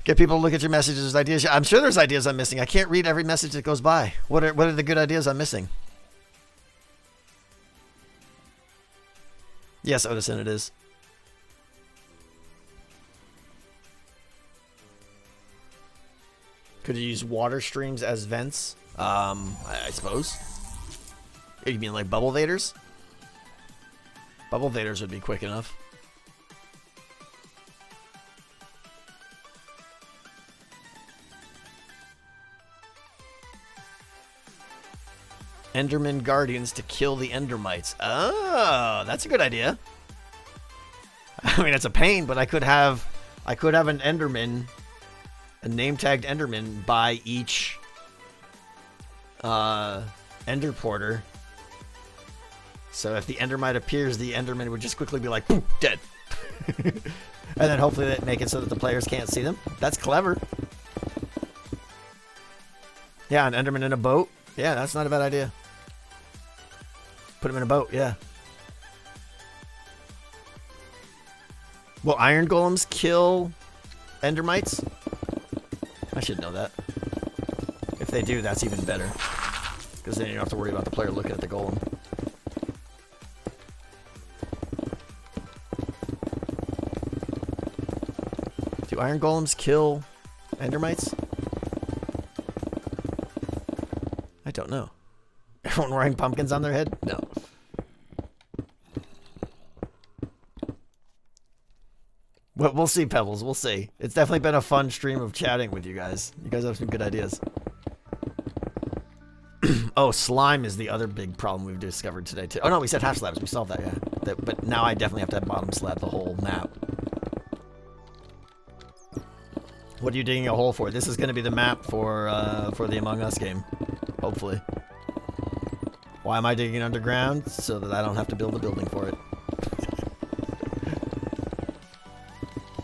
Get people to look at your messages, ideas. I'm sure there's ideas I'm missing. I can't read every message that goes by. What are the good ideas I'm missing? Yes, Odison, it is. Could you use water streams as vents? I suppose. You mean like bubble vaders? Bubble vaders would be quick enough. Enderman Guardians to kill the Endermites. Oh, that's a good idea. I mean, it's a pain, but I could have an Enderman, a name-tagged Enderman by each Ender Porter. So if the Endermite appears, the Enderman would just quickly be like, boom, dead. And then hopefully that make it so that the players can't see them. That's clever. Yeah, an Enderman in a boat. Yeah, that's not a bad idea. Put him in a boat, yeah. Will iron golems kill endermites? I should know that. If they do, that's even better. Because then you don't have to worry about the player looking at the golem. Do iron golems kill endermites? I don't know. Everyone wearing pumpkins on their head? No. Well, we'll see, Pebbles. We'll see. It's definitely been a fun stream of chatting with you guys. You guys have some good ideas. Oh, slime is the other big problem we've discovered today, too. Oh, no, we said half slabs. We solved that, yeah. But now I definitely have to have bottom slab the whole map. What are you digging a hole for? This is going to be the map for the Among Us game. Hopefully. Why am I digging underground? So that I don't have to build a building for it.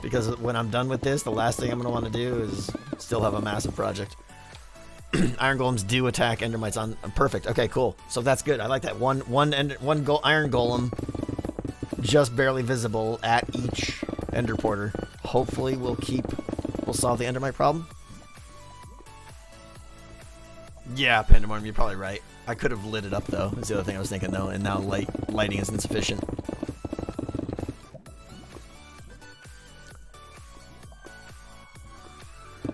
Because when I'm done with this, the last thing I'm going to want to do is still have a massive project. Iron golems do attack endermites on perfect. Okay, cool. So that's good. I like that. One iron golem just barely visible at each ender porter. Hopefully we'll solve the endermite problem. Yeah, Pandemonium, you're probably right. I could have lit it up though. That's the other thing I was thinking though, and now lighting is insufficient.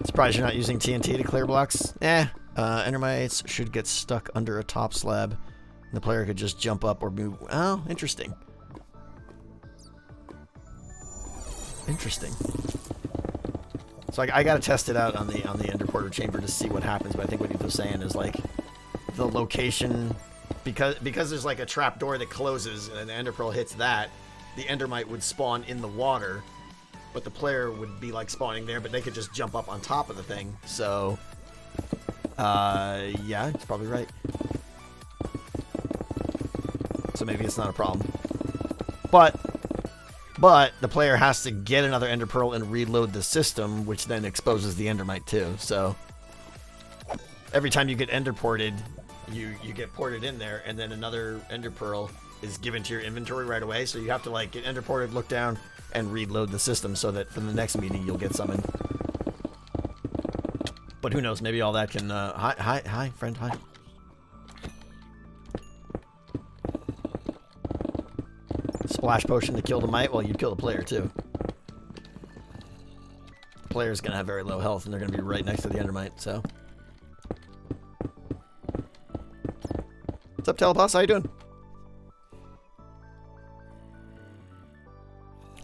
Surprised you're not using TNT to clear blocks. Endermites should get stuck under a top slab. And the player could just jump up or move. Oh, interesting. Interesting. So I gotta test it out on the Ender Porter chamber to see what happens. But I think what he was saying is like the location, because there's like a trap door that closes and the Ender Pearl hits that, the Endermite would spawn in the water. But the player would be like spawning there, but they could just jump up on top of the thing. So, yeah, it's probably right. So maybe it's not a problem. But the player has to get another Ender Pearl and reload the system, which then exposes the Endermite too. So every time you get Ender ported, you get ported in there, and then another Ender Pearl is given to your inventory right away. So you have to like get Ender ported, look down, and reload the system so that for the next meeting you'll get summoned. But who knows? Maybe all that can. Hi, friend. Hi. Splash potion to kill the mite. Well, you'd kill the player too. The player's gonna have very low health, and they're gonna be right next to the endermite. So, what's up, Telepass? How you doing?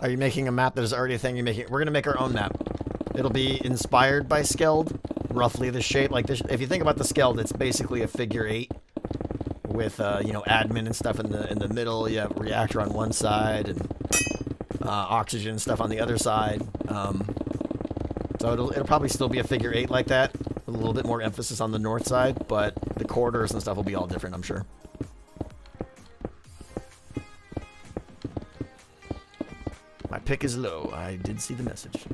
Are you making a map that is already a thing? We're gonna make our own map. It'll be inspired by Skeld, roughly the shape. Like this, if you think about the Skeld, it's basically a figure 8 with you know, admin and stuff in the middle. You have reactor on one side and oxygen stuff on the other side. So it'll probably still be a figure 8 like that, with a little bit more emphasis on the north side, but the corridors and stuff will be all different, I'm sure. My pick is low. I did see the message.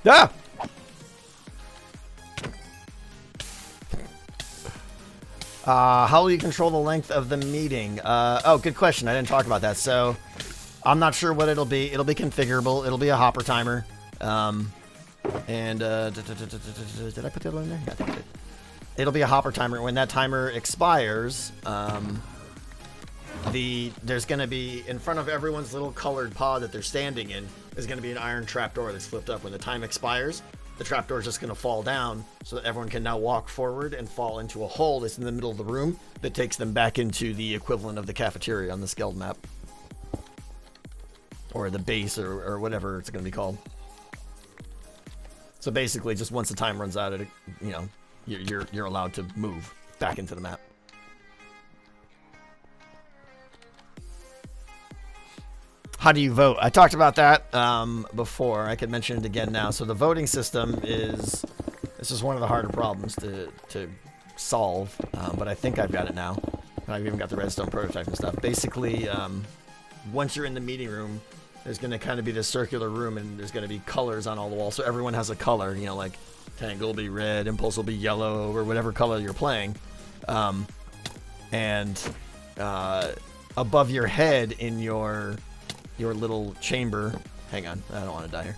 Ah! How will you control the length of the meeting? Oh, good question. I didn't talk about that. So, I'm not sure what it'll be. It'll be configurable. It'll be a hopper timer. Did I put the other one in there? Yeah, I think I did. It'll be a hopper timer. When that timer expires, there's going to be, in front of everyone's little colored pod that they're standing in, there's going to be an iron trapdoor that's flipped up. When the time expires, the trapdoor is just going to fall down so that everyone can now walk forward and fall into a hole that's in the middle of the room that takes them back into the equivalent of the cafeteria on the Skeld map. Or the base, or whatever it's going to be called. So basically, just once the time runs out, you know, you're allowed to move back into the map. How do you vote? I talked about that before. I could mention it again now. So the voting system is, this is one of the harder problems to solve, but I think I've got it now. I've even got the redstone prototype and stuff. Basically, once you're in the meeting room, there's going to kind of be this circular room, and there's going to be colors on all the walls. So everyone has a color, you know, like Tangle will be red, Impulse will be yellow, or whatever color you're playing. Above your head in your little chamber, hang on, I don't want to die here.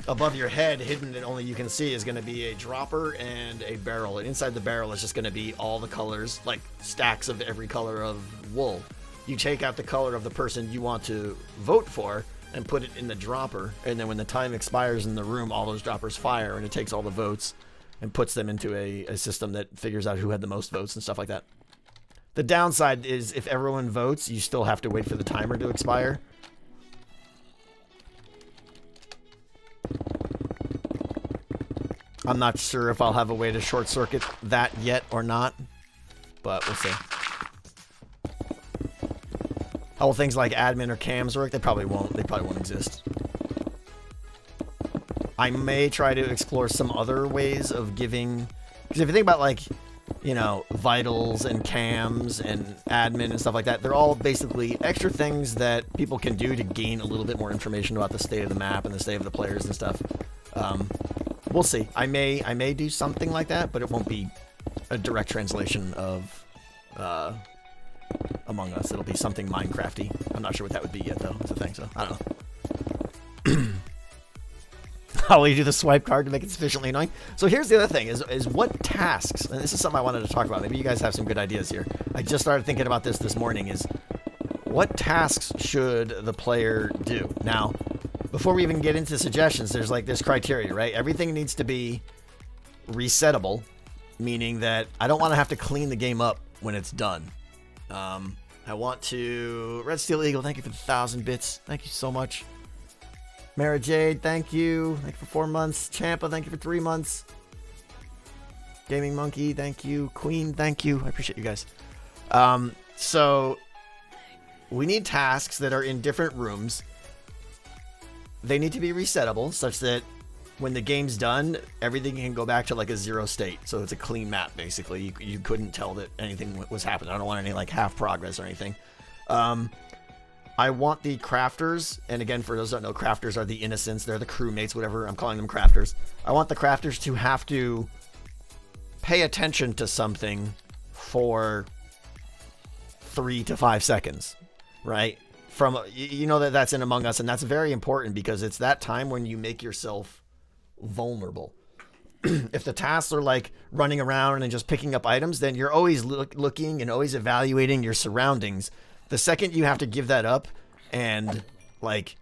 Above your head, hidden and only you can see, is going to be a dropper and a barrel. And inside the barrel is just going to be all the colors, like stacks of every color of wool. You take out the color of the person you want to vote for and put it in the dropper. And then when the time expires in the room, all those droppers fire, and it takes all the votes and puts them into a system that figures out who had the most votes and stuff like that. The downside is if everyone votes, you still have to wait for the timer to expire. I'm not sure if I'll have a way to short circuit that yet or not, but we'll see. How will things like admin or cams work? They probably won't. They probably won't exist. I may try to explore some other ways of giving, because if you think about, like, you know, vitals and cams and admin and stuff like that, they're all basically extra things that people can do to gain a little bit more information about the state of the map and the state of the players and stuff. We'll see. I may do something like that, but it won't be a direct translation of Among Us. It'll be something Minecrafty. I'm not sure what that would be yet, though. It's a thing, so I don't know. How will you do the swipe card to make it sufficiently annoying? So here's the other thing, is what tasks, and this is something I wanted to talk about. Maybe you guys have some good ideas here. I just started thinking about this morning, is what tasks should the player do? Now, before we even get into suggestions, there's like this criteria, right? Everything needs to be resettable, meaning that I don't want to have to clean the game up when it's done. I want to... Red Steel Eagle, thank you for the 1,000 bits. Thank you so much. Mara Jade, thank you. Thank you for 4 months. Champa, thank you for 3 months. Gaming Monkey, thank you. Queen, thank you. I appreciate you guys. So, we need tasks that are in different rooms. They need to be resettable, such that when the game's done, everything can go back to like a 0 state. So it's a clean map, basically. You couldn't tell that anything was happening. I don't want any like half progress or anything. I want the crafters, and again, for those who don't know, crafters are the innocents. They're the crewmates, whatever. I'm calling them crafters. I want the crafters to have to pay attention to something for 3 to 5 seconds, right? From, you know, that's in Among Us, and that's very important because it's that time when you make yourself vulnerable. if the tasks are like running around and just picking up items, then you're always looking and always evaluating your surroundings. The second you have to give that up and like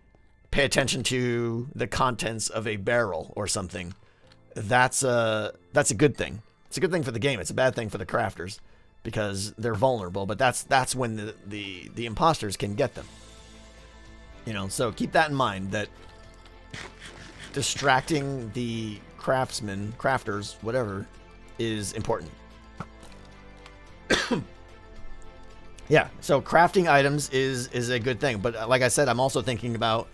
pay attention to the contents of a barrel or something, that's a good thing. It's a good thing for the game. It's a bad thing for the crafters because they're vulnerable, but that's when the imposters can get them. You know, so keep that in mind, that distracting the craftsmen, crafters, whatever, is important. Yeah, so crafting items is a good thing, but like I said, I'm also thinking about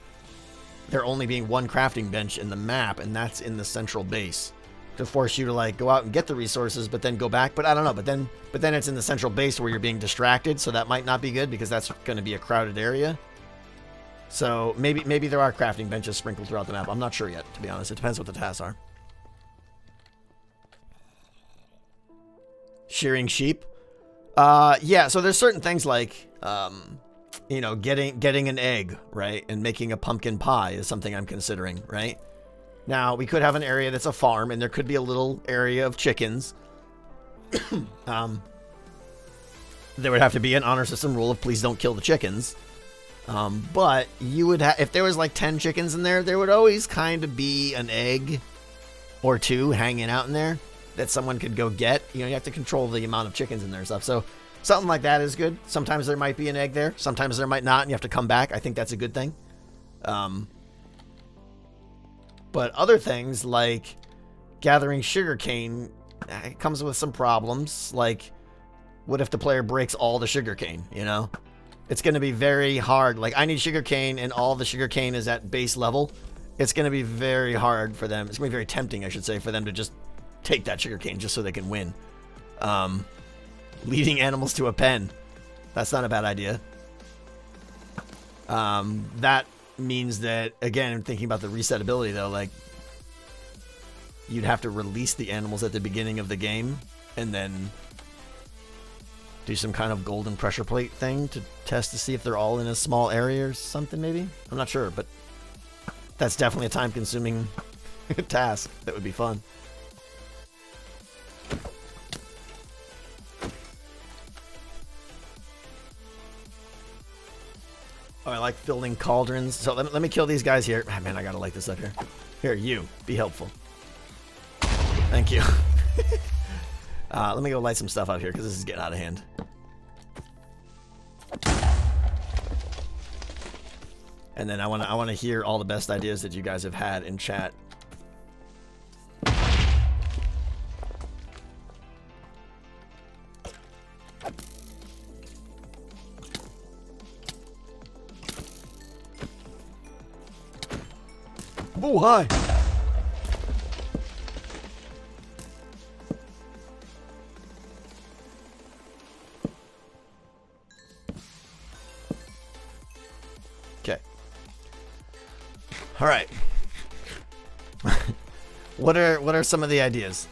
there only being one crafting bench in the map, and that's in the central base, to force you to like go out and get the resources, but then go back. But I don't know. But then it's in the central base where you're being distracted, so that might not be good because that's going to be a crowded area. So maybe there are crafting benches sprinkled throughout the map. I'm not sure yet, to be honest. It depends what the tasks are. Shearing sheep. Yeah. So there's certain things like you know, getting an egg, right, and making a pumpkin pie is something I'm considering, right? Now, we could have an area that's a farm, and there could be a little area of chickens. There would have to be an honor system rule of please don't kill the chickens. But you would if there was like 10 chickens in there, there would always kind of be an egg or two hanging out in there that someone could go get. You know, you have to control the amount of chickens in there and stuff. So something like that is good. Sometimes there might be an egg there. Sometimes there might not, and you have to come back. I think that's a good thing. But other things like gathering sugarcane, it comes with some problems. Like, what if the player breaks all the sugarcane, you know? It's going to be very hard. Like, I need sugarcane, and all the sugarcane is at base level. It's going to be very hard for them. It's going to be very tempting, I should say, for them to just take that sugarcane just so they can win. Leading animals to a pen. That's not a bad idea. That means that, again, I'm thinking about the resetability, though. Like, you'd have to release the animals at the beginning of the game and then do some kind of golden pressure plate thing to test to see if they're all in a small area or something, maybe? I'm not sure, but that's definitely a time-consuming task that would be fun. Oh, I like filling cauldrons. So let me kill these guys here. Ah, man, I gotta light this up here. Here, you. Be helpful. Thank you. Let me go light some stuff up here because this is getting out of hand. And then I want to hear all the best ideas that you guys have had in chat. Oh, hi. Okay. All right. What are some of the ideas?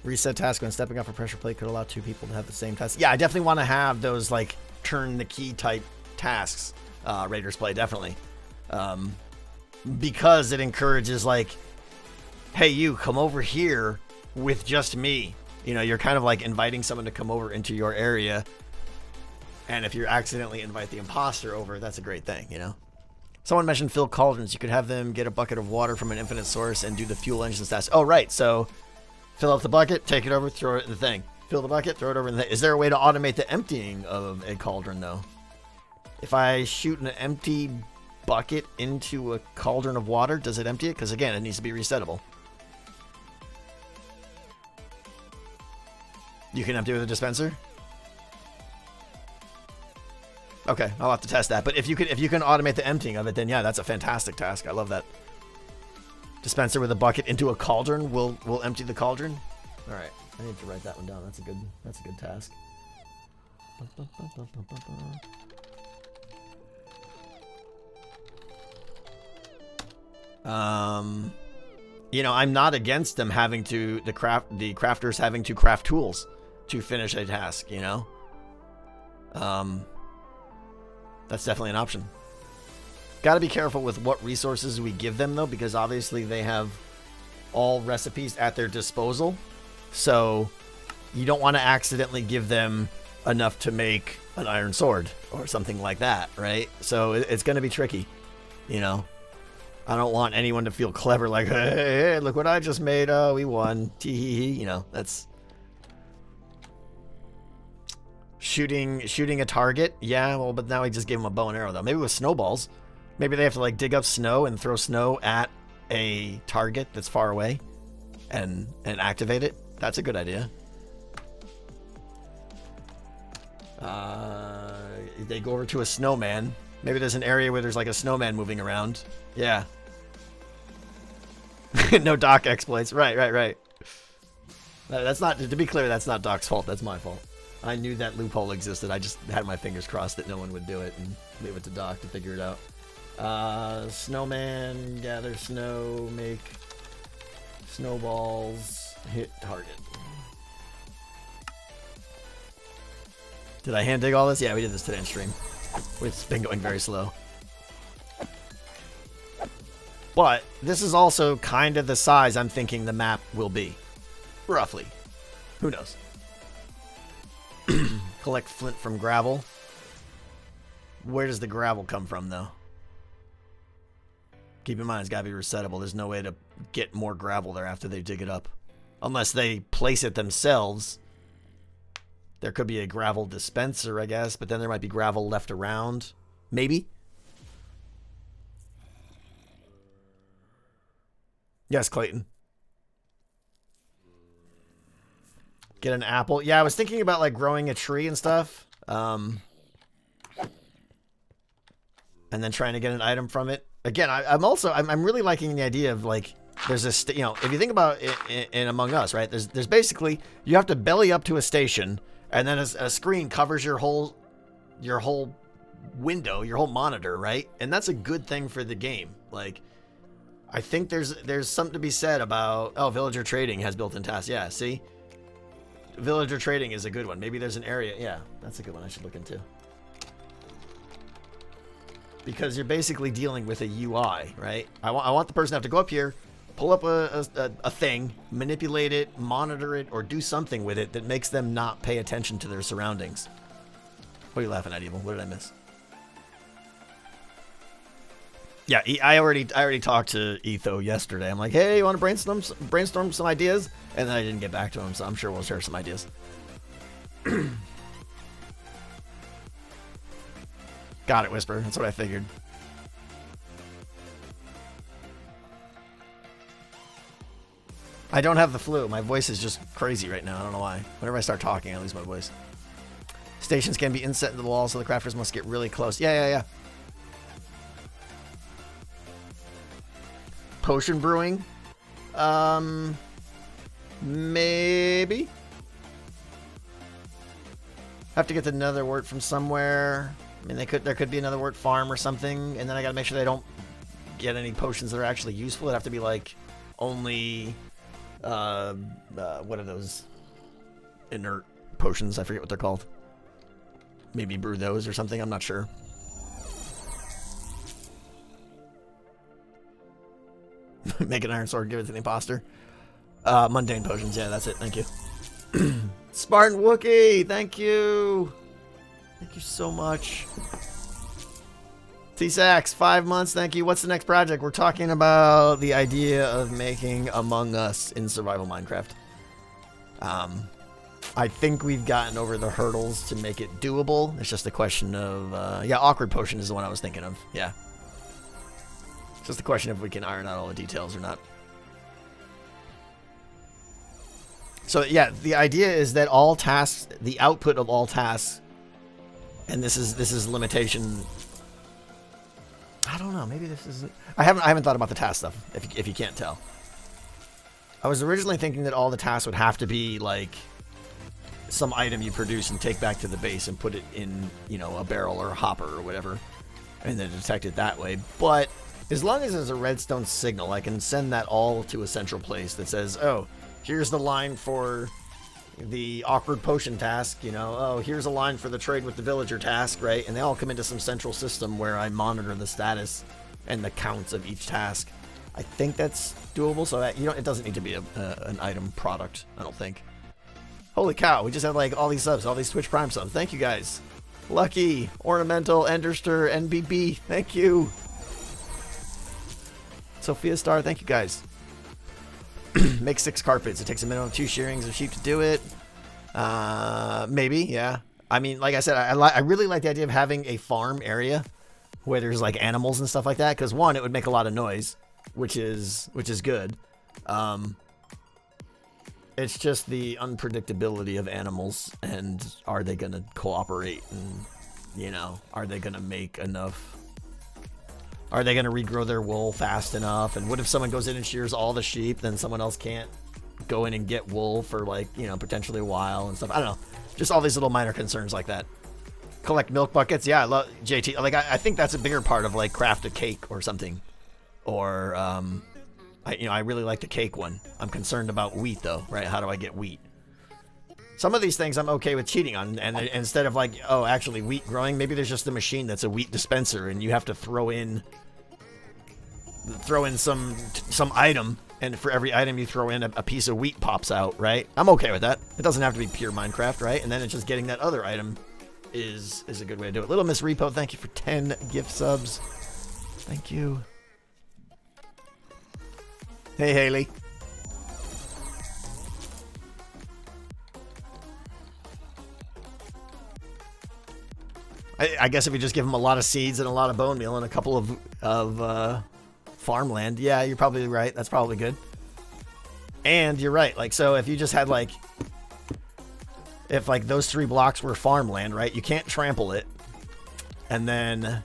Reset task when stepping off a pressure plate could allow two people to have the same task. Yeah, I definitely want to have those like turn the key type tasks. Raiders play, definitely. Because it encourages like, hey, you come over here with just me. You know, you're kind of like inviting someone to come over into your area. And if you accidentally invite the imposter over, that's a great thing, you know? Someone mentioned fill cauldrons. You could have them get a bucket of water from an infinite source and do the fuel engine task. Oh, right. So fill up the bucket, take it over, throw it in the thing. Fill the bucket, throw it over in the thing. Is there a way to automate the emptying of a cauldron, though? If I shoot an empty bucket into a cauldron of water, does it empty it? Because, again, it needs to be resettable. You can empty with a dispenser? Okay, I'll have to test that. But if you can automate the emptying of it, then yeah, that's a fantastic task. I love that. Dispenser with a bucket into a cauldron will empty the cauldron. All right, I need to write that one down. That's a good task. You know, I'm not against them having to the crafters having to craft tools to finish a task, you know. That's definitely an option. Got to be careful with what resources we give them, though, because obviously they have all recipes at their disposal. So you don't want to accidentally give them enough to make an iron sword or something like that, right? So it's going to be tricky, you know. I don't want anyone to feel clever like, hey, look what I just made. Oh, we won. Tee-hee-hee. You know, that's... Shooting a target. Yeah, well, but now we just gave him a bow and arrow, though. Maybe with snowballs. Maybe they have to, like, dig up snow and throw snow at a target that's far away and activate it. That's a good idea. They go over to a snowman. Maybe there's an area where there's, like, a snowman moving around. Yeah. No Doc exploits. Right. That's not, to be clear, that's not Doc's fault. That's my fault. I knew that loophole existed. I just had my fingers crossed that no one would do it and leave it to Doc to figure it out. Snowman, gather snow, make snowballs, hit target. Did I hand dig all this? Yeah, we did this today in stream. It's been going very slow. But this is also kind of the size I'm thinking the map will be. Roughly. Who knows? Collect flint from gravel. Where does the gravel come from, though? Keep in mind, it's gotta be resettable. There's no way to get more gravel there after they dig it up. Unless they place it themselves. There could be a gravel dispenser, I guess, but then there might be gravel left around. Maybe? Yes, Clayton. Get an apple. Yeah, I was thinking about, like, growing a tree and stuff. And then trying to get an item from it. Again, I'm really liking the idea of, like, there's a, you know, if you think about it in Among Us, right? There's basically, you have to belly up to a station, and then a screen covers your whole window, your whole monitor, right? And that's a good thing for the game. Like, I think there's something to be said about, oh, villager trading has built-in tasks. Yeah, see? Villager trading is a good one. Maybe there's an area. Yeah, that's a good one I should look into. Because you're basically dealing with a UI, right? I want the person to have to go up here, pull up a thing, manipulate it, monitor it, or do something with it that makes them not pay attention to their surroundings. What are you laughing at, Evil? What did I miss? Yeah, I already talked to Etho yesterday. I'm like, hey, you want to brainstorm some ideas? And then I didn't get back to him, so I'm sure we'll share some ideas. Got it, Whisper. That's what I figured. I don't have the flu. My voice is just crazy right now. I don't know why. Whenever I start talking, I lose my voice. Stations can be inset into the wall, so the crafters must get really close. Yeah. Potion brewing? Maybe? Have to get the nether wort from somewhere. I mean, there could be another wort farm or something, and then I gotta make sure they don't get any potions that are actually useful. It'd have to be like only what are those inert potions? I forget what they're called. Maybe brew those or something. I'm not sure. Make an iron sword, give it to the imposter. Mundane potions, yeah, that's it. Thank you. Spartan Wookie, thank you. Thank you so much. T-Sax, 5 months, thank you. What's the next project? We're talking about the idea of making Among Us in survival Minecraft. I think we've gotten over the hurdles to make it doable. It's just a question of, yeah, awkward potion is the one I was thinking of. Yeah. It's just a question of if we can iron out all the details or not. So yeah, the idea is that all tasks, the output of all tasks, and this is limitation. I don't know. Maybe this isn't. I haven't thought about the task stuff. If you can't tell, I was originally thinking that all the tasks would have to be like some item you produce and take back to the base and put it in, you know, a barrel or a hopper or whatever, and then detect it that way. But as long as there's a redstone signal, I can send that all to a central place that says, oh, here's the line for the awkward potion task, you know, oh, here's a line for the trade with the villager task, right? And they all come into some central system where I monitor the status and the counts of each task. I think that's doable, so that, you know, it doesn't need to be an item product, I don't think. Holy cow, we just had like all these subs, all these Twitch Prime subs. Thank you guys. Lucky, Ornamental, Enderster, NBB, thank you. Sophia Star, thank you guys. Make 6 carpets. It takes a minimum of 2 shearings of sheep to do it. Maybe, yeah. I mean, like I said, I really like the idea of having a farm area where there's like animals and stuff like that. Because one, it would make a lot of noise, which is good. It's just the unpredictability of animals, and are they gonna cooperate, and you know, are they gonna make enough? Are they gonna regrow their wool fast enough? And what if someone goes in and shears all the sheep, then someone else can't go in and get wool for like, you know, potentially a while and stuff? I don't know, just all these little minor concerns like that. Collect milk buckets, yeah, I love JT. Like I think that's a bigger part of like craft a cake or something, or I really like the cake one. I'm concerned about wheat though, right? How do I get wheat? Some of these things I'm okay with cheating on, and instead of like, oh, actually wheat growing, maybe there's just a machine that's a wheat dispenser, and you have to throw in some item, and for every item you throw in, a piece of wheat pops out, right? I'm okay with that. It doesn't have to be pure Minecraft, right? And then it's just getting that other item is a good way to do it. Little Miss Repo, thank you for 10 gift subs. Thank you. Hey, Haley. I guess if you just give them a lot of seeds and a lot of bone meal and a couple of farmland, yeah, you're probably right. That's probably good. And you're right. Like, so if you just had like, if like those 3 blocks were farmland, right? You can't trample it. And then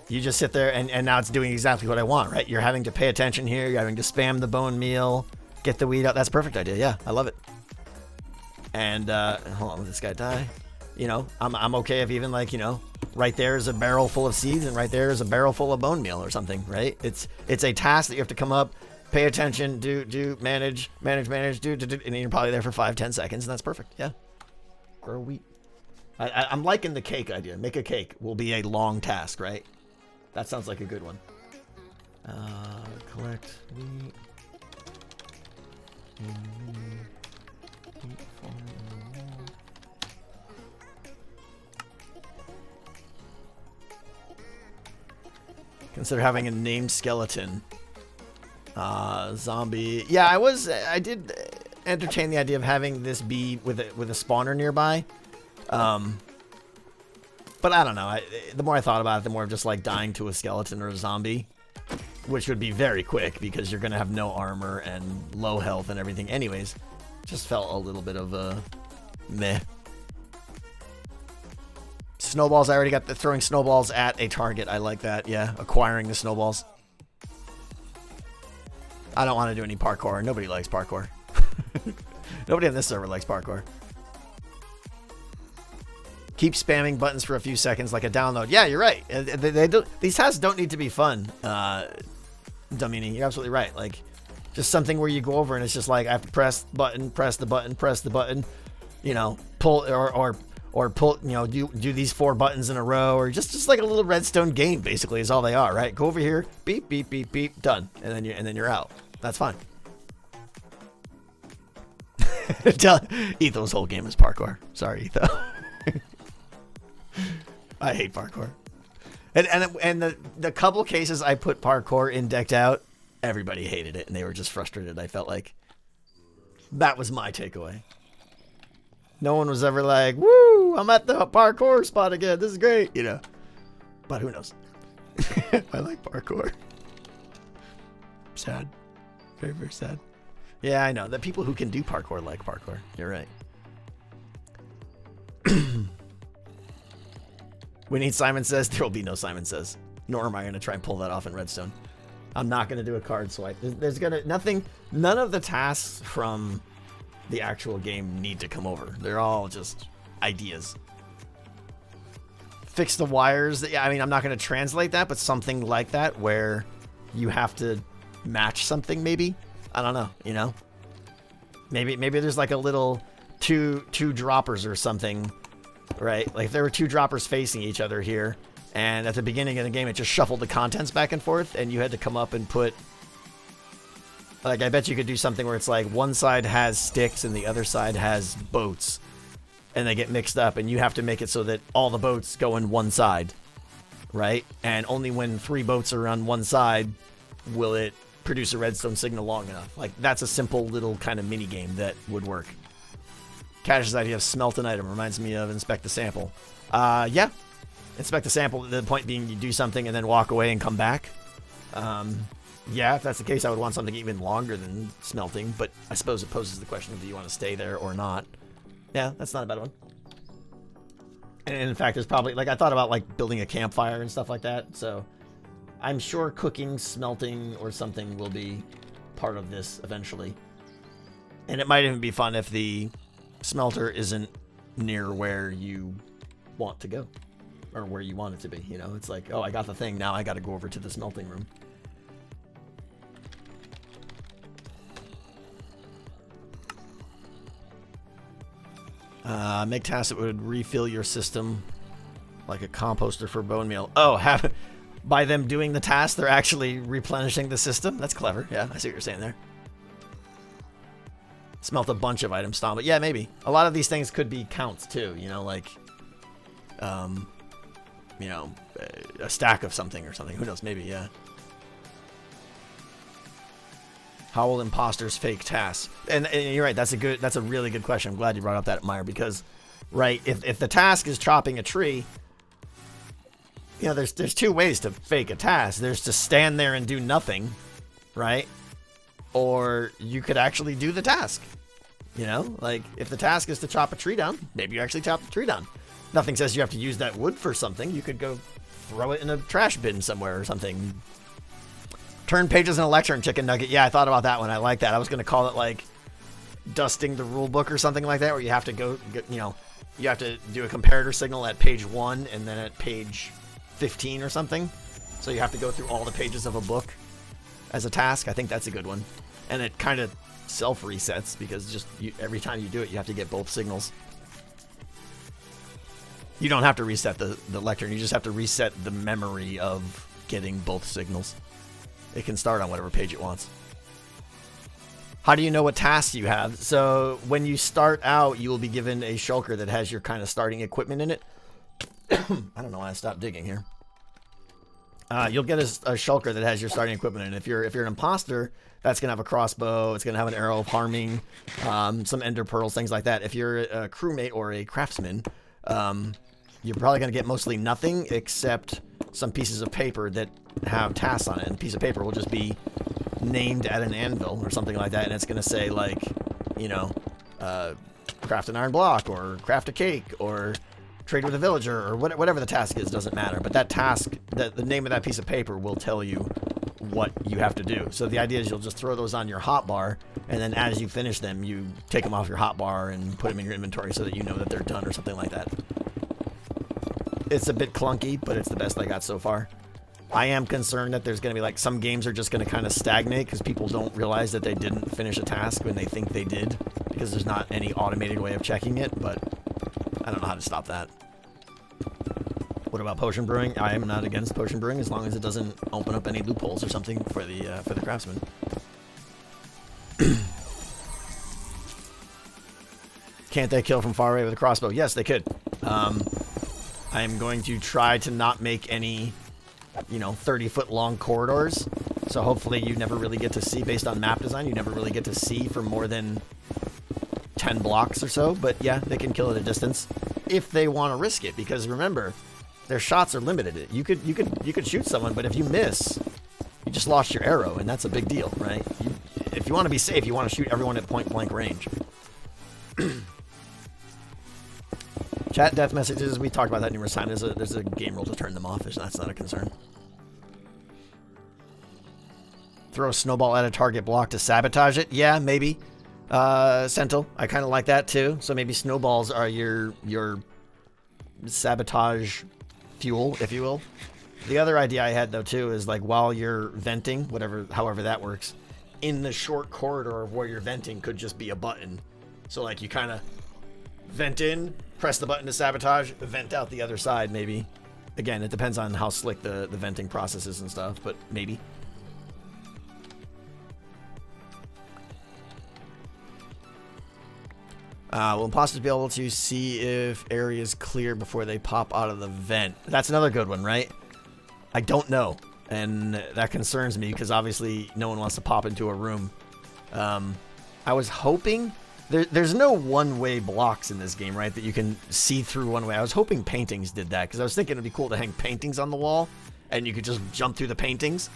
you just sit there and now it's doing exactly what I want, right? You're having to pay attention here. You're having to spam the bone meal, get the weed out. That's a perfect idea. Yeah, I love it. And hold on, let this guy die. You know, I'm okay if even like, you know, right there is a barrel full of seeds and right there is a barrel full of bone meal or something, right? It's a task that you have to come up, pay attention, manage, do, and then you're probably there for 5-10 seconds, and that's perfect. Yeah. Grow wheat. I'm liking the cake idea. Make a cake will be a long task, right? That sounds like a good one. Collect wheat. Consider having a named skeleton. Zombie. Yeah, I did entertain the idea of having this be with a spawner nearby. But I don't know. The more I thought about it, the more of just like dying to a skeleton or a zombie, which would be very quick because you're gonna have no armor and low health and everything. Anyways, just felt a little bit of a meh. Snowballs, I already got the throwing snowballs at a target. I like that, yeah. Acquiring the snowballs. I don't want to do any parkour. Nobody likes parkour. Nobody on this server likes parkour. Keep spamming buttons for a few seconds like a download. Yeah, you're right. These tasks don't need to be fun, Domini. You're absolutely right. Like, just something where you go over and it's just like, I have to press button, press the button, you know, pull or pull, you know, do these 4 buttons in a row, or just like a little redstone game basically is all they are, right? Go over here, beep, beep, beep, beep, done. And then you're out. That's fine. Etho's whole game is parkour. Sorry, Etho. I hate parkour. And the couple cases I put parkour in decked out, everybody hated it and they were just frustrated. I felt like that was my takeaway. No one was ever like, woo, I'm at the parkour spot again. This is great, you know. But who knows? I like parkour. Sad. Very, very sad. Yeah, I know. The people who can do parkour like parkour. You're right. We need Simon Says. There will be no Simon Says. Nor am I going to try and pull that off in Redstone. I'm not going to do a card swipe. There's going to... Nothing... None of the tasks from the actual game need to come over. They're all just ideas. Fix the wires. Yeah, I mean, I'm not going to translate that, but something like that where you have to match something maybe. I don't know, you know? Maybe there's like a little two droppers or something, right? Like if there were two droppers facing each other here, and at the beginning of the game it just shuffled the contents back and forth, and you had to come up and put, like, I bet you could do something where it's like one side has sticks and the other side has boats, and they get mixed up, and you have to make it so that all the boats go in one side, right? And only when 3 boats are on one side will it produce a redstone signal long enough. Like, that's a simple little kind of mini game that would work. Cash's idea of smelt an item reminds me of inspect the sample. Yeah. Inspect the sample, the point being you do something and then walk away and come back. Yeah, if that's the case, I would want something even longer than smelting, but I suppose it poses the question of do you want to stay there or not. Yeah, that's not a bad one. And in fact, there's probably, like, I thought about, like, building a campfire and stuff like that, so I'm sure cooking, smelting, or something will be part of this eventually. And it might even be fun if the smelter isn't near where you want to go, or where you want it to be, you know? It's like, oh, I got the thing, now I gotta go over to the smelting room. Make tasks that would refill your system like a composter for bone meal. Oh, by them doing the task, they're actually replenishing the system? That's clever. Yeah, I see what you're saying there. Smelt a bunch of items, Tom. But yeah, maybe. A lot of these things could be counts too, you know, like, you know, a stack of something or something. Who knows? Maybe, yeah. How will imposters fake tasks? And you're right. That's a really good question. I'm glad you brought up that, Meyer, because, right, if the task is chopping a tree, you know, there's 2 ways to fake a task. There's to stand there and do nothing, right? Or you could actually do the task. You know, like if the task is to chop a tree down, maybe you actually chop the tree down. Nothing says you have to use that wood for something. You could go throw it in a trash bin somewhere or something. Turn pages in a lectern, chicken nugget. Yeah, I thought about that one. I like that. I was going to call it like dusting the rule book or something like that, where you have to go, you know, you have to do a comparator signal at page 1 and then at page 15 or something. So you have to go through all the pages of a book as a task. I think that's a good one. And it kind of self-resets because just every time you do it, you have to get both signals. You don't have to reset the lectern. You just have to reset the memory of getting both signals. It can start on whatever page it wants. How do you know what tasks you have? So when you start out, you will be given a shulker that has your kind of starting equipment in it. I don't know why I stopped digging here. You'll get a shulker that has your starting equipment in it. If you're an imposter, that's going to have a crossbow. It's going to have an arrow of harming, some ender pearls, things like that. If you're a crewmate or a craftsman, you're probably going to get mostly nothing except some pieces of paper that have tasks on it. And the piece of paper will just be named at an anvil or something like that. And it's going to say, like, you know, craft an iron block or craft a cake or trade with a villager or whatever the task is, doesn't matter. But that task, the name of that piece of paper will tell you what you have to do. So the idea is you'll just throw those on your hotbar, and then as you finish them, you take them off your hotbar and put them in your inventory so that you know that they're done or something like that. It's a bit clunky, but it's the best I got so far. I am concerned that there's going to be, like, some games are just going to kind of stagnate because people don't realize that they didn't finish a task when they think they did, because there's not any automated way of checking it, but I don't know how to stop that. What about potion brewing? I am not against potion brewing as long as it doesn't open up any loopholes or something for the craftsman. Can't they kill from far away with a crossbow? Yes, they could. I'm going to try to not make any, you know, 30-foot long corridors. So hopefully you never really get to see, based on map design, you never really get to see for more than 10 blocks or so. But yeah, they can kill at a distance if they want to risk it, because remember, their shots are limited. You could shoot someone, but if you miss, you just lost your arrow, and that's a big deal, right? If you want to be safe, you want to shoot everyone at point blank range. Chat death messages, we talked about that numerous times. There's a game rule to turn them off. That's not a concern. Throw a snowball at a target block to sabotage it. Yeah, maybe. Sentinel, I kind of like that too. So maybe snowballs are your sabotage fuel, if you will. The other idea I had though too is, like, while you're venting, however that works, in the short corridor of where you're venting could just be a button. So, like, you kind of Vent in, press the button to sabotage, vent out the other side, maybe. Again, it depends on how slick the venting process is and stuff, but maybe. Will imposters be able to see if areas clear before they pop out of the vent? That's another good one, right? I don't know. And that concerns me because obviously no one wants to pop into a room. I was hoping... There's no one-way blocks in this game, right? That you can see through one way. I was hoping paintings did that because I was thinking it'd be cool to hang paintings on the wall and you could just jump through the paintings.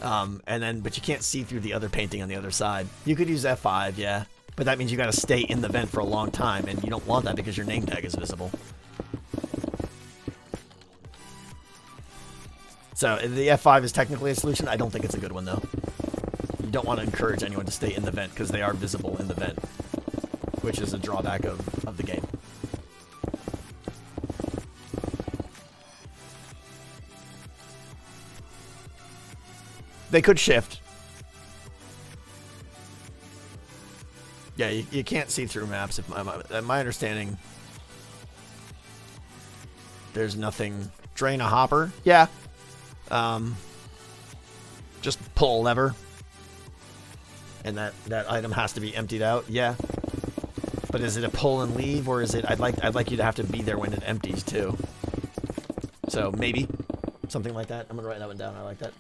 But you can't see through the other painting on the other side. You could use F5, yeah. But that means you got to stay in the vent for a long time, and you don't want that because your name tag is visible. So the F5 is technically a solution. I don't think it's a good one, though. You don't want to encourage anyone to stay in the vent because they are visible in the vent, which is a drawback of the game. They could shift. Yeah, you can't see through maps. If my understanding, there's nothing. Drain a hopper. Yeah. Just pull a lever, and that item has to be emptied out. Yeah. But is it a pull and leave, or is it? I'd like you to have to be there when it empties too. So maybe something like that. I'm gonna write that one down. I like that.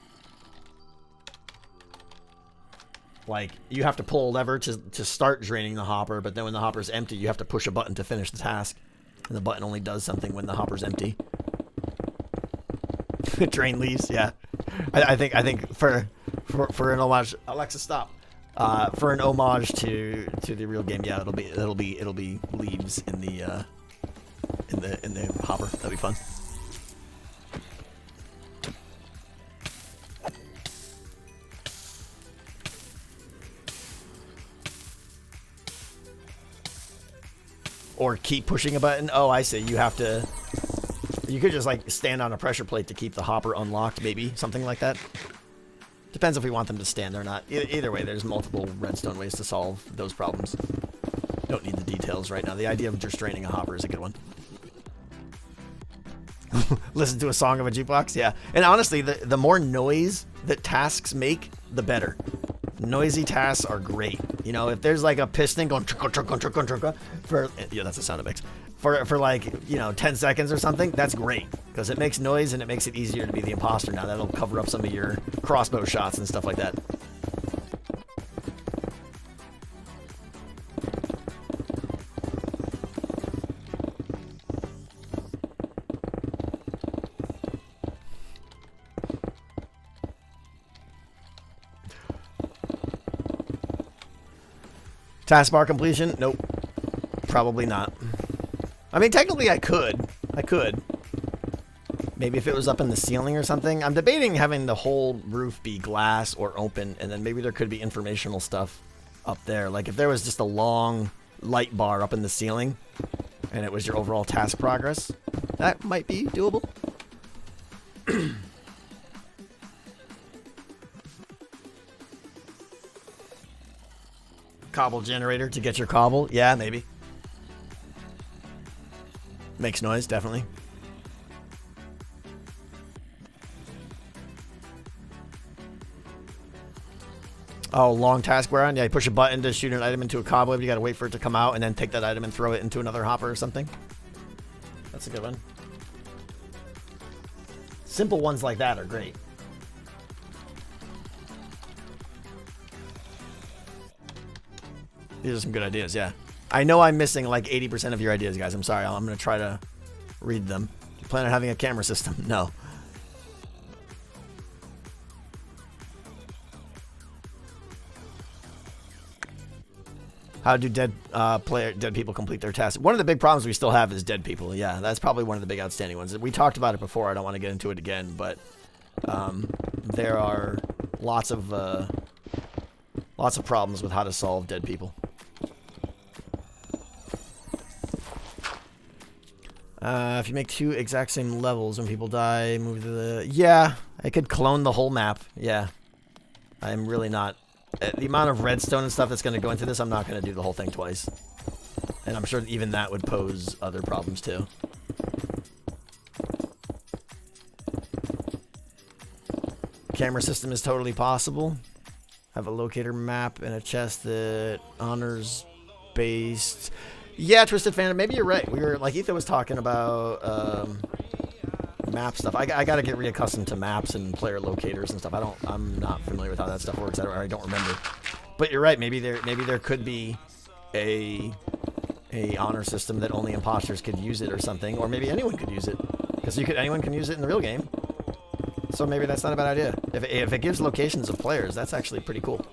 Like, you have to pull a lever to start draining the hopper, but then when the hopper's empty, you have to push a button to finish the task. And the button only does something when the hopper's empty. Drain leaves, yeah. I think for an homage, Alexa, stop. For an homage to the real game, yeah, it'll be leaves in the hopper. That'll be fun. Or keep pushing a button. Oh, I see. You have to... You could just, like, stand on a pressure plate to keep the hopper unlocked, maybe. Something like that. Depends if we want them to stand or not. Either way, there's multiple redstone ways to solve those problems. Don't need the details right now. The idea of just draining a hopper is a good one. Listen to a song of a jukebox? Yeah. And honestly, the more noise that tasks make, the better. Noisy tasks are great. You know, if there's like a piston going for, yeah, that's the sound it makes. For like, you know, 10 seconds or something, that's great. Because it makes noise and it makes it easier to be the imposter now. That'll cover up some of your crossbow shots and stuff like that. Taskbar completion? Nope. Probably not. I mean, technically I could. Maybe if it was up in the ceiling or something. I'm debating having the whole roof be glass or open, and then maybe there could be informational stuff up there. Like if there was just a long light bar up in the ceiling, and it was your overall task progress, that might be doable. Cobble generator to get your cobble. Yeah, maybe. Makes noise, definitely. Oh, long taskbar on? Yeah, you push a button to shoot an item into a cobweb. You gotta wait for it to come out and then take that item and throw it into another hopper or something. That's a good one. Simple ones like that are great. These are some good ideas, yeah. I know I'm missing like 80% of your ideas, guys. I'm sorry. I'm going to try to read them. Do you plan on having a camera system? No. How do dead people complete their tasks? One of the big problems we still have is dead people. Yeah, that's probably one of the big outstanding ones. We talked about it before. I don't want to get into it again, but there are lots of problems with how to solve dead people. If you make 2 exact same levels, when people die, move to the... Yeah, I could clone the whole map. Yeah. I'm really not... The amount of redstone and stuff that's going to go into this, I'm not going to do the whole thing twice. And I'm sure even that would pose other problems too. Camera system is totally possible. Have a locator map and a chest that honors based. Yeah, Twisted Phantom, maybe you're right. We were, like Ethan was talking about map stuff. I gotta get reaccustomed to maps and player locators and stuff. I'm not familiar with how that stuff works. I don't remember. But you're right, maybe there could be a honor system that only imposters could use it or something, or maybe anyone could use it. Because anyone can use it in the real game. So maybe that's not a bad idea. If it gives locations of players, that's actually pretty cool.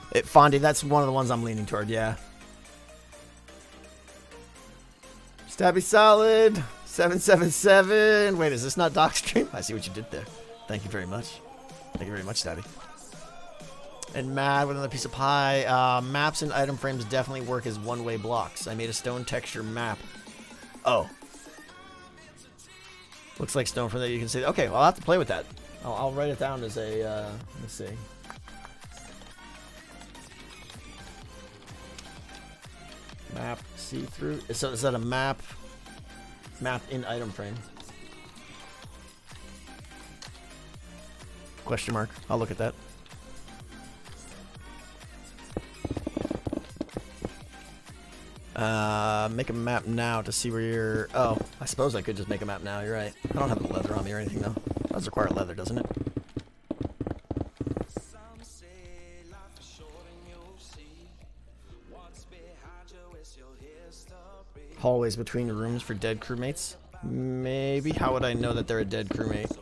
Good. Fondy, that's one of the ones I'm leaning toward, yeah. Stabby Solid 777. Wait, is this not Doc Stream? I see what you did there. Thank you very much. Thank you very much, Stabby. And Mad with another piece of pie. Maps and item frames definitely work as one-way blocks. I made a stone texture map. Oh. Looks like stone from there. You can see. Okay, well, I'll have to play with that. I'll write it down as a. Let's see. Map see-through. So is that a map? Map in item frame. Question mark. I'll look at that. Make a map now to see where you're. Oh, I suppose I could just make a map now. You're right. I don't have the leather on me or anything though. That does require leather, doesn't it? Hallways between rooms for dead crewmates? Maybe. How would I know that they're a dead crewmate?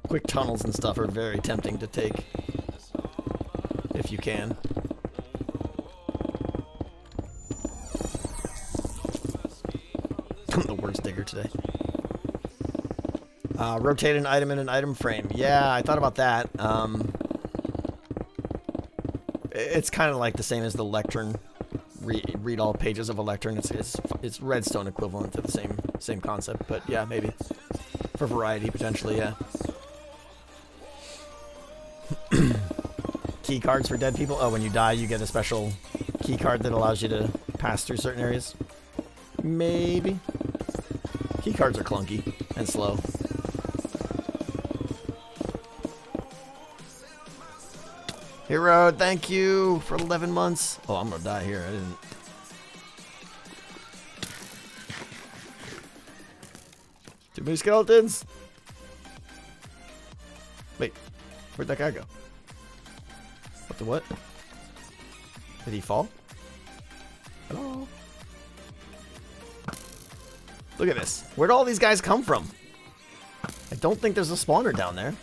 Quick tunnels and stuff are very tempting to take. If you can. I'm the worst digger today. Rotate an item in an item frame. Yeah, I thought about that. It's kind of like the same as the lectern. Read all pages of a lectern. It's redstone equivalent to the same concept, but yeah, maybe for variety potentially, yeah. Key cards for dead people. Oh, when you die, you get a special key card that allows you to pass through certain areas. Maybe. Key cards are clunky and slow. Hero, thank you for 11 months. Oh, I'm gonna die here. I didn't. Too many skeletons. Wait, where'd that guy go? What the what? Did he fall? Hello? Look at this. Where'd all these guys come from? I don't think there's a spawner down there.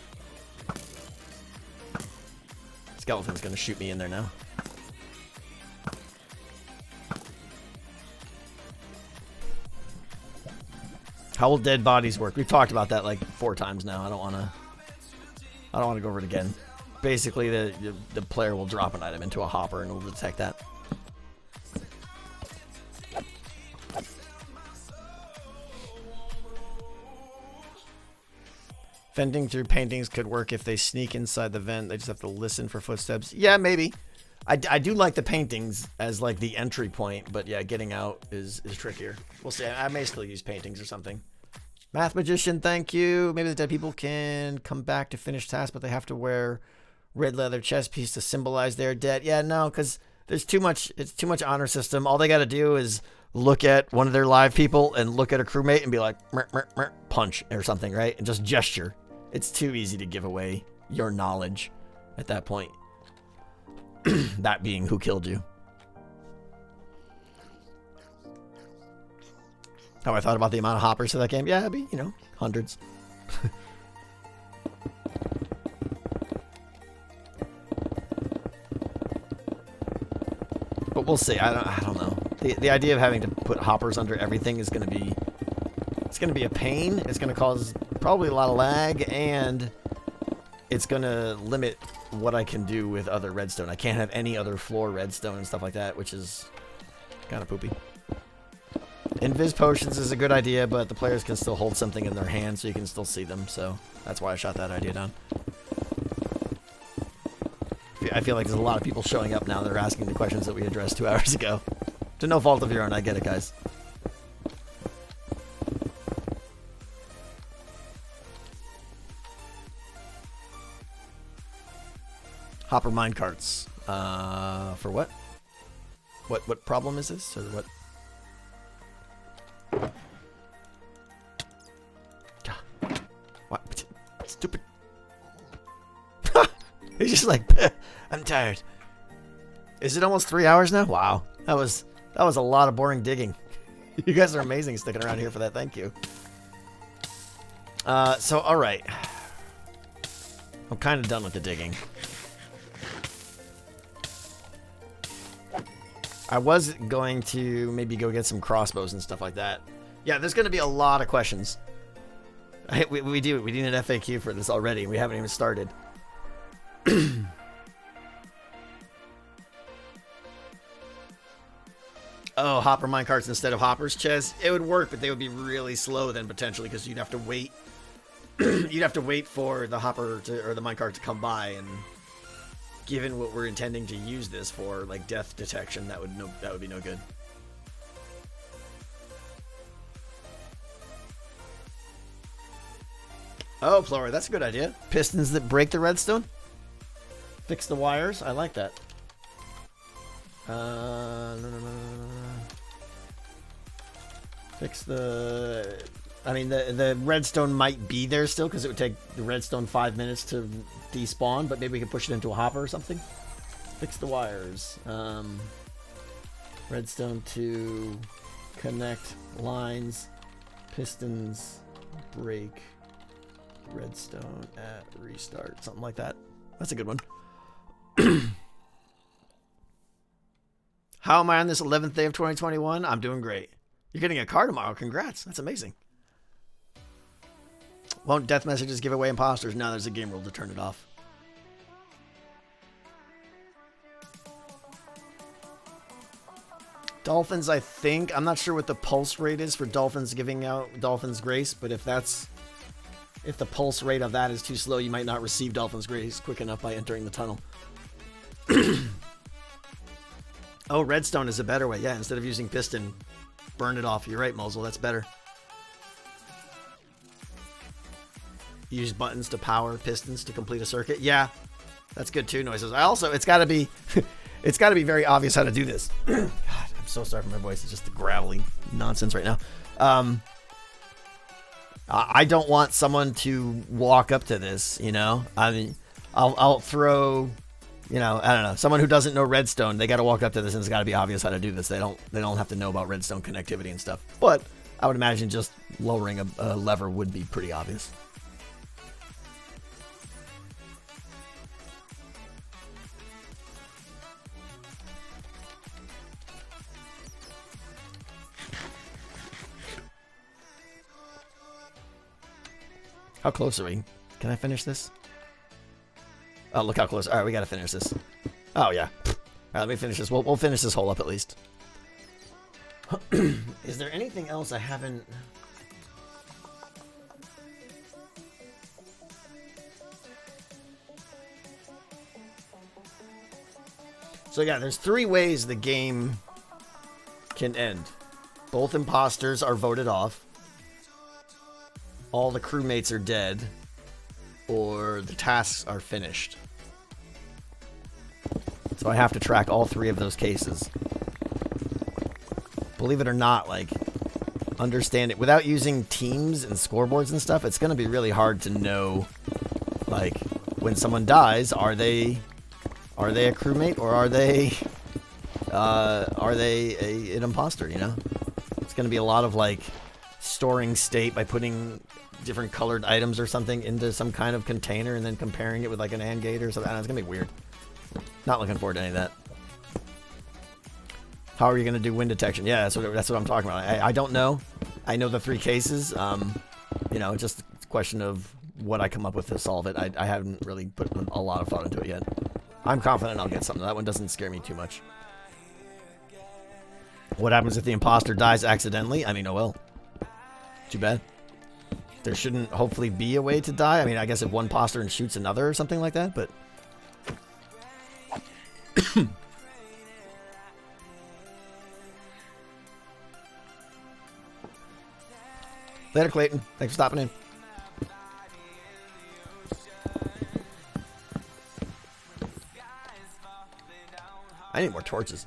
Skeleton's gonna shoot me in there now. How will dead bodies work? We've talked about that like 4 times now. I don't wanna go over it again. Basically, the player will drop an item into a hopper and it'll detect that. Fending through paintings could work if they sneak inside the vent. They just have to listen for footsteps. Yeah, maybe. I do like the paintings as like the entry point, but yeah, getting out is trickier. We'll see. I may still use paintings or something. Math Magician, thank you. Maybe the dead people can come back to finish tasks, but they have to wear red leather chest piece to symbolize they're dead. Yeah, no, because there's too much. It's too much honor system. All they got to do is look at one of their live people and look at a crewmate and be like, mer, mer, mer, punch or something, right? And just gesture. It's too easy to give away your knowledge at that point. That being who killed you. How I thought about the amount of hoppers to that game? Yeah, it'd be, you know, hundreds. But we'll see. I don't know. The idea of having to put hoppers under everything is going to be... It's going to be a pain. It's going to cause probably a lot of lag, and it's gonna limit what I can do with other redstone. I can't have any other floor redstone and stuff like that, which is kind of poopy. Invis potions is a good idea, but the players can still hold something in their hand so you can still see them, so that's why I shot that idea down. I feel like there's a lot of people showing up now that are asking the questions that we addressed 2 hours ago. To no fault of your own, I get it, guys. Hopper minecarts. For what? What problem is this, or what? What? Stupid. He's just like, I'm tired. Is it almost 3 hours now? Wow, that was a lot of boring digging. You guys are amazing sticking around here for that. Thank you. So all right, I'm kind of done with the digging. I was going to maybe go get some crossbows and stuff like that. Yeah, there's going to be a lot of questions. We need an FAQ for this already. We haven't even started. Oh, hopper minecarts instead of hoppers, Ches. It would work, but they would be really slow then potentially because you'd have to wait. You'd have to wait for the hopper or the minecart to come by, and given what we're intending to use this for, like death detection, that would be no good. Oh, Plora, that's a good idea. Pistons that break the redstone? Fix the wires? I like that. No. Fix the... I mean, the redstone might be there still, because it would take the redstone 5 minutes to despawn, but maybe we can push it into a hopper or something. Fix the wires. Redstone to connect lines. Pistons break redstone at restart. Something like that. That's a good one. How am I on this 11th day of 2021? I'm doing great. You're getting a car tomorrow. Congrats. That's amazing. Won't death messages give away imposters? No, there's a game rule to turn it off. Dolphins, I think. I'm not sure what the pulse rate is for dolphins giving out Dolphin's Grace, but if the pulse rate of that is too slow, you might not receive Dolphin's Grace quick enough by entering the tunnel. Oh, redstone is a better way. Yeah, instead of using piston, burn it off. You're right, Mosul. That's better. Use buttons to power pistons to complete a circuit. Yeah, that's good too, Noises. It's got to be it's got to be very obvious how to do this. God, I'm so sorry for my voice. It's just the gravelly nonsense right now. I don't want someone to walk up to this, you know? I mean, I'll throw, you know, I don't know, someone who doesn't know redstone, they got to walk up to this and it's got to be obvious how to do this. They don't have to know about redstone connectivity and stuff. But I would imagine just lowering a lever would be pretty obvious. How close are we? Can I finish this? Oh, look how close. All right, we got to finish this. Oh, yeah. All right, let me finish this. We'll finish this hole up at least. Is there anything else I haven't... So, yeah, there's 3 ways the game can end. Both imposters are voted off. All the crewmates are dead, or the tasks are finished. So I have to track all 3 of those cases. Believe it or not, like, understand it. Without using teams and scoreboards and stuff, it's going to be really hard to know, like, when someone dies, are they a crewmate, or are they an imposter, you know? It's going to be a lot of, like, storing state by putting different colored items or something into some kind of container and then comparing it with like an AND gate or something. I don't know, it's gonna be weird. Not looking forward to any of that. How are you gonna do wind detection? Yeah, that's what I'm talking about. I don't know. I know the 3 cases. You know, just a question of what I come up with to solve it. I haven't really put a lot of thought into it yet. I'm confident I'll get something. That one doesn't scare me too much. What happens if the imposter dies accidentally? I mean, oh well. Too bad. There shouldn't hopefully be a way to die. I mean, I guess if one imposter and shoots another or something like that, but... Later, Clayton. Thanks for stopping in. I need more torches.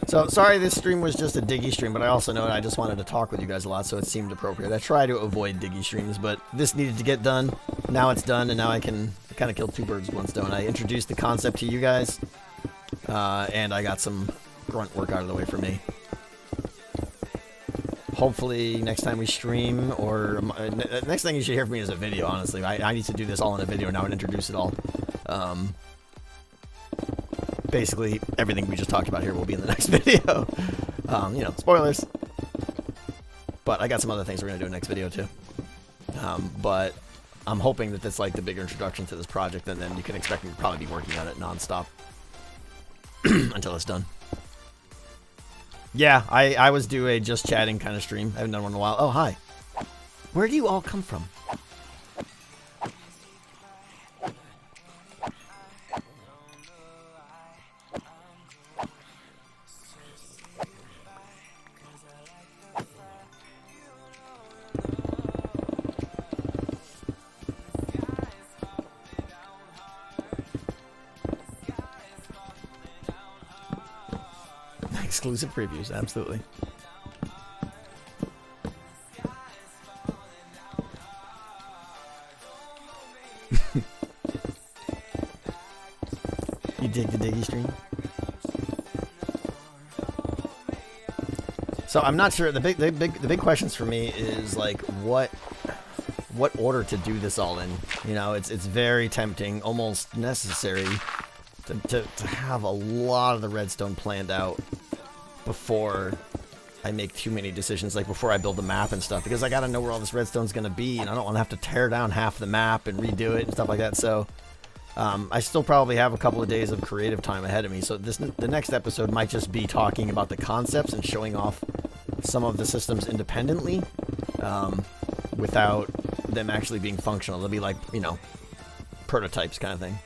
So, sorry this stream was just a Diggy stream, but I also know I just wanted to talk with you guys a lot, so it seemed appropriate. I try to avoid Diggy streams, but this needed to get done. Now it's done, and now I can kind of kill two birds with one stone. I introduced the concept to you guys, and I got some grunt work out of the way for me. Hopefully, next time we stream, or next thing you should hear from me is a video, honestly. I need to do this all in a video now and introduce it all. Basically, everything we just talked about here will be in the next video. You know, spoilers. But I got some other things we're going to do in the next video, too. But I'm hoping that that's like the bigger introduction to this project, and then you can expect me to probably be working on it nonstop until it's done. Yeah, I was due a just chatting kind of stream. I haven't done one in a while. Oh, hi. Where do you all come from? Exclusive previews, absolutely. You dig the Diggy stream? So I'm not sure. The big questions for me is like what order to do this all in. You know, it's very tempting, almost necessary to have a lot of the redstone planned out before I make too many decisions, like before I build the map and stuff, because I gotta know where all this redstone's gonna be, and I don't want to have to tear down half the map and redo it and stuff like that. So I still probably have a couple of days of creative time ahead of me, so the next episode might just be talking about the concepts and showing off some of the systems independently, without them actually being functional. They'll be like, you know, prototypes kind of thing.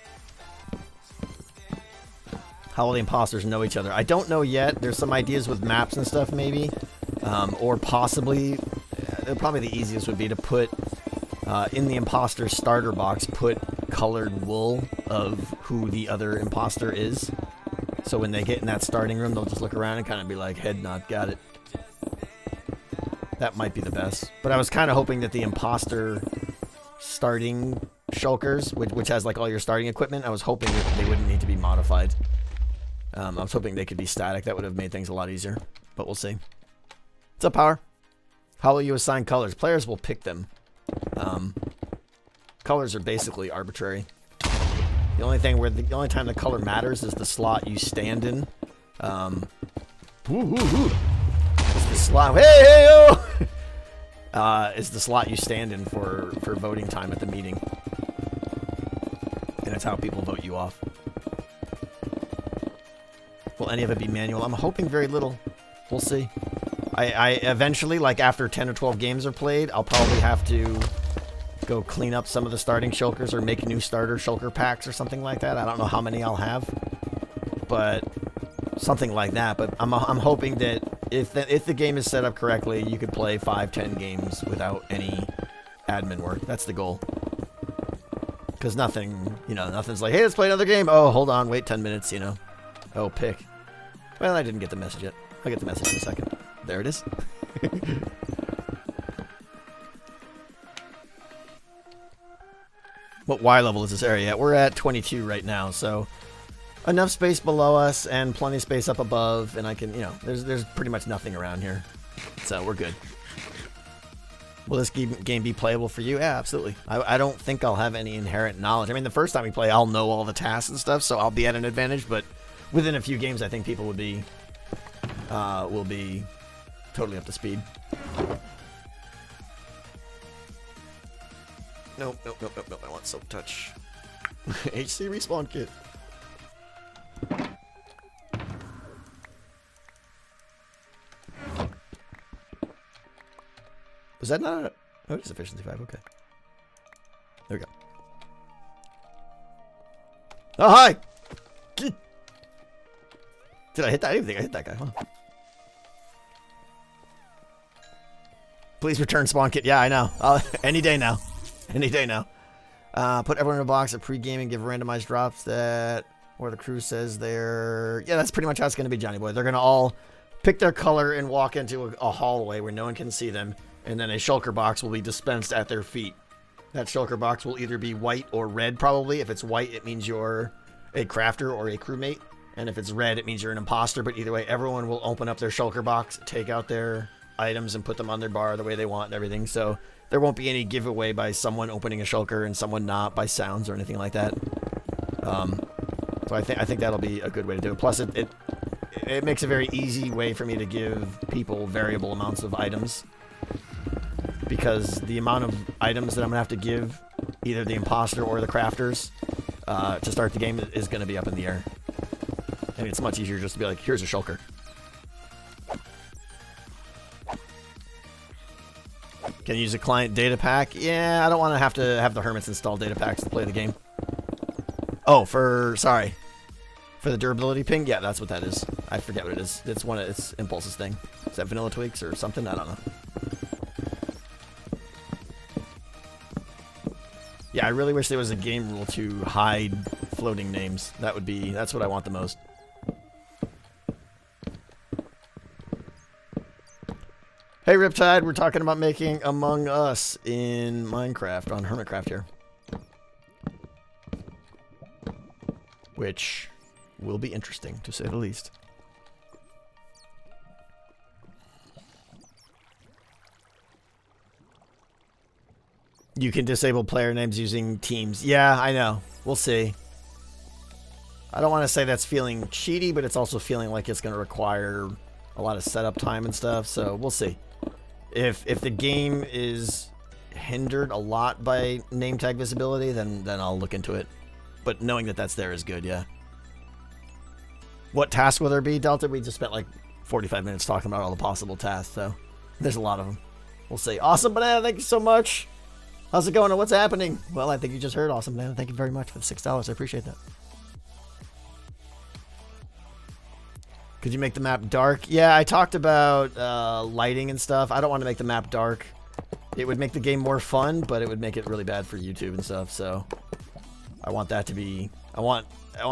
How will the imposters know each other? I don't know yet. There's some ideas with maps and stuff, maybe. Or possibly, probably the easiest would be to put, in the imposter starter box, put colored wool of who the other imposter is. So when they get in that starting room, they'll just look around and kind of be like, head nod, got it. That might be the best. But I was kind of hoping that the imposter starting shulkers, which has like all your starting equipment, I was hoping that they wouldn't need to be modified. I was hoping they could be static. That would have made things a lot easier. But we'll see. What's up, Power? How will you assign colors? Players will pick them. Colors are basically arbitrary. The only time the color matters is the slot you stand in. It's the slot. Hey, is the slot you stand in for voting time at the meeting, and it's how people vote you off. Will any of it be manual? I'm hoping very little. We'll see. I eventually, like after 10 or 12 games are played, I'll probably have to go clean up some of the starting shulkers or make new starter shulker packs or something like that. I don't know how many I'll have, but something like that. But I'm hoping that if the game is set up correctly, you could play 5-10 games without any admin work. That's the goal. Because nothing's like, hey, let's play another game. Oh, hold on, wait 10 minutes, you know. Oh, pick. Well, I didn't get the message yet. I'll get the message in a second. There it is. What Y level is this area at? We're at 22 right now, so enough space below us and plenty of space up above, and I can, there's pretty much nothing around here. So we're good. Will this game be playable for you? Yeah, absolutely. I don't think I'll have any inherent knowledge. I mean, the first time we play, I'll know all the tasks and stuff, so I'll be at an advantage, but within a few games, I think people will be totally up to speed. Nope. I want silk touch. HC respawn kit. Was that not a... Oh, it is efficiency 5. Okay. There we go. Oh, hi! Did I hit that? I didn't think I hit that guy, huh? Please return spawn kit. Yeah, I know. Any day now. Any day now. Put everyone in a box at pre-gaming, give randomized drops that... Where the crew says they're... Yeah, that's pretty much how it's going to be, Johnny Boy. They're going to all pick their color and walk into a hallway where no one can see them. And then a shulker box will be dispensed at their feet. That shulker box will either be white or red, probably. If it's white, it means you're a crafter or a crewmate. And if it's red, it means you're an imposter. But either way, everyone will open up their shulker box, take out their items, and put them on their bar the way they want and everything. So there won't be any giveaway by someone opening a shulker and someone not by sounds or anything like that. So I think that'll be a good way to do it. Plus, it makes a very easy way for me to give people variable amounts of items. Because the amount of items that I'm going to have to give either the imposter or the crafters to start the game is going to be up in the air. And it's much easier just to be like, here's a shulker. Can you use a client data pack? Yeah, I don't want to have the hermits install data packs to play the game. Oh, for the durability ping? Yeah, that's what that is. I forget what it is. It's one of its Impulse's thing. Is that vanilla tweaks or something? I don't know. Yeah, I really wish there was a game rule to hide floating names. That's what I want the most. Hey Riptide, we're talking about making Among Us in Minecraft on Hermitcraft here. Which will be interesting, to say the least. You can disable player names using teams. Yeah, I know. We'll see. I don't want to say that's feeling cheaty, but it's also feeling like it's going to require a lot of setup time and stuff, so we'll see. If the game is hindered a lot by name tag visibility, then I'll look into it. But knowing that that's there is good, yeah. What task will there be, Delta? We just spent like 45 minutes talking about all the possible tasks, so there's a lot of them. We'll see. Awesome Banana, thank you so much. How's it going and what's happening? Well, I think you just heard Awesome Banana. Thank you very much for the $6. I appreciate that. Could you make the map dark? Yeah, I talked about lighting and stuff. I don't want to make the map dark. It would make the game more fun, but it would make it really bad for YouTube and stuff. So I want that to be... I want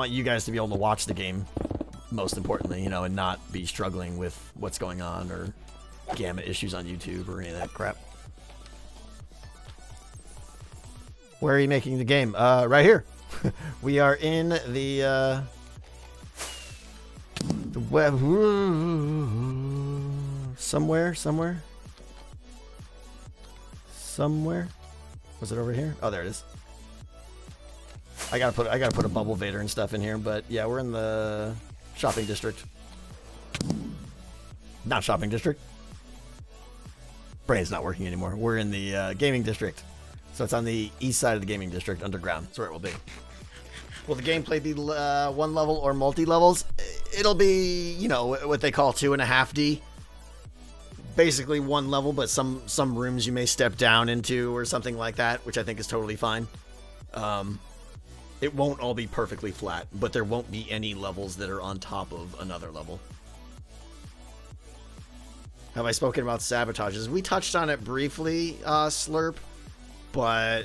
you guys to be able to watch the game, most importantly, you know, and not be struggling with what's going on or gamma issues on YouTube or any of that crap. Where are you making the game? Right here. We are in the web. Somewhere. Was it over here? Oh, there it is. I gotta put a bubble vader and stuff in here, but yeah, we're in the shopping district. Not shopping district. Brain's not working anymore. We're in the gaming district. So it's on the east side of the gaming district, underground. That's where it will be. Will the gameplay be one level or multi-levels? It'll be, you know, what they call 2.5D. Basically one level, but some rooms you may step down into or something like that, which I think is totally fine. It won't all be perfectly flat, but there won't be any levels that are on top of another level. Have I spoken about sabotages? We touched on it briefly, Slurp, but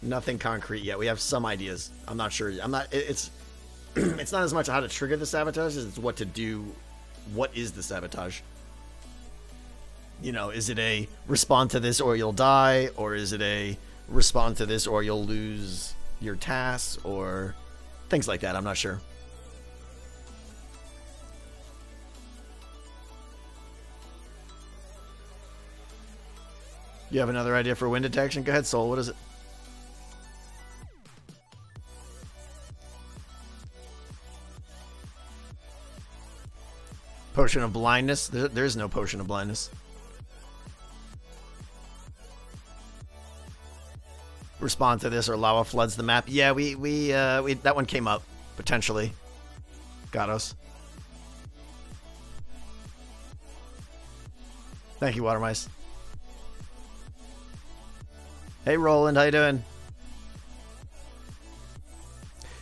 nothing concrete yet. We have some ideas. I'm not sure. It's it's not as much how to trigger the sabotage as it's what to do. What is the sabotage? You know, is it a respond to this or you'll die, or is it a respond to this or you'll lose your tasks, or things like that? I'm not sure. You have another idea for wind detection? Go ahead, Soul. What is it? Potion of blindness? There is no potion of blindness. respond to this or lava floods the map. Yeah, we that one came up potentially. Got us. Thank you, Water Mice. Hey, Roland, how you doing?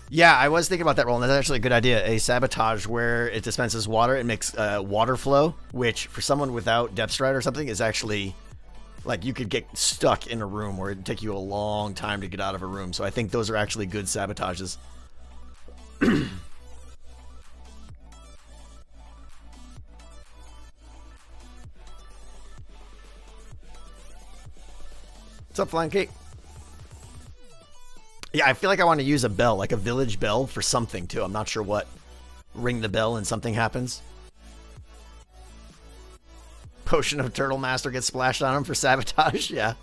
Yeah, I was thinking about that, Roland. That's actually a good idea. A sabotage where it dispenses water and makes water flow, which for someone without depth stride or something is actually, like, you could get stuck in a room where it'd take you a long time to get out of a room. So I think those are actually good sabotages. What's up, Flying Cake? Yeah, I feel like I want to use a bell, like a village bell for something, too. I'm not sure what. Ring the bell and something happens. Potion of Turtle Master gets splashed on him for sabotage. Yeah.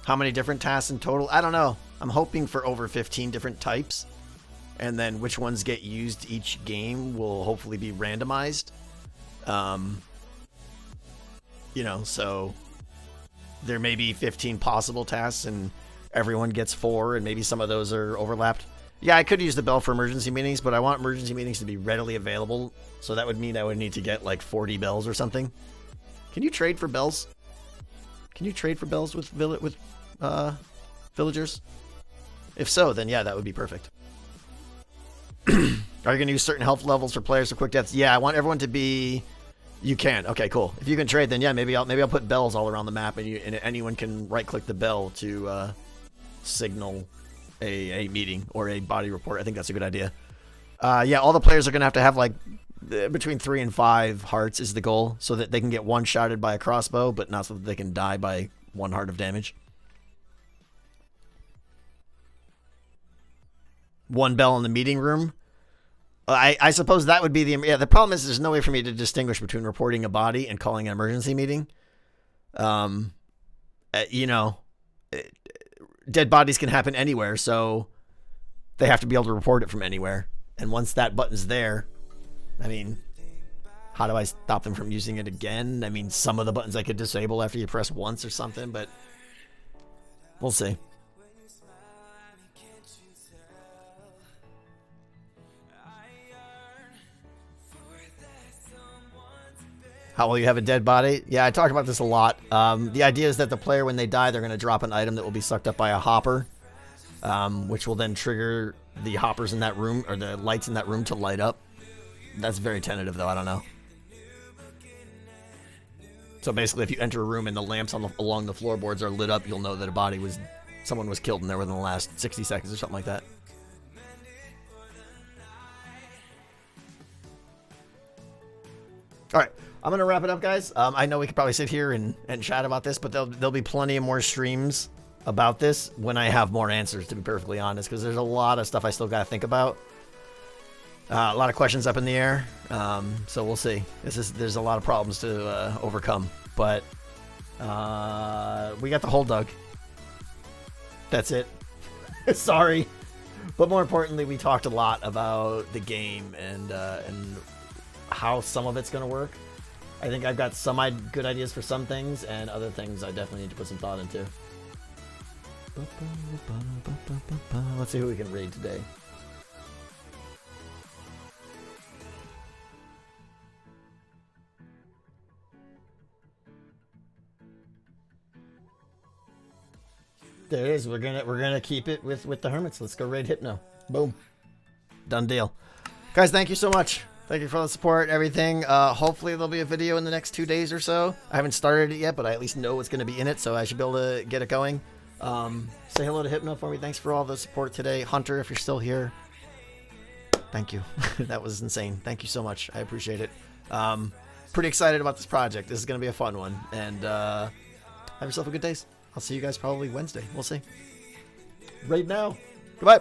How many different tasks in total? I don't know. I'm hoping for over 15 different types. And then which ones get used each game will hopefully be randomized. You know, so there may be 15 possible tasks and everyone gets 4 and maybe some of those are overlapped. Yeah, I could use the bell for emergency meetings, but I want emergency meetings to be readily available. So that would mean I would need to get like 40 bells or something. Can you trade for bells? Can you trade for bells with villagers? If so, then yeah, that would be perfect. Are you going to use certain health levels for players for quick deaths? Yeah, I want everyone to be... You can. Okay, cool. If you can trade, then yeah, maybe I'll put bells all around the map, and anyone can right-click the bell to signal a meeting or a body report. I think that's a good idea. Yeah, all the players are gonna have like between 3 and 5 hearts is the goal, so that they can get one-shotted by a crossbow, but not so that they can die by 1 heart of damage. 1 bell in the meeting room. I suppose that would be the... Yeah, the problem is there's no way for me to distinguish between reporting a body and calling an emergency meeting. You know, dead bodies can happen anywhere, so they have to be able to report it from anywhere. And once that button's there, I mean, how do I stop them from using it again? I mean, some of the buttons I could disable after you press once or something, but we'll see. How will you have a dead body? Yeah, I talked about this a lot. The idea is that the player, when they die, they're going to drop an item that will be sucked up by a hopper, which will then trigger the hoppers in that room, or the lights in that room to light up. That's very tentative, though. I don't know. So basically, if you enter a room and the lamps along the floorboards are lit up, you'll know that someone was killed in there within the last 60 seconds or something like that. All right. I'm going to wrap it up, guys. I know we could probably sit here and chat about this, but there'll be plenty of more streams about this when I have more answers, to be perfectly honest, because there's a lot of stuff I still got to think about. A lot of questions up in the air, so we'll see. There's a lot of problems to overcome, but we got the hole dug. That's it. Sorry. But more importantly, we talked a lot about the game and how some of it's going to work. I think I've got some good ideas for some things, and other things I definitely need to put some thought into. Let's see who we can raid today. There it is. We're gonna keep it with the hermits. Let's go raid Hypno. Boom. Done deal. Guys, thank you so much. Thank you for the support, everything. Hopefully there'll be a video in the next 2 days or so. I haven't started it yet, but I at least know what's going to be in it, so I should be able to get it going. Say hello to Hypno for me. Thanks for all the support today. Hunter, if you're still here, thank you. That was insane. Thank you so much. I appreciate it. Pretty excited about this project. This is going to be a fun one. And have yourself a good day. I'll see you guys probably Wednesday. We'll see. Right now. Goodbye.